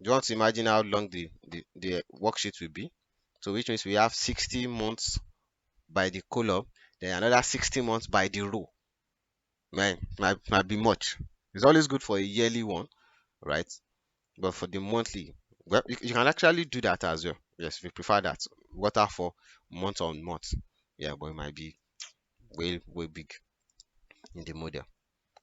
do you want to imagine how long the worksheet will be? So which means we have 60 months by the column, then another 60 months by the row. Man, might be much. It's always good for a yearly one, right? But for the monthly, well, you can actually do that as well. Yes, if you prefer that, waterfall month on month. Yeah, but it might be way big in the model.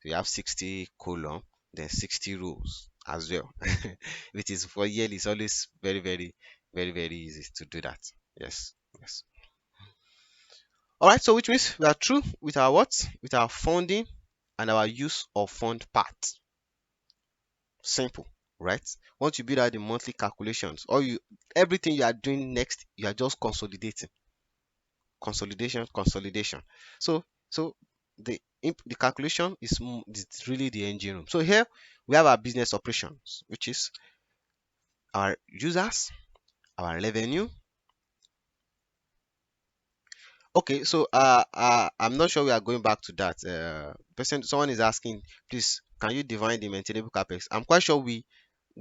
So you have 60 column, then 60 rows, as well. If it is for yearly, it's always very, very, very, very easy to do that. Yes, yes. All right, so which means we are through with our what? With our funding and our use of fund part. Simple, right? Once you build out the monthly calculations, or you everything you are doing next, you are just consolidating, consolidation. So the calculation is really the engine room. So here we have our business operations, which is our users, our revenue. Okay, so I'm not sure we are going back to that. Someone is asking, please, can you define the maintainable capex? I'm quite sure we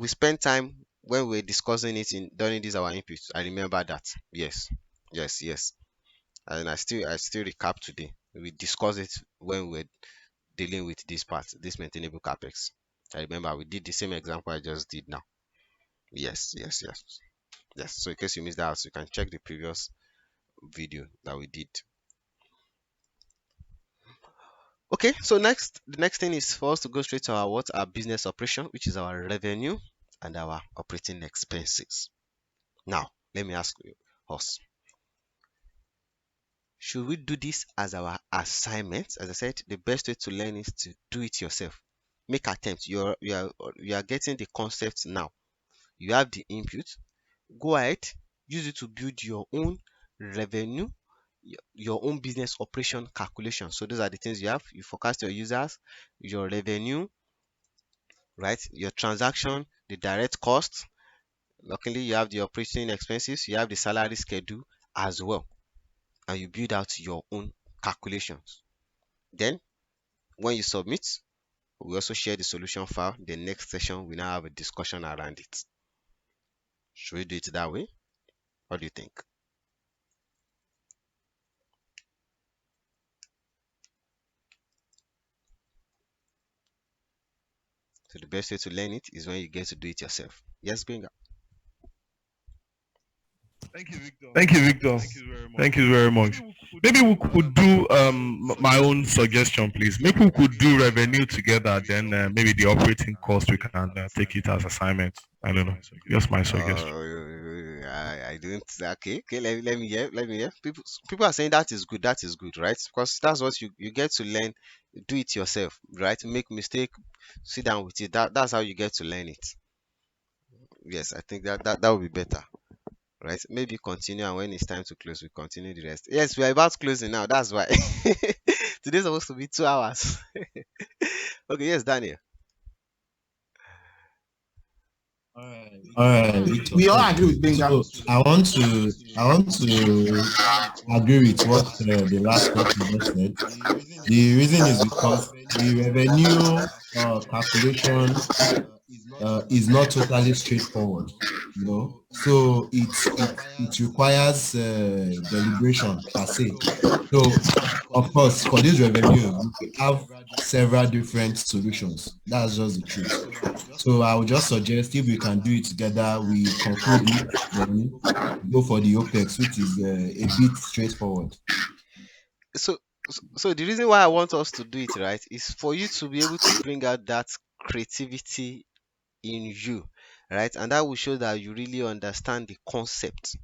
spent time when we were discussing it in during this our input. I remember that. Yes, yes, yes. And I still recap today. We discussed it when we were dealing with this part, this maintainable capex. I remember we did the same example I just did now. Yes, yes, yes, yes. So in case you missed that, you can check the previous video that we did. Okay, so the next thing is for us to go straight to our business operation, which is our revenue and our operating expenses. Now, let me ask you, us, should we do this as our assignment? As I said, the best way to learn is to do it yourself. Make attempts. You are getting the concept now. You have the input. Go ahead, use it to build your own revenue, your own business operation calculation. So those are the things you have. You forecast your users, your revenue, right? Your transaction, the direct cost. Luckily, you have the operating expenses, you have the salary schedule as well, and you build out your own calculations. Then, when you submit, we also share the solution file. The next session, we now have a discussion around it. Should we do it that way? What do you think? So the best way to learn it is when you get to do it yourself. Yes, Binga. Thank you, Victor. Thank you very much. Maybe we could do my own suggestion, please. Maybe we could do revenue together, then maybe the operating cost we can take it as assignment. I don't know. Just my suggestion. I don't. Okay, okay. Let me hear. Let me hear. People are saying that is good. That is good, right? Because that's what you get to learn. Do it yourself, right? Make mistake, sit down with it. That's how you get to learn it. Yes, I think that would be better, right? Maybe continue, and when it's time to close, we continue the rest. Yes, we are about closing now. That's why today's supposed to be 2 hours. Okay, yes, Daniel. All right, Victor. We all agree with Benga. So I want to agree with what the last person just said. The reason is because the revenue calculation is not totally straightforward, you know. So it requires deliberation per se. So of course, for this revenue, we have several different solutions. That's just the truth. So I would just suggest if we can do it together, we conclude it, then go for the OPEX, which is a bit straightforward. So, so the reason why I want us to do it, right, is for you to be able to bring out that creativity in you, right? And that will show that you really understand the concept.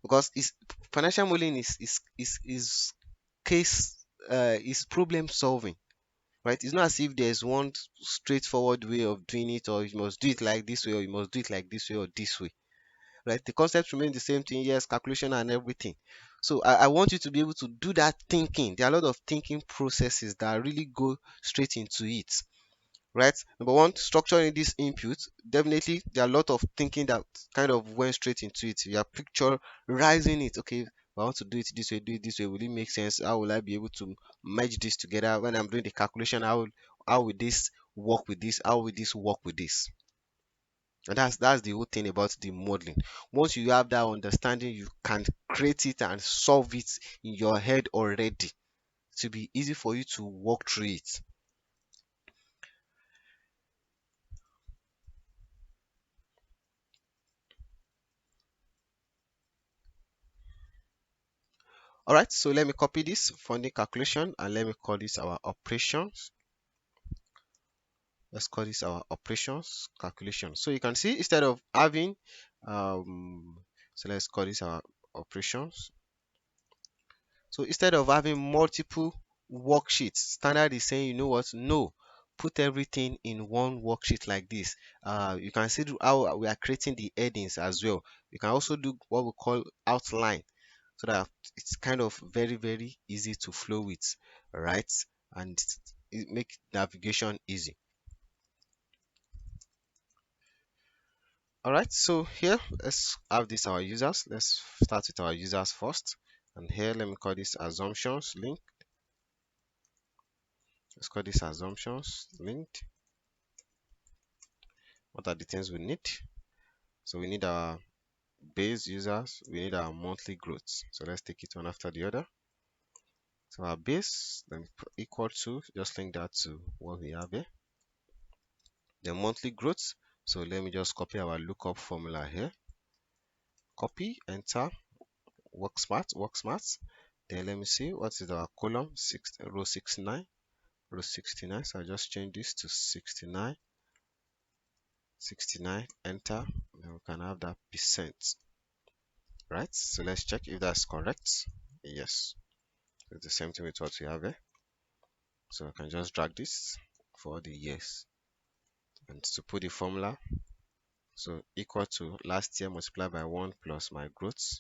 Because it's financial modeling is case is problem solving, right? It's not as if there's one straightforward way of doing it, or you must do it like this way, or you must do it like this way or this way, right? The concept remains the same thing, yes, calculation and everything. So I want you to be able to do that thinking. There are a lot of thinking processes that really go straight into it, right? Number one, structuring this input. Definitely, there are a lot of thinking that kind of went straight into it. You are picturizing it. Okay, I want to do it this way, do it this way. Will it make sense? How will I be able to merge this together when I'm doing the calculation? How will this work with this? How will this work with this? And that's the whole thing about the modeling. Once you have that understanding, you can create it and solve it in your head already. To be easy for you to walk through it. All right, so let me copy this funding calculation and let me call this our operations. let's call this our operations calculation. So you can see instead of having so let's call this our operations. So instead of having multiple worksheets, standard is saying, you know what, no, put everything in one worksheet like this. You can see how we are creating the headings as well. You can also do what we call outline, so that it's kind of very easy to flow with, right? And it make navigation easy. All right, so here let's have this our users. Let's start with our users first, and here let me call this assumptions link. Let's call this assumptions linked. What are the things we need? So we need our base users, we need our monthly growth. So let's take it one after the other. So our base, then equal to, just link that to what we have here. The monthly growth. So let me just copy our lookup formula here. Copy, enter, work smart. Then let me see what is our column, row 69. Row 69. So I just change this to 69. 69, enter. Then we can have that percent. Right, so let's check if that's correct. Yes, it's the same thing with what we have here. So I can just drag this for the years, and to put the formula, so equal to last year multiplied by 1 plus my growth,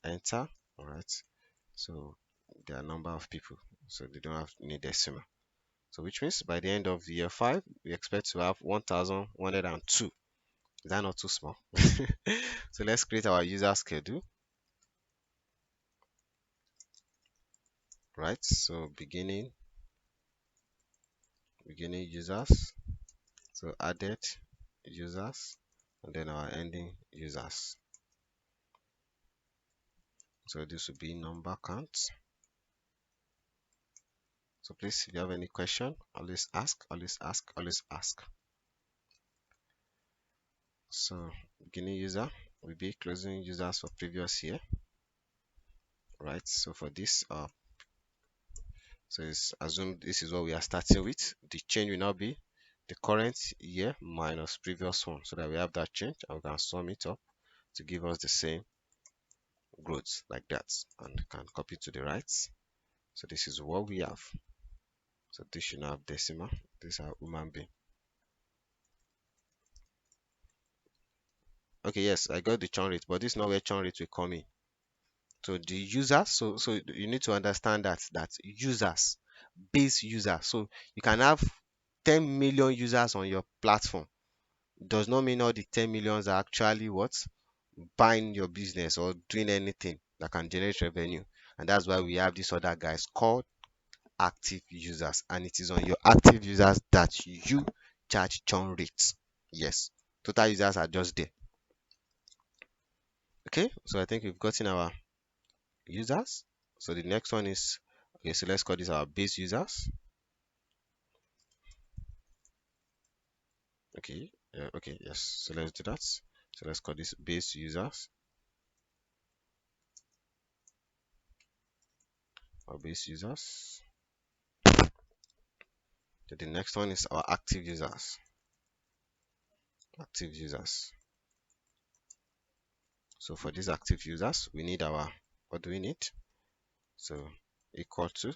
enter. All right, so there are number of people, so they don't have any decimal. So which means by the end of the year 5, we expect to have 1102. Is that not too small? So let's create our user schedule. Right, so beginning users, so added users, and then our ending users. So this will be number count. So please, if you have any question, always ask. So beginning user will be closing users for previous year. Right, so for this so it's assumed this is what we are starting with. The change will now be the current year minus previous one, so that we have that change and we can sum it up to give us the same growth like that, and can copy to the right. So this is what we have. So this should not have decimal. This is our human being. Okay, yes, I got the churn rate, but this is not where churn rate will come in. So the users, so you need to understand that users, base users. So you can have 10 million users on your platform. It does not mean all the 10 millions are actually what? Buying your business or doing anything that can generate revenue. And that's why we have these other guys called active users, and it is on your active users that you charge churn rates. Yes, total users are just there. Okay, so I think we've gotten our users. So the next one is, okay, so let's call this our base users. Okay, okay, yes, so let's do that. So let's call this base users, our base users. So the next one is our active users. So for these active users, we need our, what do we need? So equal to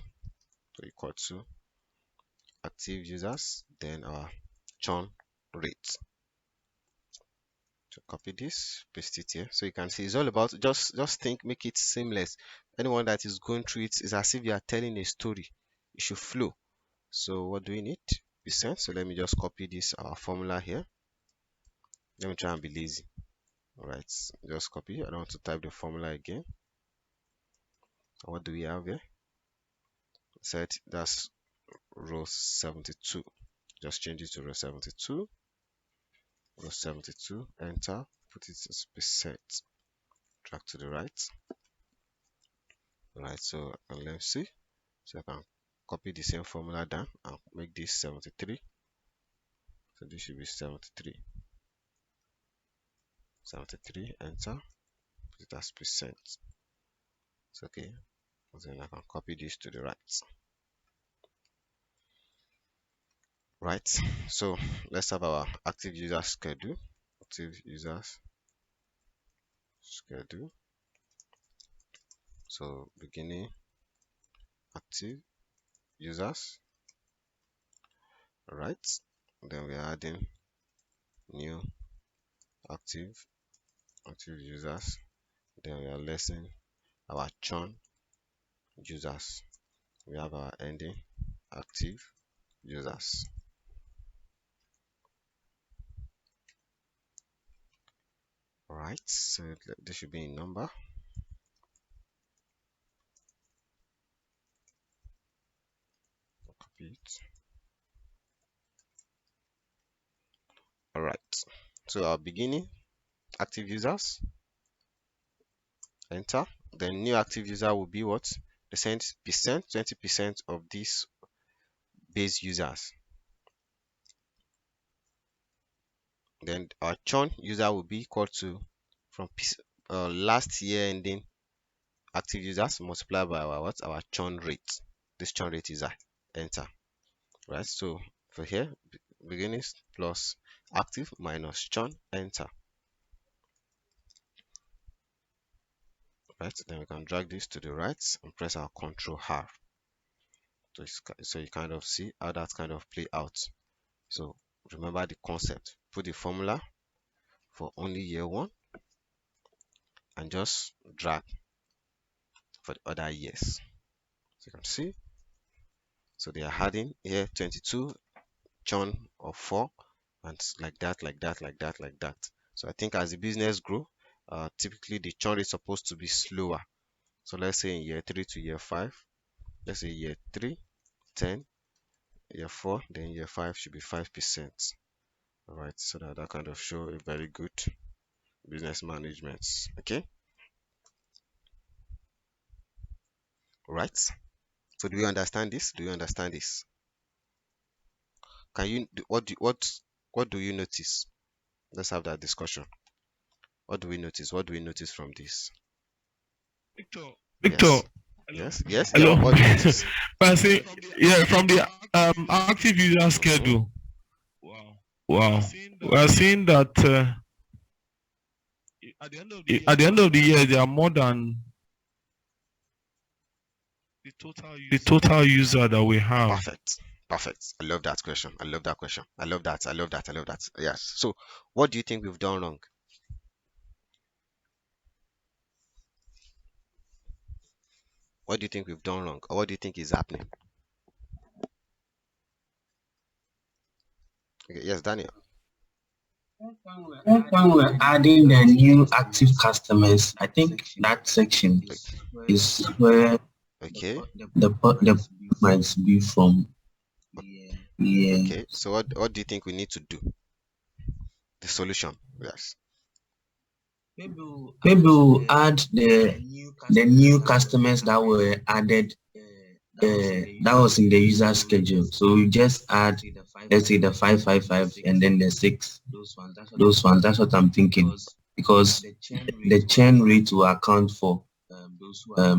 active users, then our churn rate. So copy this, paste it here, so you can see it's all about just think, make it seamless. Anyone that is going through it is as if you are telling a story. It should flow. So what do we need? Percent. So let me just copy this our formula here. Let me try and be lazy. All right, just copy. I don't want to type the formula again. What do we have here? Set, that's row 72. Just change it to row 72. Row 72, enter, put it as percent, drag to the right. All right, so let's see. So I can copy the same formula down and make this 73. So this should be 73. 73, enter, put it as percent. It's okay. Then I can copy this to the right. right? So let's have our active user schedule. Active users schedule. So beginning active users, right? Then we're adding new active users. Then we are listing our churn users. We have our ending active users. All right, so this should be in number. Copy it. All right, so our beginning active users, enter. Then new active user will be what? The percent, 20% of these base users. Then our churn user will be equal to from last year ending active users multiplied by our what? Our churn rate. This churn rate is enter. Right, so for here beginnings plus active minus churn, enter. Right, then we can drag this to the right and press our Control R. So you kind of see how that kind of play out. So remember the concept, put the formula for only year one and just drag for the other years. So you can see, so they are adding here 22 churn of 4, and like that, like that, like that, like that. So I think as the business grow, typically the churn is supposed to be slower. So let's say in year 3 to year 5, let's say year 3 10, year 4, then year 5 should be 5%. All right, so that kind of show a very good business management. Okay, all right. So do you understand this? Do you understand this? Can you what do you notice? Let's have that discussion. What do we notice? What do we notice from this? Victor, Yes, Victor, yes. Yeah. hello. What do you notice? I say, yeah, from the active user Mhm. schedule. Wow, we are seeing that at the end of the year, there are more than the total user that we have. Perfect. Perfect. I love that question. I love that question. I love that. I love that. I love that. Yes. So, what do you think we've done wrong? What do you think we've done wrong? Or what do you think is happening? Okay, yes, Daniel. When we're adding the new active customers, I think that section is where Okay. the might be from. Yeah. Okay. So what do you think we need to do? The solution. Yes. Maybe we'll add the new customers that were added that was in the user schedule. So we just add, let's say the 555 and then the 6. Those ones, that's what I'm thinking. Because the churn rate will account for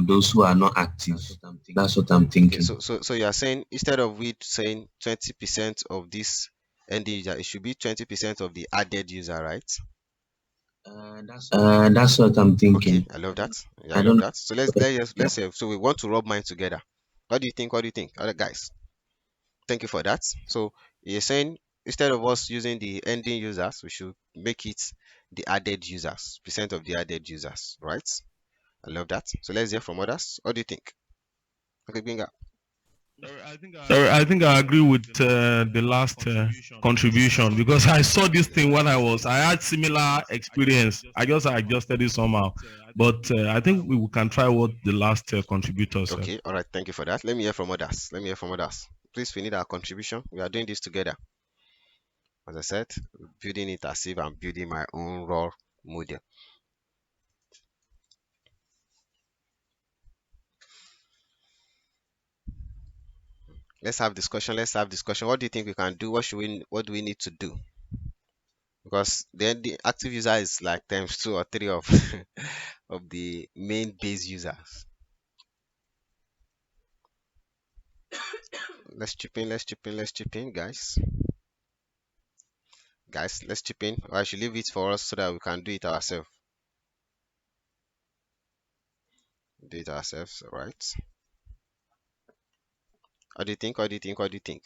those who are not active. That's what I'm Okay. thinking. So you are saying instead of we saying 20% of this ending user, it should be 20% of the added user, right? That's what I'm Okay, thinking. I love that. Yeah, I I love don't that. So let's say so we want to rub mine together. What do you think? What do you think? Other guys, thank you for that. So you're saying instead of us using the ending users, we should make it the added users, percent of the added users, right? I love that. So let's hear from others. What do you think? Okay, bring up. Sorry, I think I agree with the last contribution because I saw this thing when I had similar experience. I just adjusted it somehow, but I think we can try what the last contributor said. Okay, all right. Thank you for that. Let me hear from others. Let me hear from others. Please, we need our contribution. We are doing this together. As I said, building it as if I'm building my own raw model. Let's have discussion. Let's have discussion. What do you think we can do? What do we need to do? Because then the active user is like times 2 or 3 of of the main base users. let's chip in, let's chip in, guys. Guys, let's chip in. Or I should leave it for us so that we can do it ourselves. Do it ourselves, right? What do you think? What do you think? What do you think?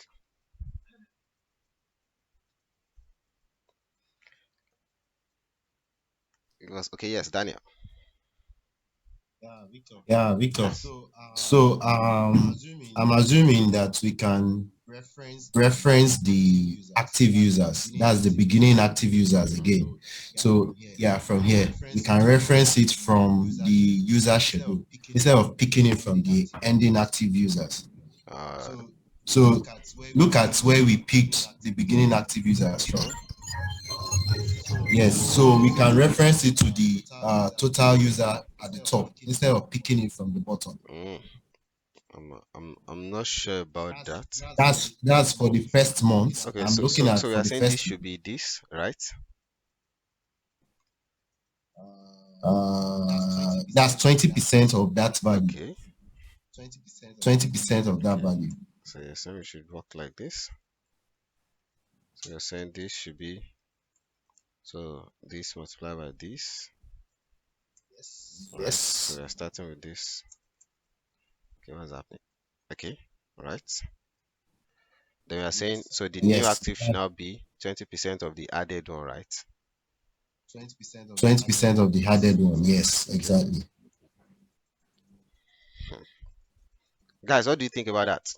It was okay. Yes, Daniel. Yeah, Victor. Yes. So I'm assuming that we can reference the active users. That's the beginning active users again. So yeah, from here we can reference it from the user schedule instead of picking it from the ending active users. Uh, So look at where we picked the beginning active users from. okay. Yes, so we can reference it to the total user at the top instead of picking it from the bottom. Mm, I'm not sure about that. That's for the first month. Okay, I'm so looking so at so we for are the saying this first should be this, right? that's 20% of that value. Okay. 20% of that Okay. value. So you're saying we should work like this. So you're saying this should be so this multiplied by this, right? So Yes. we're starting with this. Okay, what's happening? Okay, right. Then we are saying so the new Yes. active should now be 20% of the added one, right? 20% of the added one. Yes, Okay. exactly. Guys, what do you think about that?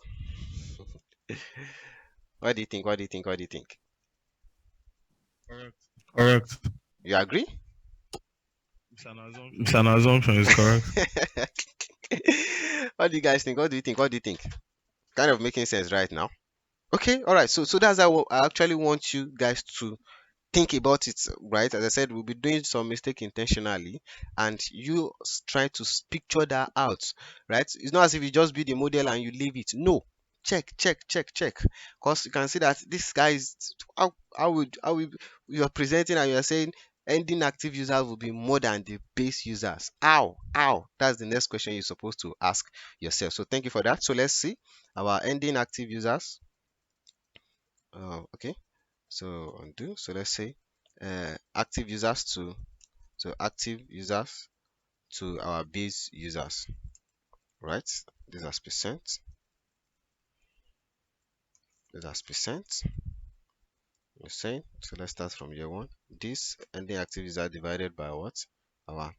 What do you think? What do you think? What do you think? Correct. You agree? It's an assumption. It's correct. What do you guys think? What do you think? What do you think? Kind of making sense right now. Okay, all right. So that's how I actually want you guys to think about it, right? As I said, we'll be doing some mistake intentionally, and you try to picture that out, right? It's not as if you just build a model and you leave it. No, check, check, check, check, because you can see that this guy is how would you are presenting and you are saying ending active users will be more than the base users. How? That's the next question you're supposed to ask yourself. So thank you for that. So let's see our ending active users. Okay. So undo. So let's say active users to active users to our base users, right? This as percent. This as percent. We're saying so. Let's start from year one. This ending active user divided by what? Our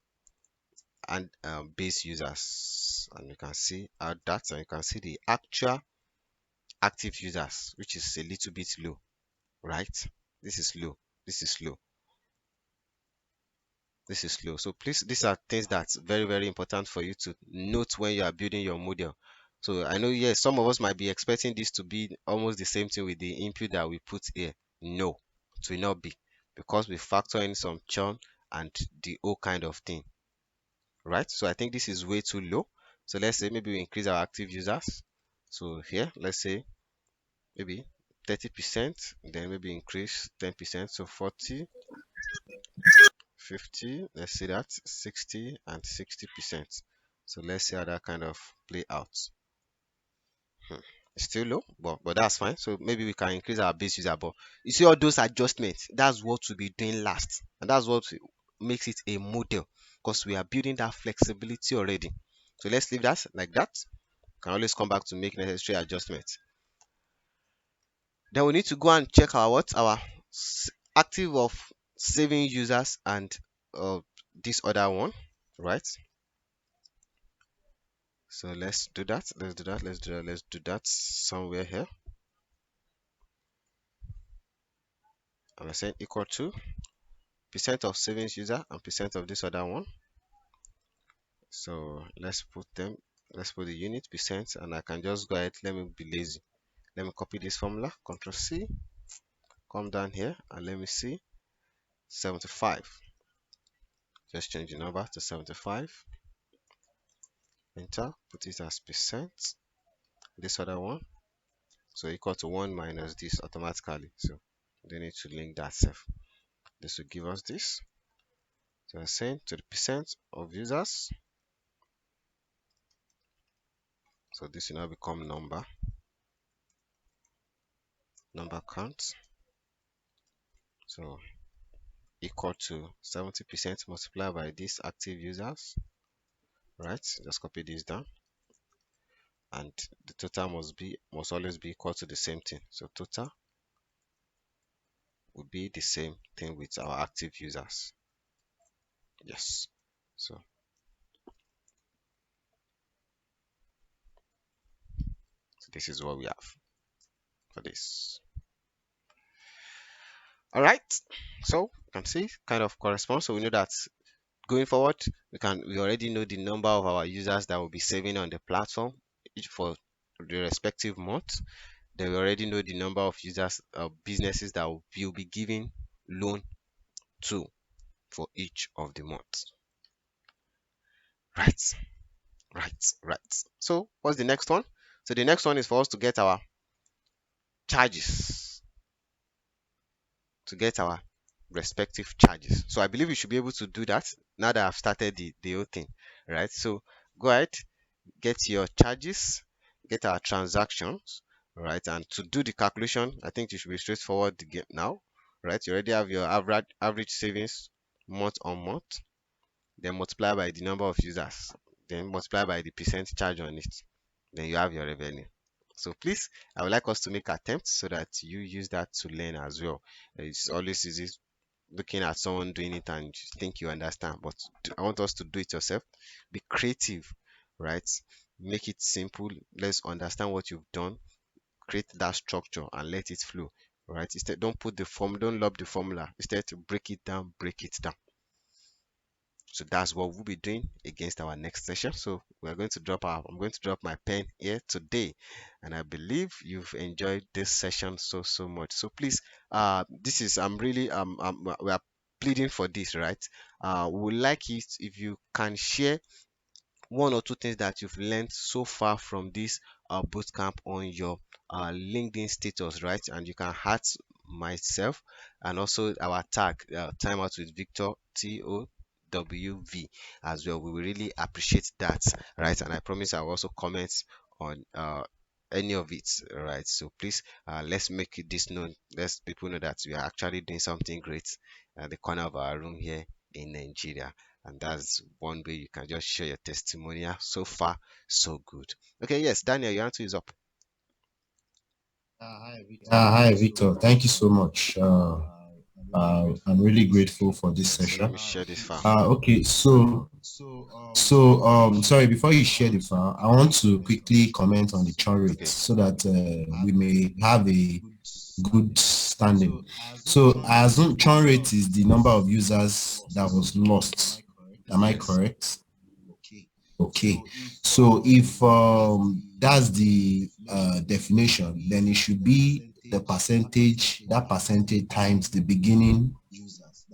and base users, and you can see our data. And you can see the actual active users, which is a little bit low, right? This is low. This is low. This is slow. So please, these are things that's very, very important for you to note when you are building your model. So I know, yes, some of us might be expecting this to be almost the same thing with the input that we put here. No, it will not be, because we factor in some churn and the whole kind of thing, right? So I think this is way too low. So let's say maybe we increase our active users. So here, let's say maybe 30%, then maybe increase 10%. So 40, 50, let's say that 60 and 60%. So let's see how that kind of play out. It's still low, but that's fine. So maybe we can increase our base user. But you see all those adjustments, that's what we'll be doing last, and that's what makes it a model, because we are building that flexibility already. So let's leave that like that. Can always come back to make necessary adjustments. Then we need to go and check our what our active of saving users and this other one, right? So let's do that. Let's do that. Let's do that. Let's do that somewhere here. And we're saying equal to percent of savings user and percent of this other one. So let's put them. Let's put the unit percent, and I can just go ahead. Let me be lazy. Let me copy this formula. Control C. Come down here and let me see 75. Just change the number to 75. Enter. Put it as percent. This other one. So equal to 1 minus this automatically. So they need to link that self. This will give us this. So I'm saying to the percent of users. So this will now become number. number count. So equal to 70% multiplied by these active users, right? Just copy this down, and the total must always be equal to the same thing. So total will be the same thing with our active users. Yes. So this is what we have for this. All right. So you can see kind of corresponds. So we know that going forward, we already know the number of our users that will be saving on the platform each for the respective month. Then we already know the number of users, businesses that will be giving loan to for each of the months. Right, right. So what's the next one? So the next one is for us to get our charges, to get our respective charges. So I believe we should be able to do that now that I've started the whole thing, right? So go ahead, get your charges, get our transactions, right? And to do the calculation, I think it should be straightforward to get now, right? You already have your average savings month on month, then multiply by the number of users, then multiply by the percent charge on it, then you have your revenue. So please, I would like us to make attempts so that you use that to learn as well. It's always easy looking at someone doing it and you think you understand, but I want us to do it yourself. Be creative, right? Make it simple. Let's understand what you've done, create that structure and let it flow, right? Instead, don't lob the formula. Instead, to break it down, break it down. So that's what we'll be doing against our next session. So I'm going to drop my pen here today, and I believe you've enjoyed this session so much. So please, this is I'm really we are pleading for this, right? We would like it if you can share one or two things that you've learned so far from this bootcamp on your LinkedIn status, right? And you can add myself and also our tag, time out with Victor TOWV as well. We will really appreciate that, right? And I promise I'll also comment on any of it, right? So please, let's make this known. Let people know that we are actually doing something great at the corner of our room here in Nigeria, and that's one way you can just share your testimonial. So far so good. Okay, yes, Daniel, your answer is up. Hi, Victor. Thank you so much. I'm really grateful for this So let session. me share this file. Okay, sorry, before you share the file, I want to quickly comment on the churn rate Okay. so that we may have a good standing. So I assume churn rate is the number of users that was lost. Am I Yes. correct? Okay. So if that's the definition, then it should be that percentage times the beginning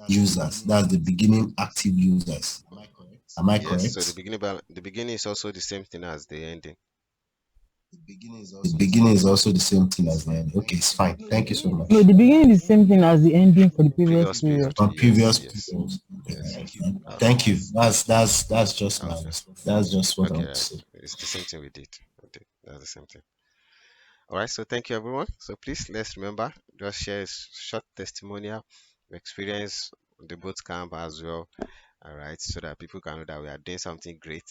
users. That's the beginning active users. Am I Yes. So correct? the beginning is also the same thing as the ending. The beginning is also the same thing as the end. Okay, it's fine. Thank you so much. No, the beginning is the same thing as the ending for the previous Previous period. period. On Yes. previous Yes. periods. Yes. Thank you. That's just Okay. that's just what I Okay. want to say. It's the same thing we did. That's the same thing. All right. So thank you, everyone. So please, let's remember, just share a short testimonial experience on the boot camp as well. All right, so that people can know that we are doing something great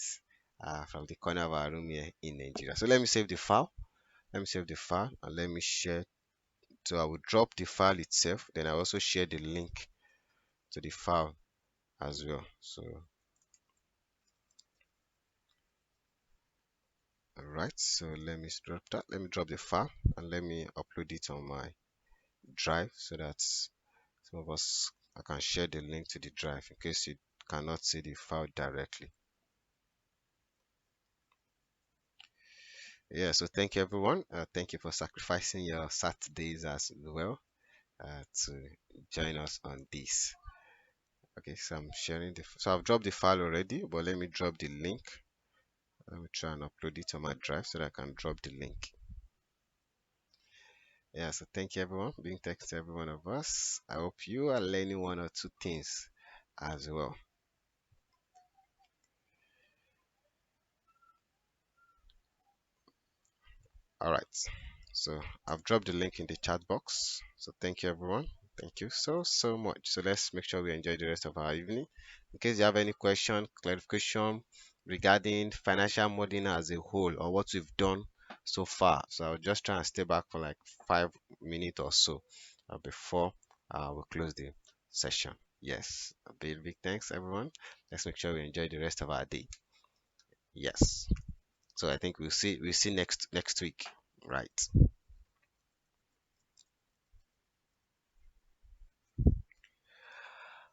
from the corner of our room here in Nigeria. So let me save the file. Let me save the file and let me share. So I will drop the file itself. Then I also share the link to the file as well. So all right, so let me drop that. Let me drop the file and let me upload it on my drive so that some of us I can share the link to the drive in case you cannot see the file directly. Yeah, so thank you, everyone. Thank you for sacrificing your Saturdays as well to join us on this. Okay, so I'm sharing so I've dropped the file already, but let me drop the link. Let me try and upload it on my drive so that I can drop the link. Yeah, so thank you, everyone, being thanks to every one of us. I hope you are learning one or two things as well. All right. So I've dropped the link in the chat box. So thank you everyone. Thank you so much. So let's make sure we enjoy the rest of our evening. In case you have any question, clarification regarding financial modeling as a whole or what we've done so far. So I'll just try and stay back for like 5 minutes or so before we close the session. Yes, a big thanks everyone. Let's make sure we enjoy the rest of our day. Yes. So I think we'll see next week. Right.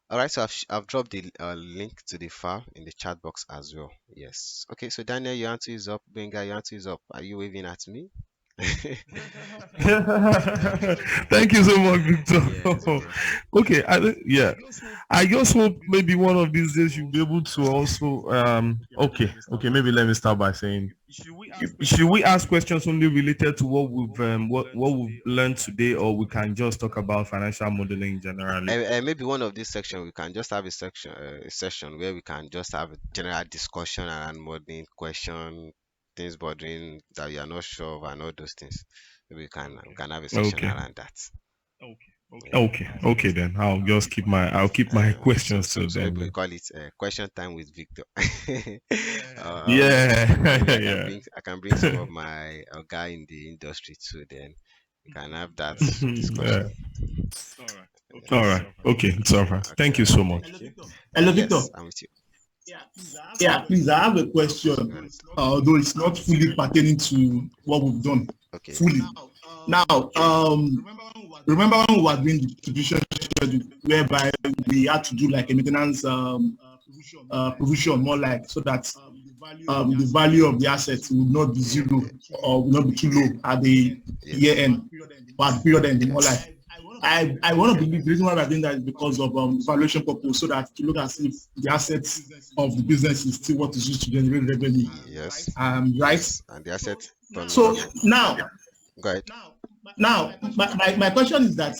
All right, so I've dropped the link to the file in the chat box as well. Yes. Okay, so Daniel, your answer is up. Benga, your answer is up. Are you waving at me? Thank you so much, Victor. Yes, bro. Okay, yeah. I just hope maybe one of these days you'll be able to also okay, maybe let me start by saying should we ask questions only related to what we've learned today, or we can just talk about financial modeling generally? And maybe one of these sections we can just have a session where we can just have a general discussion around modeling question, things bothering that you are not sure of, and all those things. Maybe we can have a session Okay. around that. Yeah. Okay then. I'll keep my questions So till then. maybe we call it question time with Victor. Yeah. Maybe Yeah. I can bring some of my guy in the industry too. Then we can have that discussion. All right. Okay. It's all right. Okay, Thank you all right. so much. Thank you. Hello, Victor. Yes, I'm with you. Yeah, please, I have a question, although it's not fully pertaining to what we've done Okay. fully. Now, remember when we were doing the distribution schedule, whereby we had to do like a maintenance provision, more like, so that the value of the assets would not be zero or would not be too low at the year end, or at the period end, more like. I want to believe the reason why we're doing that is because of valuation purpose, so that to look as if the assets of the business is still what is used to generate revenue. Yes. Right? Yes. And the asset turnover. So now, Go ahead. my question is that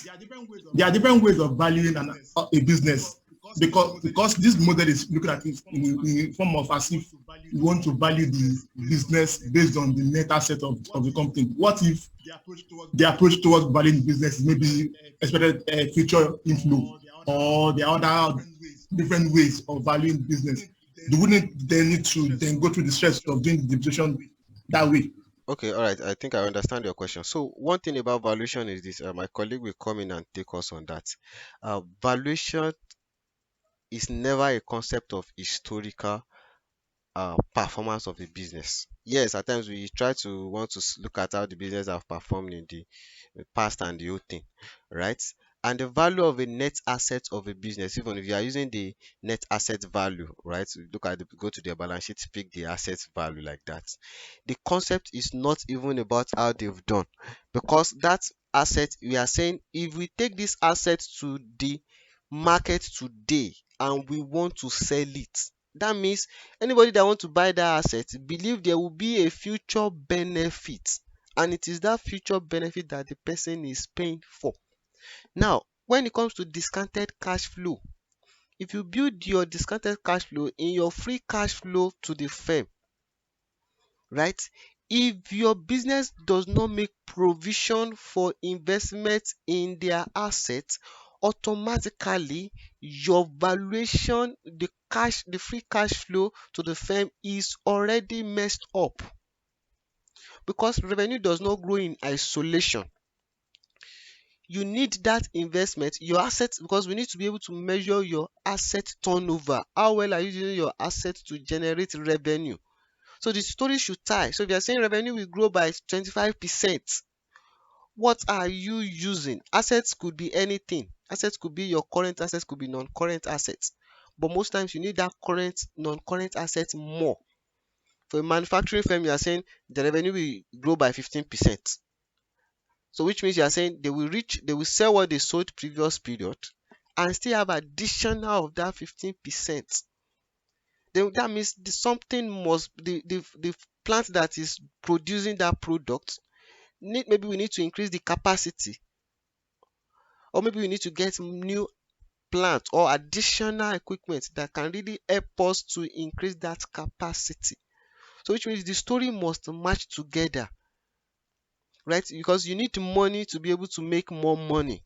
there are different ways of valuing a business, because this model is looking at it in form of as if you want to value the business based on the net asset of the company. What if the approach towards valuing the business is maybe expected future inflow, or there are other different ways of valuing the business? Do we then need to then go through the stress of doing the depreciation that way? Okay, all right. I think I understand your question. So one thing about valuation is this. My colleague will come in and take us on that. Valuation is never a concept of historical performance of a business. Yes, at times we try to want to look at how the business have performed in the past and the whole thing, right? And the value of a net asset of a business, even if you are using the net asset value, right? So look at go to their balance sheet, pick the asset value like that. The concept is not even about how they've done, because that asset, we are saying if we take this asset to the market today and we want to sell it, that means anybody that want to buy that asset believe there will be a future benefit, and it is that future benefit that the person is paying for. Now when it comes to discounted cash flow, if you build your discounted cash flow in your free cash flow to the firm, right, if your business does not make provision for investment in their assets, automatically your valuation, the free cash flow to the firm is already messed up, because revenue does not grow in isolation. You need that investment, your assets, because we need to be able to measure your asset turnover. How well are you using your assets to generate revenue? So the story should tie. So if you are saying revenue will grow by 25%, what are you using? Assets could be anything. Assets could be your current assets, could be non-current assets. But most times you need that current, non-current assets more. For a manufacturing firm, you are saying the revenue will grow by 15%. So which means you are saying they will sell what they sold previous period and still have additional of that 15%. Then that means something must, the plant that is producing that product, maybe we need to increase the capacity, or maybe we need to get new plant or additional equipment that can really help us to increase that capacity. So which means the story must match together. right? Because you need money to be able to make more money.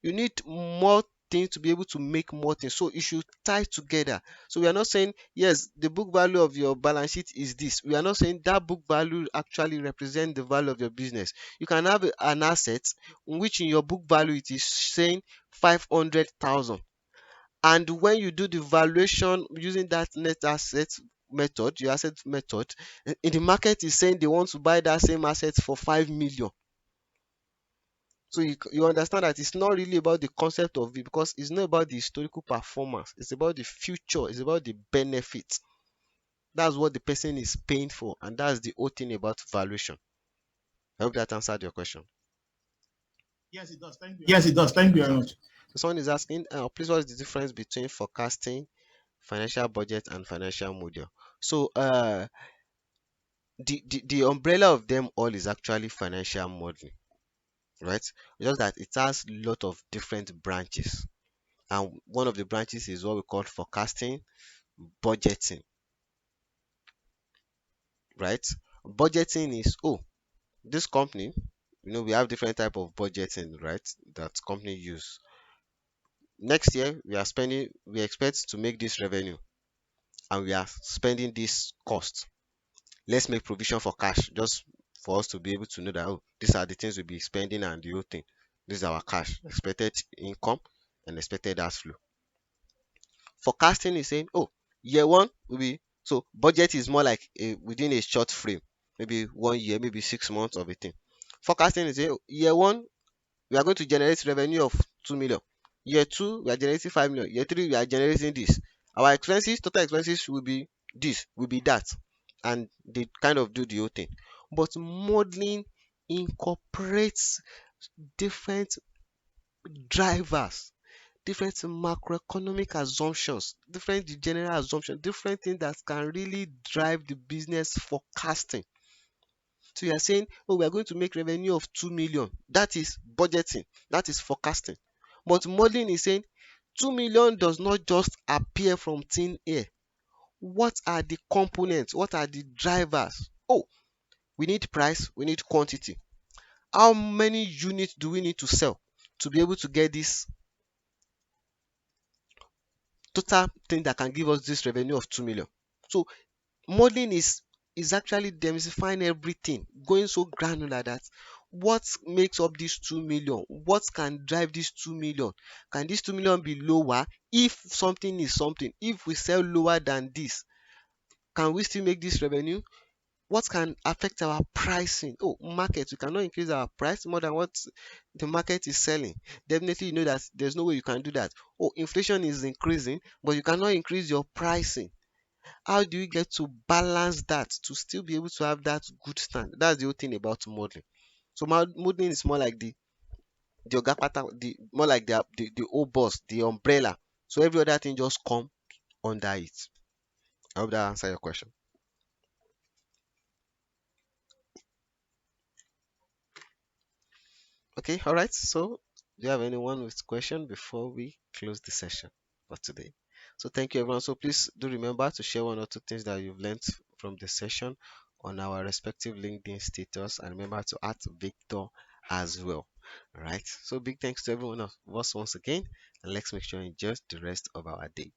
You need more things to be able to make more things. So it should tie together. So we are not saying, yes, the book value of your balance sheet is this. We are not saying that book value actually represent the value of your business. You can have an asset in which in your book value it is saying 500,000. And when you do the valuation using that net asset method, your asset method, in the market is saying they want to buy that same asset for 5 million. So you understand that it's not really about the concept of it, because it's not about the historical performance. It's about the future. It's about the benefit. That's what the person is paying for, and that's the whole thing about valuation. I hope that answered your question. Yes, it does. Thank you. Yes, it does. Thank you very much. So someone is asking, please, what is the difference between forecasting, financial budget, and financial model? So the umbrella of them all is actually financial modeling, right? Just that it has a lot of different branches, and one of the branches is what we call forecasting, budgeting, right? Budgeting is, oh, this company, we have different type of budgeting, right, that company use. Next year we expect to make this revenue, and we are spending this cost. Let's make provision for cash, just for us to be able to know that, oh, these are the things we'll be spending and the whole thing. This is our cash, expected income and expected outflow. Forecasting is saying, oh, year one will be, so budget is more like within a short frame, maybe 1 year, maybe 6 months of a thing. Forecasting is saying, oh, year one we are going to generate revenue of 2 million. Year two we are generating 5 million. Year three we are generating this. Our expenses, total expenses, will be this, will be that, and they kind of do the whole thing. But modeling incorporates different drivers, different macroeconomic assumptions, different general assumptions, different things that can really drive the business forecasting. So you are saying, oh, we are going to make revenue of 2 million. That is budgeting, that is forecasting. But modeling is saying 2 million does not just appear from thin air. What are the components? What are the drivers? Oh, we need price, we need quantity. How many units do we need to sell to be able to get this total thing that can give us this revenue of 2 million? So modeling is actually demystifying everything, going so granular that what makes up this 2 million, what can drive this 2 million, can this 2 million be lower if something is something, if we sell lower than this, can we still make this revenue? What can affect our pricing? Oh, market, we cannot increase our price more than what the market is selling. Definitely you know that there's no way you can do that. Oh, inflation is increasing, but you cannot increase your pricing. How do you get to balance that to still be able to have that good stand? That's the whole thing about modeling. So modeling is more like the oga pattern, the more like the whole boss, the umbrella. So every other thing just come under it. I hope that answer your question. Okay, all right. So do you have anyone with question before we close the session for today? So thank you everyone. So please do remember to share one or two things that you've learned from the session on our respective LinkedIn status, and remember to add Victor as well. All right. So big thanks to everyone of us once again, and let's make sure you enjoy the rest of our day.